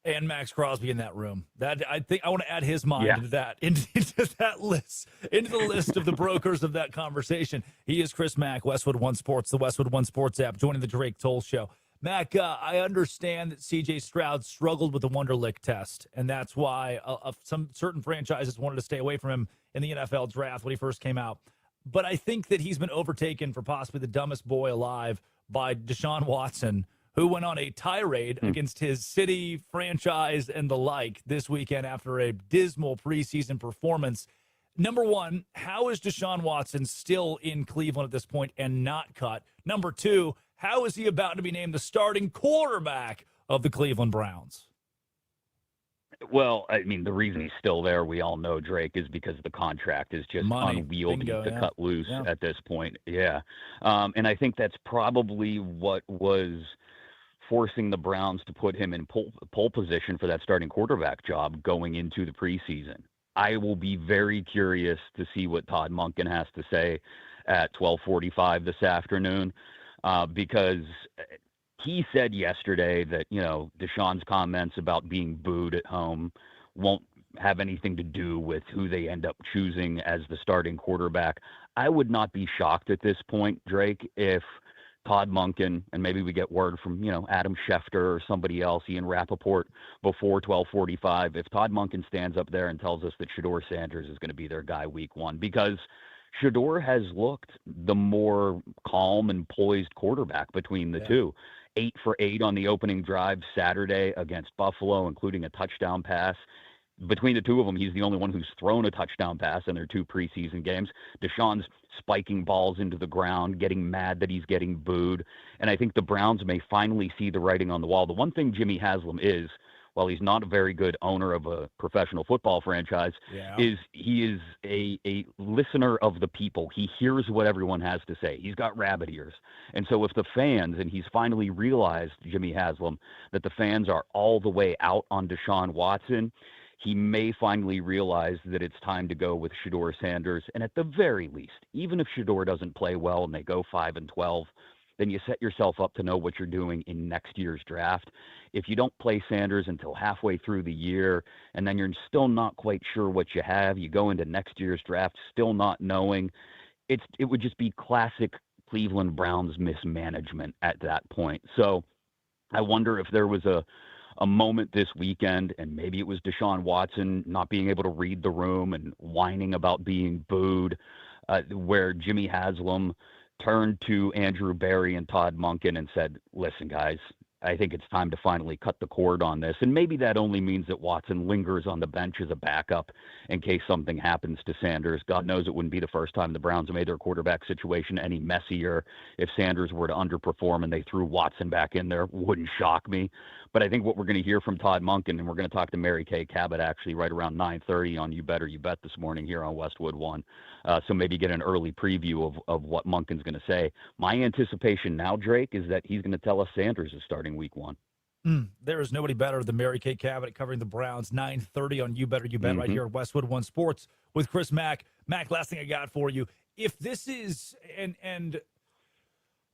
And Max Crosby in that room. That I think I want to add his mind Yeah. into that list, into the list of the brokers of that conversation. He is Chris Mack, Westwood One Sports, the Westwood One Sports app, joining the Drake Toll Show. Mac, I understand that C.J. Stroud struggled with the Wonderlic test, and that's why some certain franchises wanted to stay away from him in the NFL draft when he first came out. But I think that he's been overtaken for possibly the dumbest boy alive by Deshaun Watson, who went on a tirade against his city, franchise, and the like this weekend after a dismal preseason performance. Number one, how is Deshaun Watson still in Cleveland at this point and not cut? Number two, how is he about to be named the starting quarterback of the Cleveland Browns? Well, I mean, the reason he's still there, we all know, Drake, is because the contract is just unwieldy to cut loose at this point. Yeah. And I think that's probably what was forcing the Browns to put him in pole position for that starting quarterback job going into the preseason. I will be very curious to see what Todd Monken has to say at 12:45 this afternoon, because he said yesterday that, Deshaun's comments about being booed at home won't have anything to do with who they end up choosing as the starting quarterback. I would not be shocked at this point, Drake, if Todd Monken, and maybe we get word from, Adam Schefter or somebody else, Ian Rappaport, before 12:45, if Todd Monken stands up there and tells us that Shedeur Sanders is going to be their guy week one, because Shedeur has looked the more calm and poised quarterback between the two. 8 for 8 on the opening drive Saturday against Buffalo, including a touchdown pass. Between the two of them, he's the only one who's thrown a touchdown pass in their 2 preseason games. Deshaun's spiking balls into the ground, getting mad that he's getting booed. And I think the Browns may finally see the writing on the wall. The one thing Jimmy Haslam is, while he's not a very good owner of a professional football franchise, is he is a listener of the people. He hears what everyone has to say. He's got rabbit ears. And so if the fans, and he's finally realized, Jimmy Haslam, that the fans are all the way out on Deshaun Watson, he may finally realize that it's time to go with Shedeur Sanders. And at the very least, even if Shedeur doesn't play well and they go 5-12, then you set yourself up to know what you're doing in next year's draft. If you don't play Sanders until halfway through the year, and then you're still not quite sure what you have, you go into next year's draft still not knowing, it would just be classic Cleveland Browns mismanagement at that point. So I wonder if there was a moment this weekend, and maybe it was Deshaun Watson not being able to read the room and whining about being booed, where Jimmy Haslam turned to Andrew Berry and Todd Monken and said, listen, guys, I think it's time to finally cut the cord on this. And maybe that only means that Watson lingers on the bench as a backup in case something happens to Sanders. God knows it wouldn't be the first time the Browns have made their quarterback situation any messier. If Sanders were to underperform and they threw Watson back in there, wouldn't shock me. But I think what we're going to hear from Todd Monken, and we're going to talk to Mary Kay Cabot actually right around 9:30 on You Better You Bet this morning here on Westwood One. So maybe get an early preview of what Monken's going to say. My anticipation now, Drake, is that he's going to tell us Sanders is starting week one. There is nobody better than Mary Kay Cabot covering the Browns, 9:30 on You Better You Bet right here at Westwood One Sports with Chris Mack. Mack, last thing I got for you. If this is, and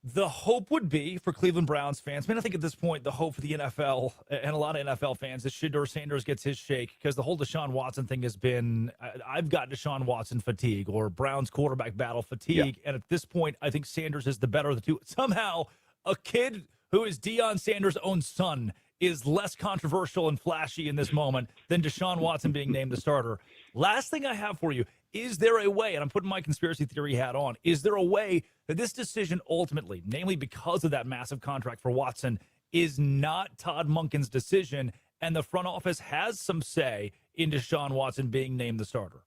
the hope would be for Cleveland Browns fans, I think at this point the hope for the NFL and a lot of NFL fans is Shedeur Sanders gets his shake, because the whole Deshaun Watson thing has been, I've got Deshaun Watson fatigue or Browns quarterback battle fatigue. And at this point, I think Sanders is the better of the two. Somehow a kid who is Deion Sanders' own son is less controversial and flashy in this moment than Deshaun Watson being named the starter. Last thing I have for you, is there a way, and I'm putting my conspiracy theory hat on, is there a way that this decision ultimately, namely because of that massive contract for Watson, is not Todd Monken's decision, and the front office has some say in Deshaun Watson being named the starter?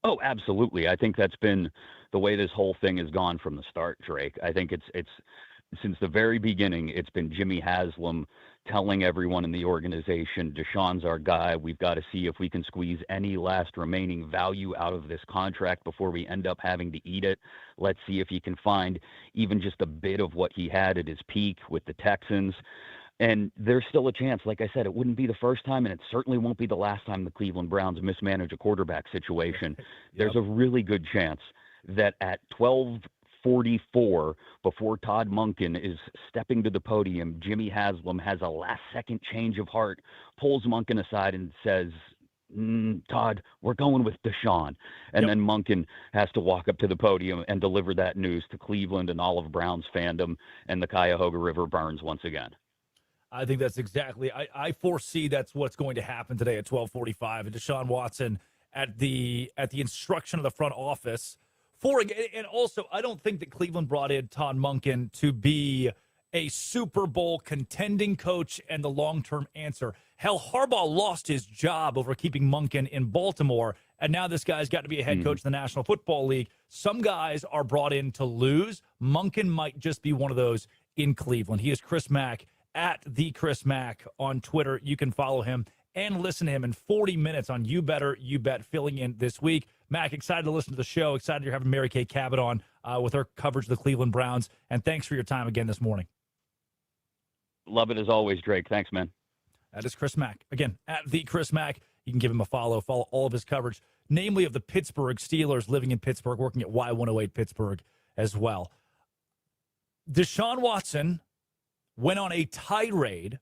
Oh, absolutely. I think that's been the way this whole thing has gone from the start, Drake. I think it's since the very beginning, it's been Jimmy Haslam telling everyone in the organization, Deshaun's our guy. We've got to see if we can squeeze any last remaining value out of this contract before we end up having to eat it. Let's see if he can find even just a bit of what he had at his peak with the Texans. And there's still a chance. Like I said, it wouldn't be the first time, and it certainly won't be the last time the Cleveland Browns mismanage a quarterback situation. There's a really good chance that at 12:40 12:44 before Todd Monken is stepping to the podium. Jimmy Haslam has a last-second change of heart, pulls Monken aside and says, Todd, we're going with Deshaun. And then Monken has to walk up to the podium and deliver that news to Cleveland and all of Browns fandom, and the Cuyahoga River burns once again. I think that's exactly. I foresee that's what's going to happen today at 12:45. And Deshaun Watson at the instruction of the front office and also I don't think that Cleveland brought in Todd Monken to be a Super Bowl contending coach and the long-term answer. Hell, Harbaugh lost his job over keeping Monken in Baltimore, and now this guy's got to be a head coach in the National Football League. Some guys are brought in to lose. Monken might just be one of those in Cleveland. He is Chris Mack at the Chris Mack on Twitter. You can follow him and listen to him in 40 minutes on You Better, You Bet, filling in this week. Mac, excited to listen to the show. Excited you're having Mary Kay Cabot on with her coverage of the Cleveland Browns. And thanks for your time again this morning. Love it as always, Drake. Thanks, man. That is Chris Mack. Again, at the Chris Mack. You can give him a follow. Follow all of his coverage, namely of the Pittsburgh Steelers, living in Pittsburgh, working at Y108 Pittsburgh as well. Deshaun Watson went on a tirade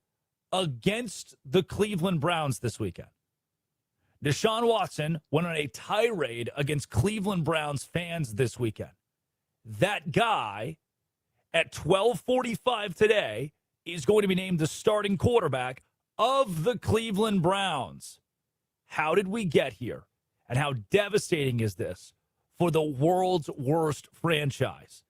against the Cleveland Browns this weekend. Deshaun Watson went on a tirade against Cleveland Browns fans this weekend. That guy, at 12:45 today, is going to be named the starting quarterback of the Cleveland Browns. How did we get here? And how devastating is this for the world's worst franchise?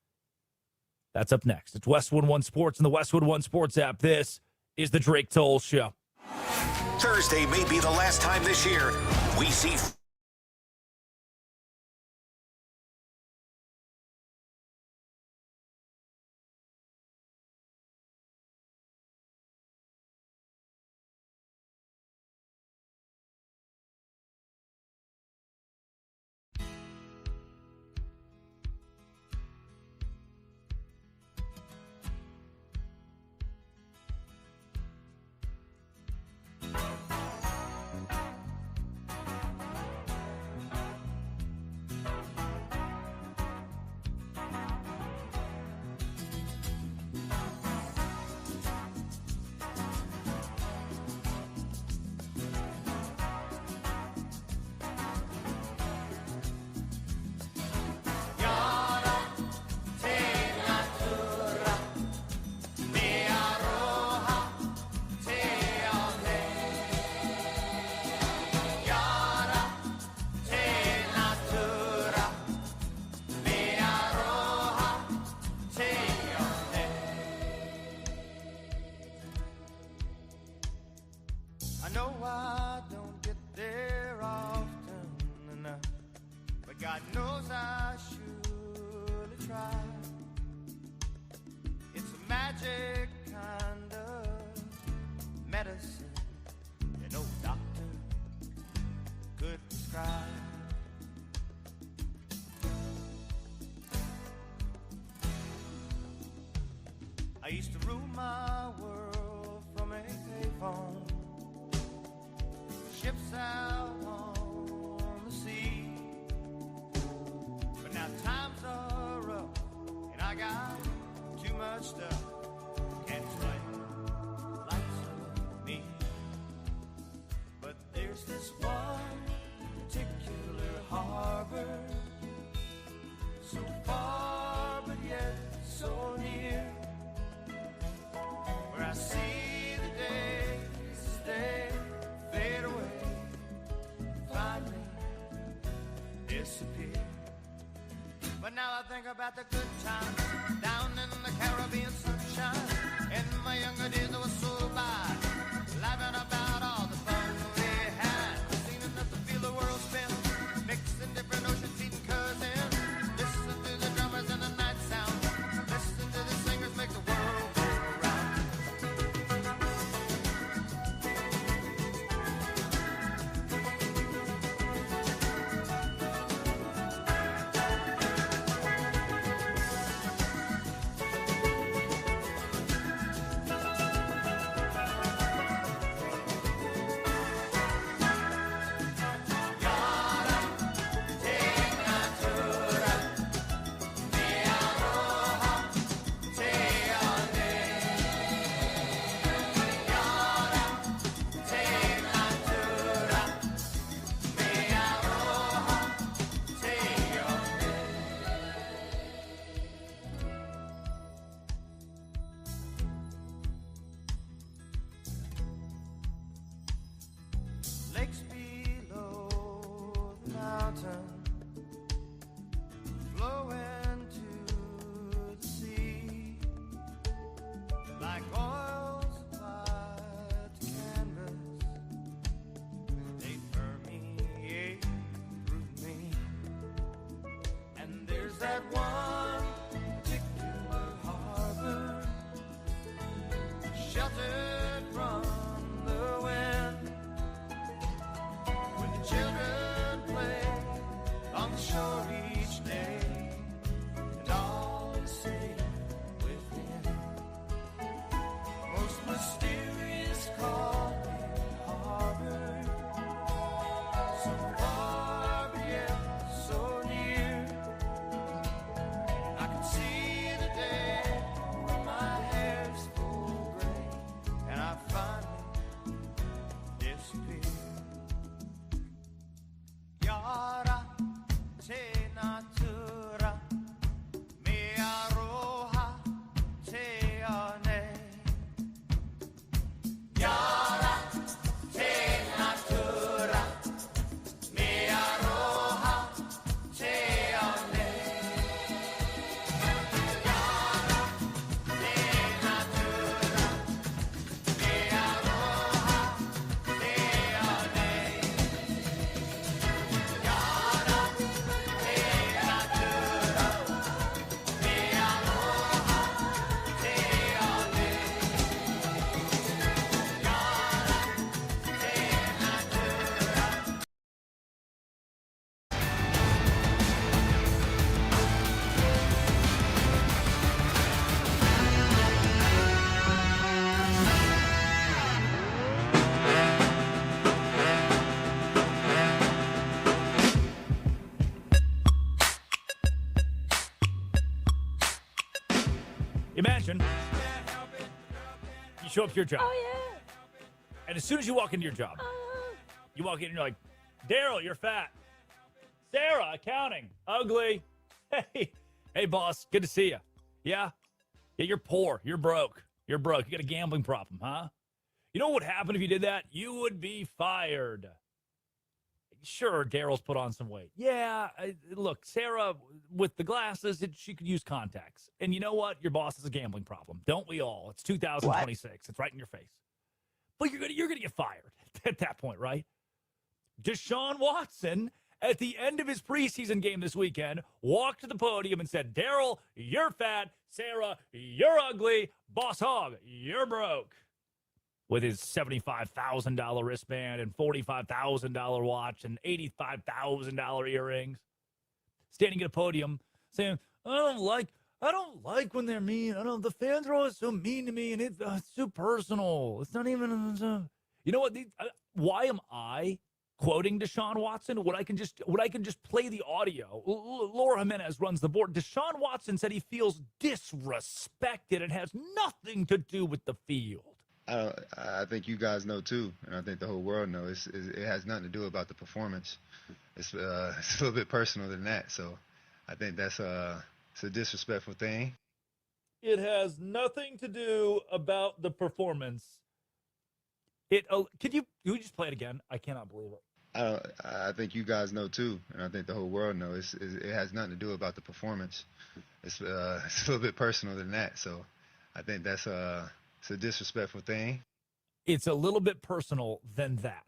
That's up next. It's Westwood One Sports and the Westwood One Sports app. This is the Drake Toll Show. Thursday may be the last time this year we see I used to rule my world from a payphone. Ships out on the sea. But now times are rough, and I got too much stuff. Can't explain life's of me. But there's this one particular harbor, so far but yet so near, where I see the days as they fade away, finally disappear. But now I think about the good times down in the Caribbean sunshine. In my younger days I was so bad, laughing about all the fun we had. Seen enough to feel the world spin, mixing different oceans, eating cousin. Listen to the drummers and the night sound. Listen to the singers make the world go round. that one particular harbor, sheltered from the wind, where the children play on the shore each day, and all is safe within. Most mysterious calling harbor, so far but yet so near. I can see the day when my hair's full gray and I finally disappear. Yara te natura mi aroha te ane. Yara te natura mi aroha te ane. Yara te natura mi aroha te ane. Yara te natura mi aroha te ane. Imagine you show up to your job. Oh, And as soon as you walk into your job, you walk in and you're like, Daryl, you're fat. Sarah, accounting, ugly. Hey, boss, good to see you. Yeah? Yeah, you're poor. You're broke. You're broke. You got a gambling problem, huh? You know what would happen if you did that? You would be fired. Sure, Daryl's put on some weight. Yeah, look, Sarah, with the glasses, she could use contacts. And you know what? Your boss has a gambling problem. Don't we all? It's 2026. It's right in your face. But you're gonna get fired at that point, right? Deshaun Watson, at the end of his preseason game this weekend, walked to the podium and said, Daryl, you're fat. Sarah, you're ugly. Boss Hog, you're broke. With his $75,000 wristband and $45,000 watch and $85,000 earrings. Standing at a podium saying, I don't like when they're mean. The fans are always so mean to me, and it's too personal. It's not even. You know what? Why am I quoting Deshaun Watson? When I can just play the audio. Laura Jimenez runs the board. Deshaun Watson said he feels disrespected and has nothing to do with the field. I think you guys know too, and I think the whole world knows. It has nothing to do about the performance. It's a little bit personal than that. So I think it's a disrespectful thing. It has nothing to do about the performance. Could you just play it again? I cannot believe it. I think you guys know too, and I think the whole world knows. It has nothing to do about the performance. It's a little bit personal than that. So I think it's a disrespectful thing. It's a little bit personal than that.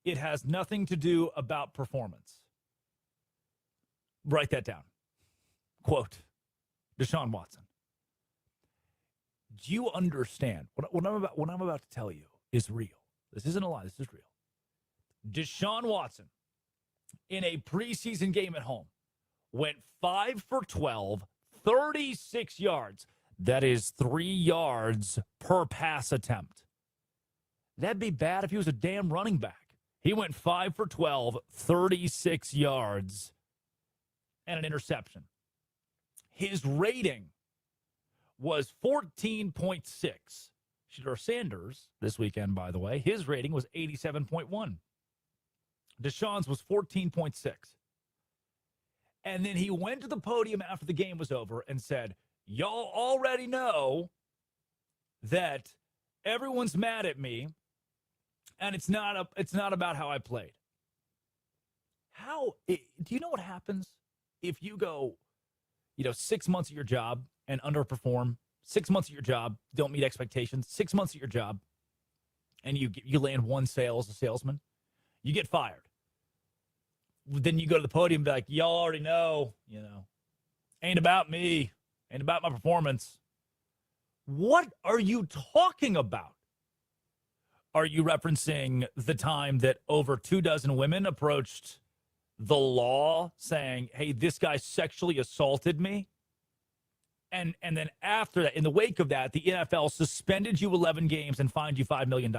It has nothing to do about performance. Write that down. Quote, Deshaun Watson. Do you understand? What I'm about to tell you is real. This isn't a lie. This is real. Deshaun Watson, in a preseason game at home, went 5 for 12, 36 yards. That is 3 yards per pass attempt. That'd be bad if he was a damn running back. He went 5 for 12, 36 yards, and an interception. His rating was 14.6. Shedeur Sanders, this weekend, by the way, his rating was 87.1. Deshaun's was 14.6. And then he went to the podium after the game was over and said, y'all already know that everyone's mad at me, and it's not about how I played. Do you know what happens if you go, 6 months at your job and underperform, 6 months at your job, don't meet expectations, 6 months at your job, and you land one sale as a salesman, you get fired. Then you go to the podium and be like, y'all already know, Ain't about me. Ain't about my performance. What are you talking about? Are you referencing the time that over 24 women approached the law saying, hey, this guy sexually assaulted me? And then after that, in the wake of that, the NFL suspended you 11 games and fined you $5 million.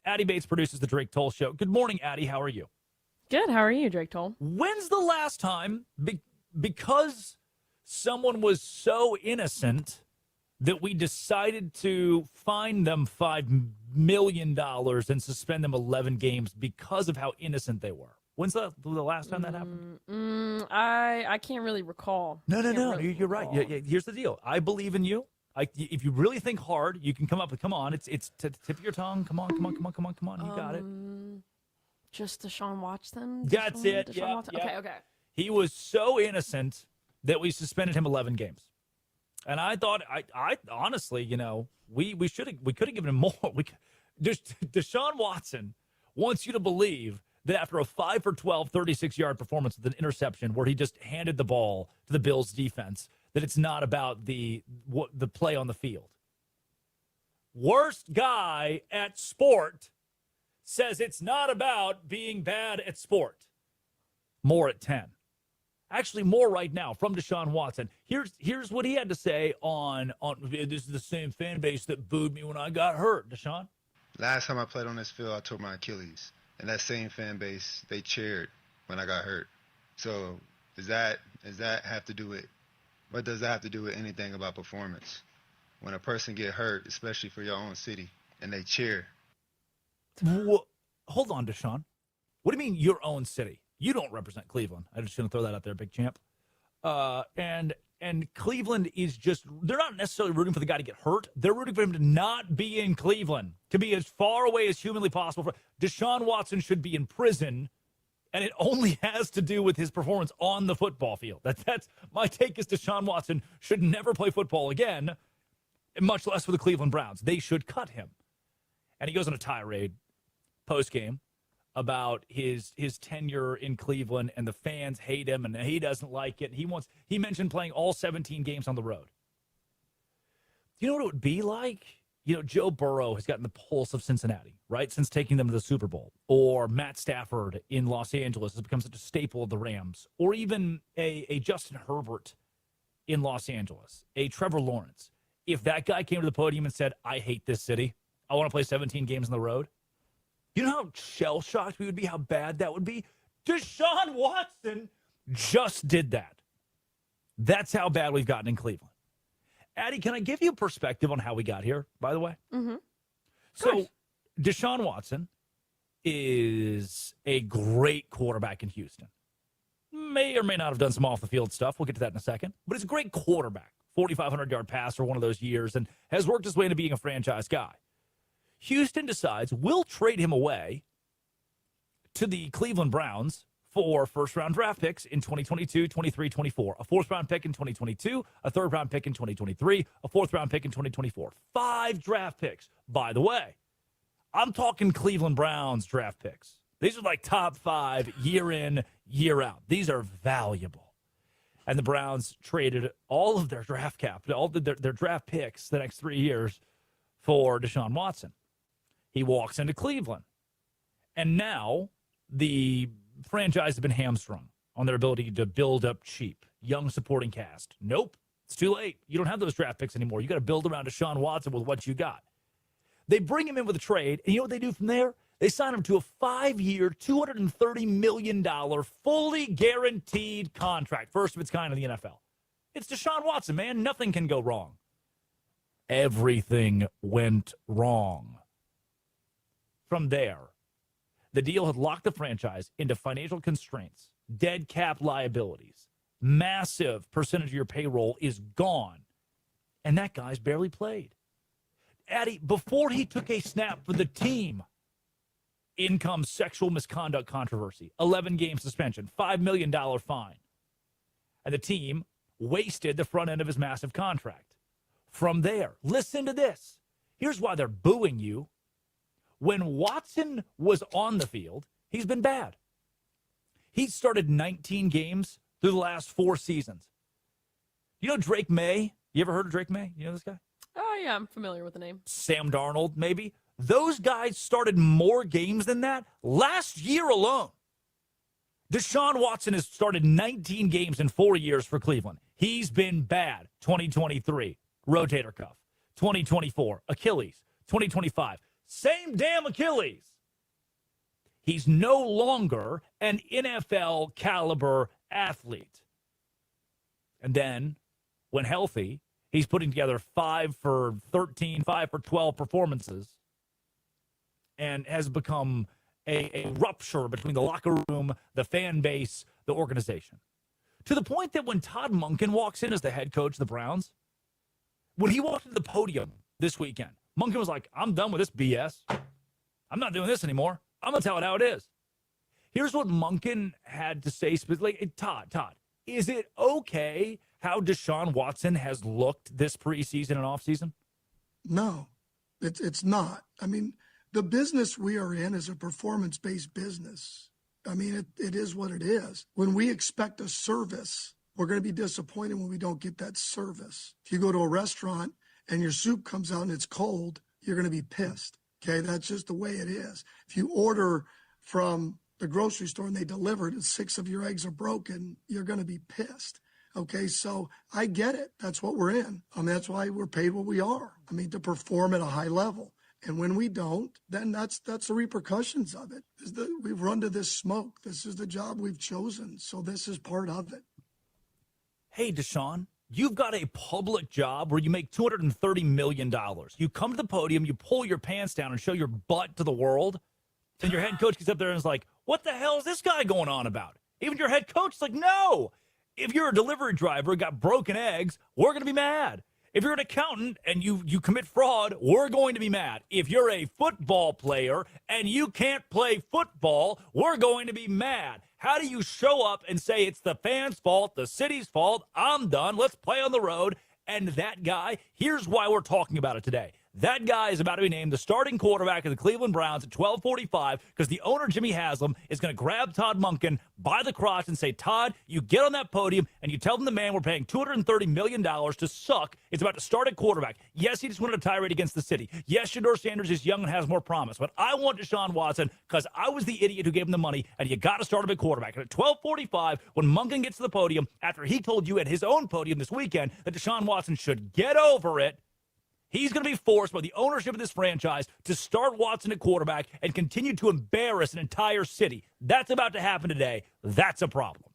Addie Bates produces the Drake Toll Show. Good morning, Addie. How are you? Good. How are you, Drake Toll? When's the last time, because someone was so innocent that we decided to fine them $5 million and suspend them 11 games because of how innocent they were? When's the last time that happened? I can't really recall. No. You're right. Yeah, here's the deal. I believe in you. If you really think hard, you can come up with. Come on, it's tip of your tongue. Come on. You got it. Just Deshaun Watson. That's it. Deshaun Watson? Yeah. Okay. He was so innocent that we suspended him 11 games. And I thought, I honestly, we could have given him more. Deshaun Watson wants you to believe that after a 5 for 12, 36-yard performance with an interception where he just handed the ball to the Bills defense, that it's not about the play on the field. Worst guy at sport says it's not about being bad at sport. More at 10. Actually, more right now from Deshaun Watson. Here's what he had to say on this is the same fan base that booed me when I got hurt, Deshaun. Last time I played on this field, I tore my Achilles. And that same fan base, they cheered when I got hurt. So does that have to do with, what does that have to do with anything about performance? When a person get hurt, especially for your own city, and they cheer. Hold on, Deshaun. What do you mean your own city? You don't represent Cleveland. I just shouldn't throw that out there, big champ. And Cleveland is just, they're not necessarily rooting for the guy to get hurt. They're rooting for him to not be in Cleveland, to be as far away as humanly possible. Deshaun Watson should be in prison, and it only has to do with his performance on the football field. That's my take is Deshaun Watson should never play football again, much less for the Cleveland Browns. They should cut him. And he goes on a tirade post-game about his tenure in Cleveland, and the fans hate him and he doesn't like it. He mentioned playing all 17 games on the road. Do you know what it would be like? Joe Burrow has gotten the pulse of Cincinnati, right? Since taking them to the Super Bowl. Or Matt Stafford in Los Angeles has become such a staple of the Rams. Or even a Justin Herbert in Los Angeles. A Trevor Lawrence. If that guy came to the podium and said, I hate this city, I want to play 17 games on the road, you know how shell-shocked we would be, how bad that would be? Deshaun Watson just did that. That's how bad we've gotten in Cleveland. Addie, can I give you perspective on how we got here, by the way? Mm-hmm. So, Deshaun Watson is a great quarterback in Houston. May or may not have done some off-the-field stuff. We'll get to that in a second. But he's a great quarterback. 4,500-yard passer one of those years, and has worked his way into being a franchise guy. Houston decides we'll trade him away to the Cleveland Browns for first-round draft picks in 2022, 23, 24. A fourth-round pick in 2022, a third-round pick in 2023, a fourth-round pick in 2024. 5 draft picks. By the way, I'm talking Cleveland Browns draft picks. These are like top 5 year in, year out. These are valuable. And the Browns traded all of their draft cap, all of their draft picks the next 3 years for Deshaun Watson. He walks into Cleveland. And now the franchise has been hamstrung on their ability to build up cheap, young supporting cast. Nope, it's too late. You don't have those draft picks anymore. You got to build around Deshaun Watson with what you got. They bring him in with a trade, and you know what they do from there? They sign him to a 5-year, $230 million, fully guaranteed contract, first of its kind in the NFL. It's Deshaun Watson, man. Nothing can go wrong. Everything went wrong. From there, the deal had locked the franchise into financial constraints, dead cap liabilities. Massive percentage of your payroll is gone. And that guy's barely played. Addie, before he took a snap for the team, in comes sexual misconduct controversy, 11-game suspension, $5 million fine. And the team wasted the front end of his massive contract. From there, listen to this. Here's why they're booing you. When Watson was on the field, he's been bad. He started 19 games through the last 4 seasons. You know Drake May? You ever heard of Drake May? You know this guy? Oh, yeah, I'm familiar with the name. Sam Darnold, maybe. Those guys started more games than that last year alone. Deshaun Watson has started 19 games in 4 years for Cleveland. He's been bad. 2023, rotator cuff. 2024, Achilles. 2025, same damn Achilles. He's no longer an NFL caliber athlete. And then, when healthy, he's putting together 5 for 13, 5 for 12 performances and has become a rupture between the locker room, the fan base, the organization. To the point that when Todd Monken walks in as the head coach of the Browns, when he walked to the podium this weekend, Monken was like, I'm done with this BS. I'm not doing this anymore. I'm going to tell it how it is. Here's what Monken had to say specifically. Todd, is it okay how Deshaun Watson has looked this preseason and offseason? No, it's not. I mean, the business we are in is a performance-based business. I mean, it is what it is. When we expect a service, we're going to be disappointed when we don't get that service. If you go to a restaurant and your soup comes out and it's cold, you're going to be pissed. Okay, that's just the way it is. If you order from the grocery store and they deliver it and 6 of your eggs are broken, you're going to be pissed. Okay, so I get it. That's what we're in. I mean, that's why we're paid what we are. I mean, to perform at a high level. And when we don't, then that's the repercussions of it. We've run to this smoke. This is the job we've chosen. So this is part of it. Hey, Deshaun, you've got a public job where you make $230 million. You come to the podium, you pull your pants down and show your butt to the world. And your head coach gets up there and is like, what the hell is this guy going on about? Even your head coach is like, no. If you're a delivery driver, got broken eggs, we're going to be mad. If you're an accountant and you commit fraud, we're going to be mad. If you're a football player and you can't play football, we're going to be mad. How do you show up and say it's the fans' fault, the city's fault, I'm done, let's play on the road? And that guy, here's why we're talking about it today. That guy is about to be named the starting quarterback of the Cleveland Browns at 12:45 because the owner, Jimmy Haslam, is going to grab Todd Monken by the crotch and say, Todd, you get on that podium and you tell them the man we're paying $230 million to suck is about to start at quarterback. Yes, he just won a tirade against the city. Yes, Shedeur Sanders is young and has more promise. But I want Deshaun Watson because I was the idiot who gave him the money, and you got to start him at quarterback. And at 12:45, when Monken gets to the podium, after he told you at his own podium this weekend that Deshaun Watson should get over it, he's going to be forced by the ownership of this franchise to start Watson at quarterback and continue to embarrass an entire city. That's about to happen today. That's a problem.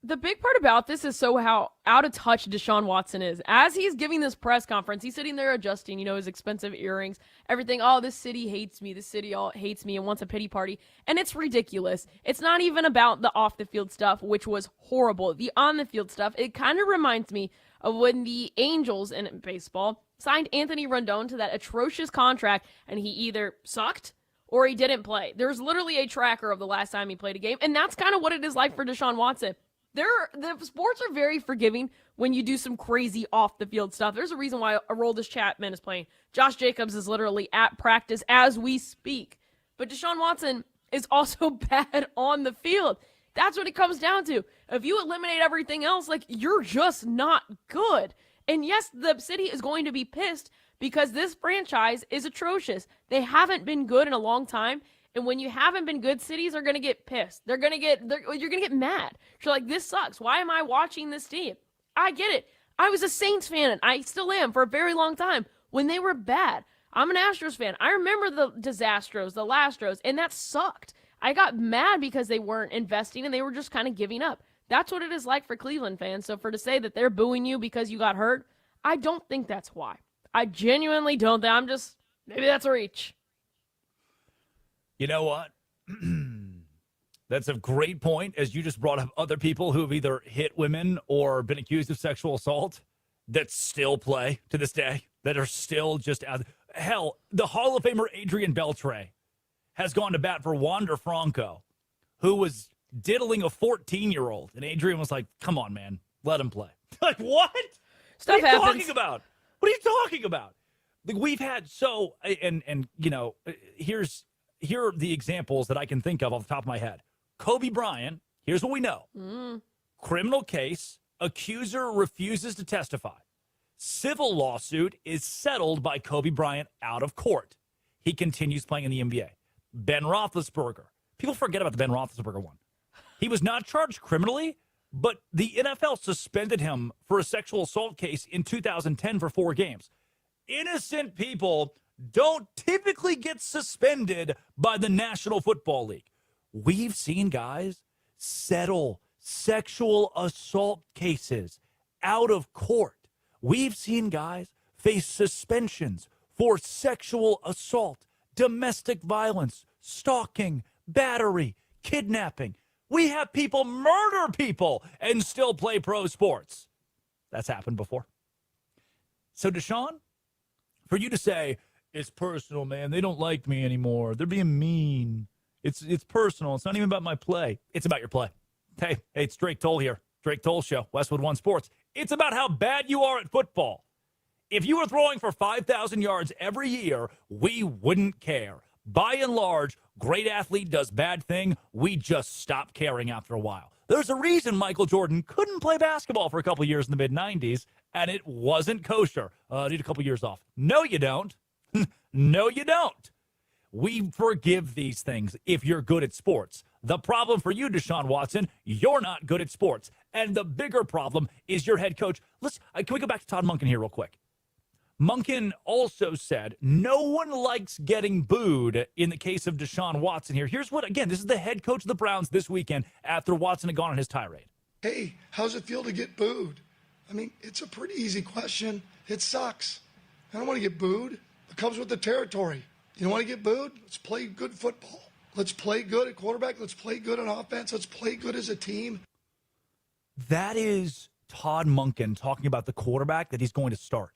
The big part about this is how out of touch Deshaun Watson is. As he's giving this press conference, he's sitting there adjusting, his expensive earrings, everything. Oh, this city hates me. This city all hates me and wants a pity party. And it's ridiculous. It's not even about the off-the-field stuff, which was horrible. The on-the-field stuff, it kind of reminds me of when the Angels in baseball signed Anthony Rendon to that atrocious contract, and he either sucked or he didn't play. There's literally a tracker of the last time he played a game, and that's kind of what it is like for Deshaun Watson. The sports are very forgiving when you do some crazy off-the-field stuff. There's a reason why Aroldis Chapman is playing. Josh Jacobs is literally at practice as we speak. But Deshaun Watson is also bad on the field. That's what it comes down to. If you eliminate everything else, you're just not good. And yes, the city is going to be pissed because this franchise is atrocious. They haven't been good in a long time. And when you haven't been good, cities are going to get pissed. You're going to get mad. You're like, this sucks. Why am I watching this team? I get it. I was a Saints fan, and I still am for a very long time when they were bad. I'm an Astros fan. I remember the Disastros, the Lastros, and that sucked. I got mad because they weren't investing and they were just kind of giving up. That's what it is like for Cleveland fans. So to say that they're booing you because you got hurt, I don't think that's why. I genuinely don't. Maybe that's a reach. You know what? That's a great point, as you just brought up other people who have either hit women or been accused of sexual assault that still play to this day, that are still just out. Hell, the Hall of Famer Adrian Beltre has gone to bat for Wander Franco, who was diddling a 14-year-old. And Adrian was like, come on, man, let him play. Like, what? Stuff what are you happens. talking about? What are you talking about? We've had here are the examples that I can think of off the top of my head. Kobe Bryant, here's what we know. Criminal case Accuser refuses to testify. Civil lawsuit is settled by Kobe Bryant out of court. He continues playing in the NBA. Ben Roethlisberger. People forget about the Ben Roethlisberger one. He was not charged criminally, but the NFL suspended him for a sexual assault case in 2010 for 4 games. Innocent people don't typically get suspended by the National Football League. We've seen guys settle sexual assault cases out of court. We've seen guys face suspensions for sexual assault, domestic violence, stalking, battery, kidnapping. We have people murder people and still play pro sports. That's happened before. So, Deshaun, for you to say, it's personal, man. They don't like me anymore. They're being mean. It's personal. It's not even about my play. It's about your play. Hey, it's Drake Toll here. Drake Toll Show, Westwood One Sports. It's about how bad you are at football. If you were throwing for 5,000 yards every year, we wouldn't care. By and large, great athlete does bad thing. We just stop caring after a while. There's a reason Michael Jordan couldn't play basketball for a couple years in the mid-'90s, and it wasn't kosher. Need a couple years off. No, you don't. No, you don't. We forgive these things if you're good at sports. The problem for you, Deshaun Watson, you're not good at sports. And the bigger problem is your head coach. Can we go back to Todd Monken here real quick? Monken also said no one likes getting booed in the case of Deshaun Watson here. Here's what, again, this is the head coach of the Browns this weekend after Watson had gone on his tirade. Hey, how's it feel to get booed? I mean, it's a pretty easy question. It sucks. I don't want to get booed. It comes with the territory. You don't want to get booed? Let's play good football. Let's play good at quarterback. Let's play good on offense. Let's play good as a team. That is Todd Monken talking about the quarterback that he's going to start.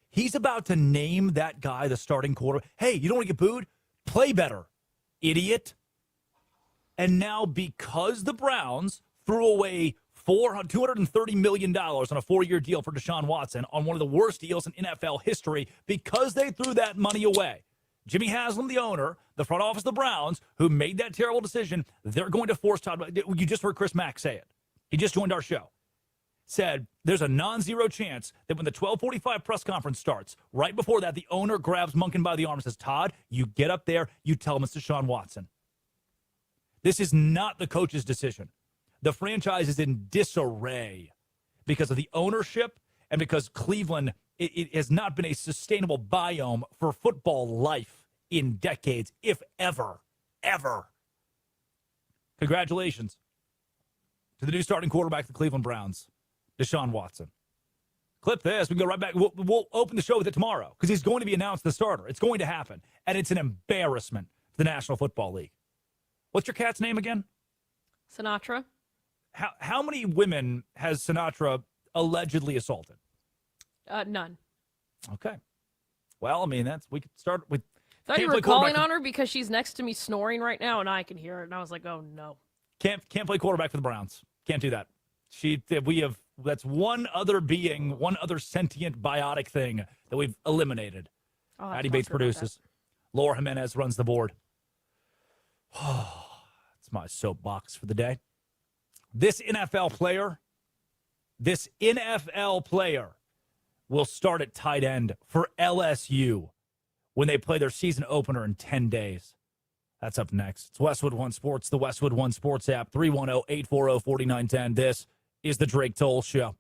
He's about to name that guy the starting quarterback. Hey, you don't want to get booed? Play better, idiot. And now because the Browns threw away $230 million on a 4-year deal for Deshaun Watson on one of the worst deals in NFL history, because they threw that money away, Jimmy Haslam, the owner, the front office of the Browns, who made that terrible decision, they're going to force Todd. You just heard Chris Mack say it. He just joined our show. Said there's a non-zero chance that when the 12:45 press conference starts, right before that, the owner grabs Monken by the arm and says, Todd, you get up there, you tell him it's Deshaun Watson. This is not the coach's decision. The franchise is in disarray because of the ownership and because Cleveland, it has not been a sustainable biome for football life in decades, if ever. Congratulations to the new starting quarterback of the Cleveland Browns, Deshaun Watson. Clip this. We can go right back. We'll open the show with it tomorrow because he's going to be announced the starter. It's going to happen, and it's an embarrassment to the National Football League. What's your cat's name again? Sinatra. How many women has Sinatra allegedly assaulted? None. Okay. Well, I mean, we could start with. I thought you were calling on her because she's next to me snoring right now, and I can hear it. And I was like, oh no. Can't play quarterback for the Browns. Can't do that. That's one other being, one other sentient biotic thing that we've eliminated. Addie Bates produces. Laura Jimenez runs the board. It's my soapbox for the day. This NFL player will start at tight end for LSU when they play their season opener in 10 days. That's up next. It's Westwood One Sports, the Westwood One Sports app, 310-840-4910. This is the Drake Toll Show.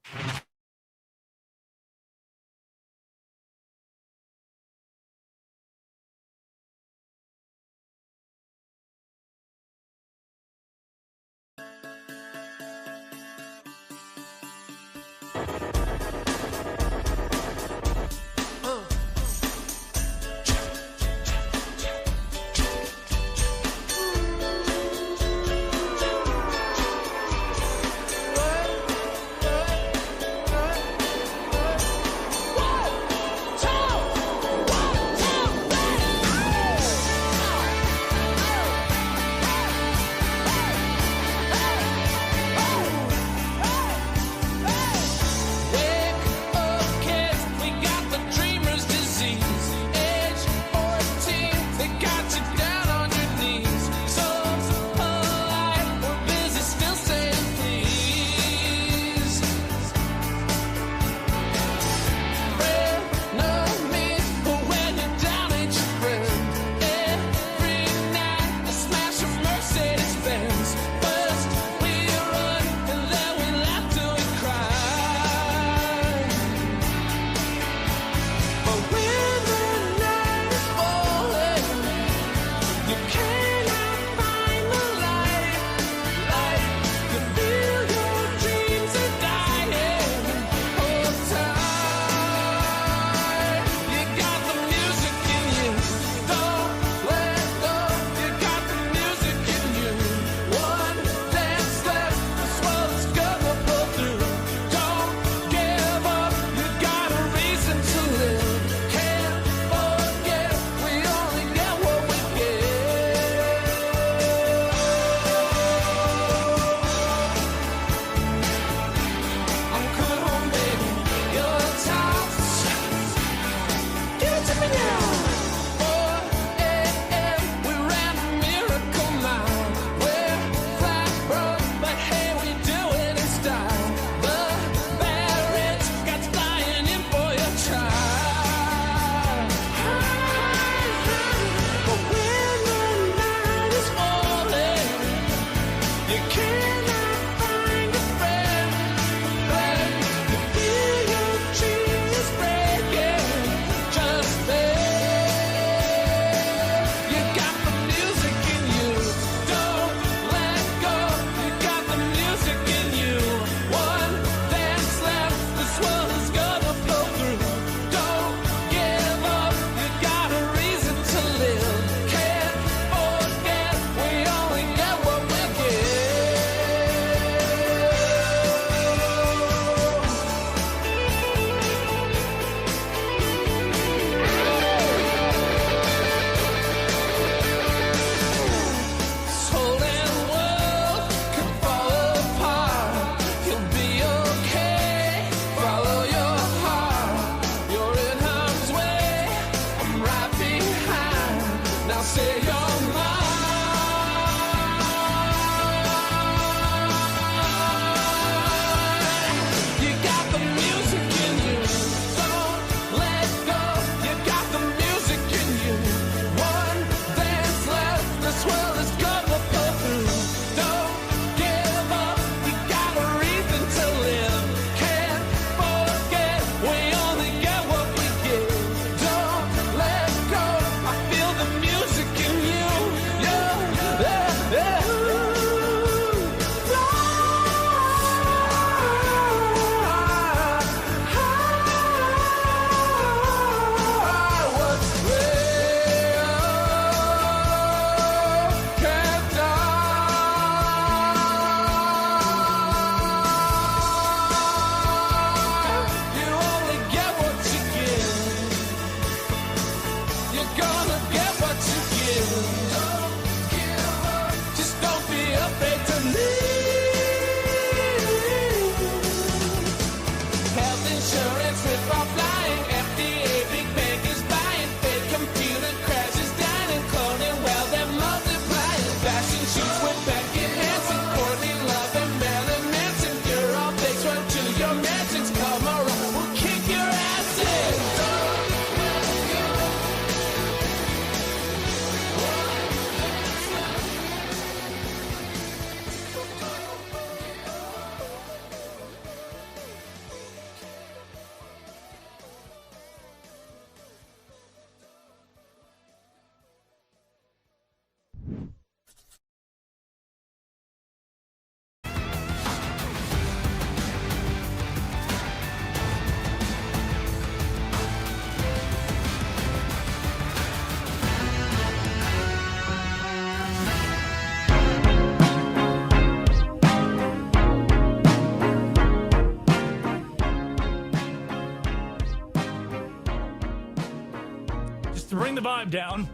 to bring the vibe down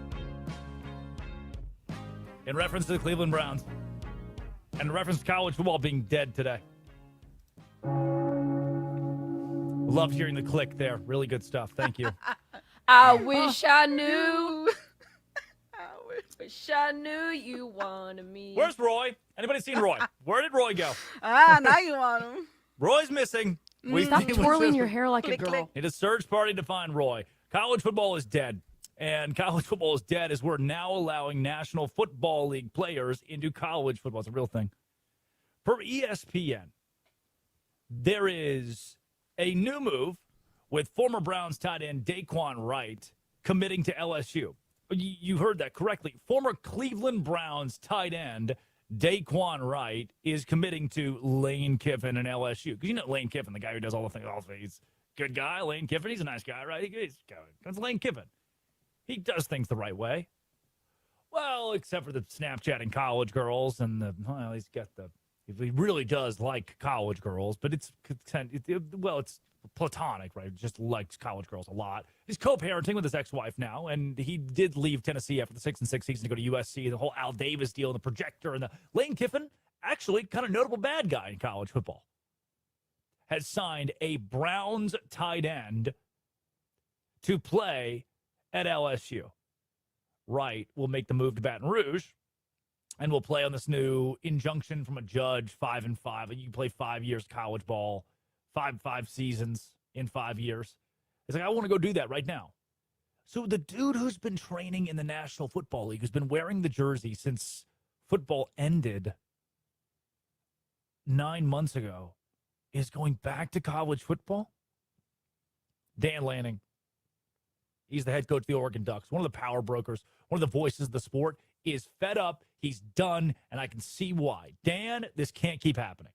in reference to the Cleveland Browns and in reference to college football being dead today. Loved hearing the click there. Really good stuff. Thank you. I wish I knew. Wish I knew you wanted me. Where's Roy? Anybody seen Roy? Where did Roy go? Now you want him. Roy's missing. Stop twirling your hair like a girl. Need a search party to find Roy. College football is dead. And college football is dead as we're now allowing National Football League players into college football. It's a real thing. Per ESPN, there is a new move with former Browns tight end Daquan Wright committing to LSU. You heard that correctly. Former Cleveland Browns tight end Daquan Wright is committing to Lane Kiffin and LSU. Because you know Lane Kiffin, the guy who does all the things. He's a good guy. Lane Kiffin, he's a nice guy, right? It's Lane Kiffin. He does things the right way. Well, except for the Snapchatting college girls and he really does like college girls, but it's platonic, right? Just likes college girls a lot. He's co-parenting with his ex-wife now, and he did leave Tennessee after the 6-6 season to go to USC. The whole Al Davis deal, and the projector, and the Lane Kiffin, actually kind of notable bad guy in college football, has signed a Browns tight end to play at LSU. Wright will make the move to Baton Rouge and will play on this new injunction from a judge, 5-5. You can play 5 years college ball, five seasons in 5 years. It's like, I want to go do that right now. So the dude who's been training in the National Football League, who's been wearing the jersey since football ended 9 months ago, is going back to college football? Dan Lanning. He's the head coach of the Oregon Ducks, one of the power brokers, one of the voices of the sport, is fed up. He's done, and I can see why. Dan, this can't keep happening.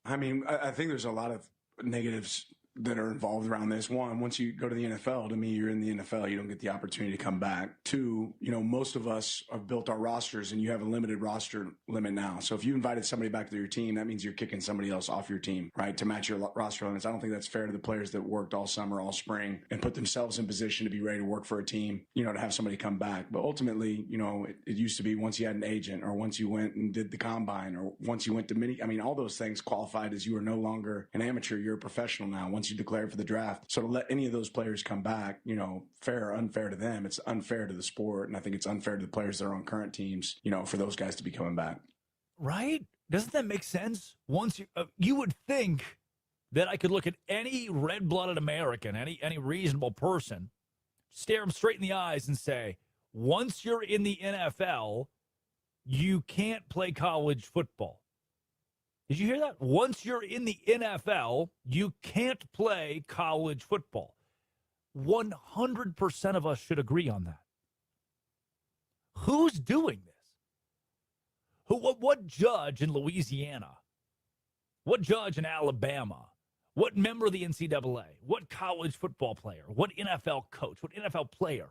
I mean, I think there's a lot of negatives that are involved around this. One, once you go to the NFL, to me, you're in the NFL. You don't get the opportunity to come back. Two, most of us have built our rosters, and you have a limited roster limit now. So if you invited somebody back to your team, that means you're kicking somebody else off your team, right, to match your roster limits. I don't think that's fair to the players that worked all summer, all spring, and put themselves in position to be ready to work for a team, to have somebody come back. But ultimately, it used to be once you had an agent, or once you went and did the combine, or once you went to all those things qualified as you are no longer an amateur, you're a professional now once you declared for the draft. So to let any of those players come back, fair or unfair to them, it's unfair to the sport. And I think it's unfair to the players that are on current teams, for those guys to be coming back. Right? Doesn't that make sense? Once you would think that I could look at any red-blooded American, any reasonable person, stare them straight in the eyes and say, once you're in the NFL, you can't play college football. Did you hear that? Once you're in the NFL, you can't play college football. 100% of us should agree on that. Who's doing this? What judge in Louisiana? What judge in Alabama? What member of the NCAA? What college football player? What NFL coach? What NFL player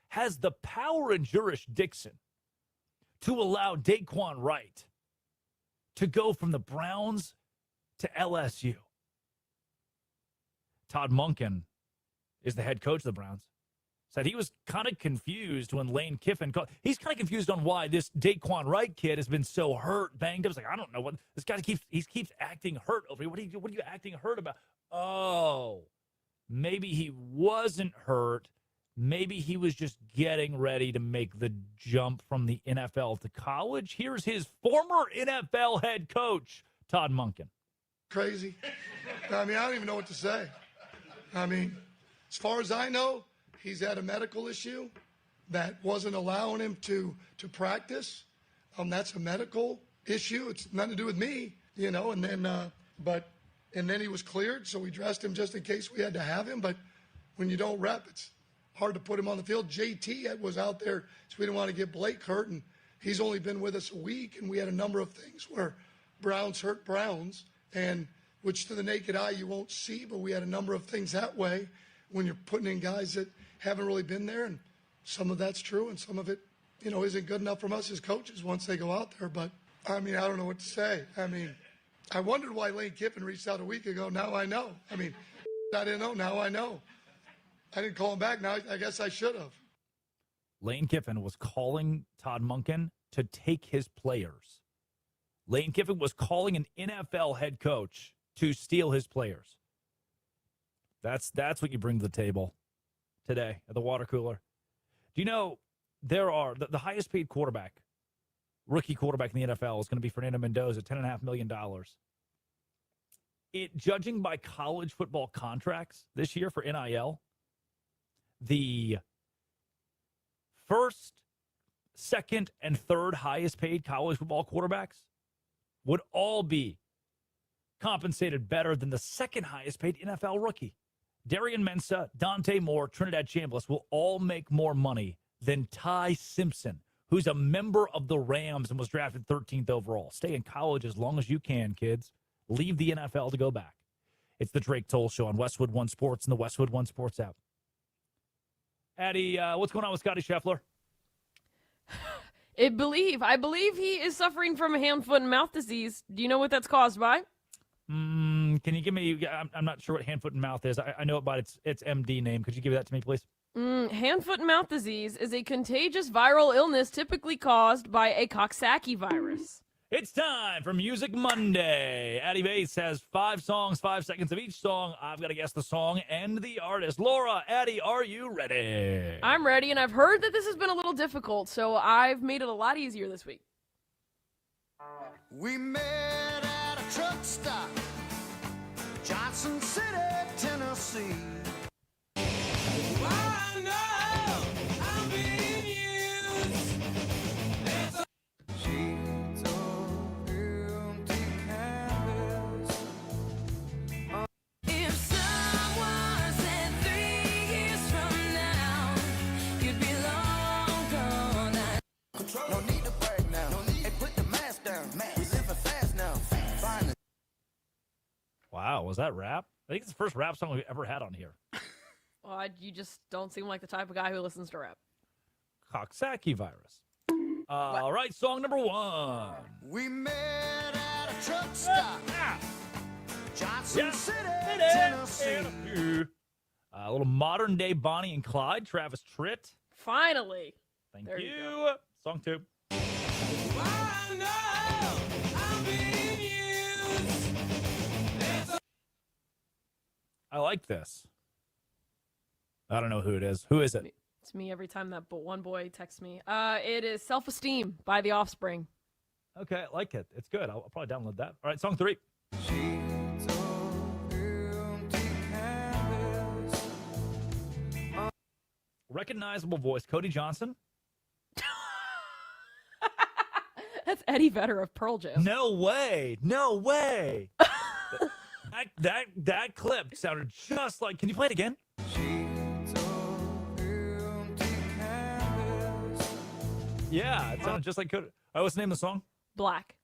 has the power and jurisdiction to allow Daquan Wright to go from the Browns to LSU? Todd Monken is the head coach of the Browns. Said he was kind of confused when Lane Kiffin called. He's kind of confused on why this Daquan Wright kid has been so hurt, banged up. He's like, I don't know what this guy keeps acting hurt over here. What are you acting hurt about? Oh, maybe he wasn't hurt. Maybe he was just getting ready to make the jump from the NFL to college. Here's his former NFL head coach, Todd Monken. Crazy. I don't even know what to say. As far as I know, he's had a medical issue that wasn't allowing him to practice. That's a medical issue. It's nothing to do with me, and then he was cleared, so we dressed him just in case we had to have him. But when you don't rep, it's hard to put him on the field. JT was out there, so we didn't want to get Blake hurt, and he's only been with us a week, and we had a number of things where Browns hurt Browns, and which to the naked eye you won't see, but we had a number of things that way when you're putting in guys that haven't really been there, and some of that's true, and some of it, isn't good enough from us as coaches once they go out there. But, I don't know what to say. I wondered why Lane Kiffin reached out a week ago. Now I know. I didn't know. Now I know. I didn't call him back. Now I guess I should have. Lane Kiffin was calling Todd Monken to take his players. Lane Kiffin was calling an NFL head coach to steal his players. That's what you bring to the table today at the water cooler. Do you know there are the highest paid rookie quarterback in the NFL is going to be Fernando Mendoza, $10.5 million. Judging by college football contracts this year for NIL, the first, second, and third highest paid college football quarterbacks would all be compensated better than the second highest paid NFL rookie. Darian Mensah, Dante Moore, Trinidad Chambliss will all make more money than Ty Simpson, who's a member of the Rams and was drafted 13th overall. Stay in college as long as you can, kids. Leave the NFL to go back. It's the Drake Toll Show on Westwood One Sports and the Westwood One Sports app. Addie, what's going on with Scotty Scheffler? I believe he is suffering from hand, foot, and mouth disease. Do you know what that's caused by? Can you give me? I'm not sure what hand, foot, and mouth is. I know about its MD name. Could you give that to me, please? Hand, foot, and mouth disease is a contagious viral illness typically caused by a Coxsackie virus. It's time for Music Monday. Addie Bates has 5 songs, 5 seconds of each song. I've got to guess the song and the artist. Laura, Addie, are you ready? I'm ready, and I've heard that this has been a little difficult, so I've made it a lot easier this week. We met at a truck stop, Johnson City, Tennessee. I know I'm being used. Sheets of empty canvas. If someone said 3 years from now, you'd be long gone. No need to brag now. Hey, put the mask down. We living fast now. Finally. Wow, was that rap? I think it's the first rap song we've ever had on here. Well, you just don't seem like the type of guy who listens to rap. Coxsackie virus. All right, song number 1. We met at a truck stop, Johnson City, Tennessee. A little modern day Bonnie and Clyde, Travis Tritt. Finally. Thank there you. go. Song 2. I know I'm being used. I like this. I don't know who it is. Who is it? It's me every time that one boy texts me. It is Self-Esteem by The Offspring. Okay, I like it. It's good. I'll probably download that. All right, song 3. Recognizable voice, Cody Johnson. That's Eddie Vedder of Pearl Jam. No way. No way. that clip sounded just like. Can you play it again? Yeah, it sounded just like Cody. All right, what's the name of the song? Black.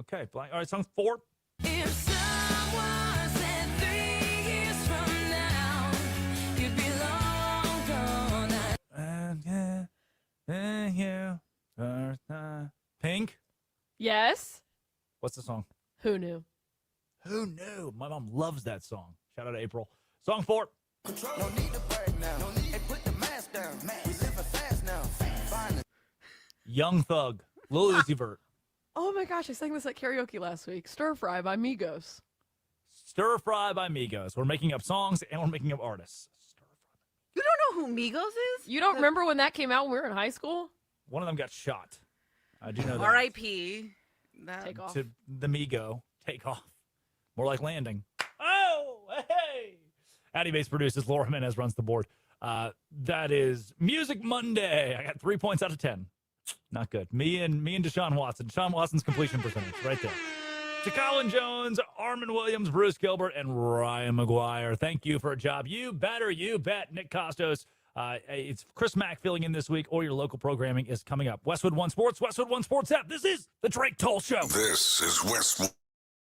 Okay, Black. All right, song 4. If someone said 3 years from now, you'd be long gone. Pink. Yes. What's the song? Who knew? Who knew? My mom loves that song. Shout out to April. Song 4. No need to brag now. No need to put the mask down. We living fast now. Finally. Young Thug. Lil Uzi Vert. Oh my gosh, I sang this at karaoke last week. Stir Fry by Migos. Stir Fry by Migos. We're making up songs and we're making up artists. You don't know who Migos is? You don't remember when that came out when we were in high school? One of them got shot. I do know that. R.I.P. Take off. To the Migo. Take off. More like landing. Oh, hey. Addie Bates produces. Laura Jimenez runs the board. That is Music Monday. I got 3 points out of 10. Not good. Me and Deshaun Watson. Deshaun Watson's completion percentage right there. To Colin Jones, Armin Williams, Bruce Gilbert, and Ryan McGuire. Thank you for a job. You better, you bet. Nick Costos. It's Chris Mack filling in this week. All your local programming is coming up. Westwood One Sports, Westwood One Sports app. This is the Drake Toll Show. This is Westwood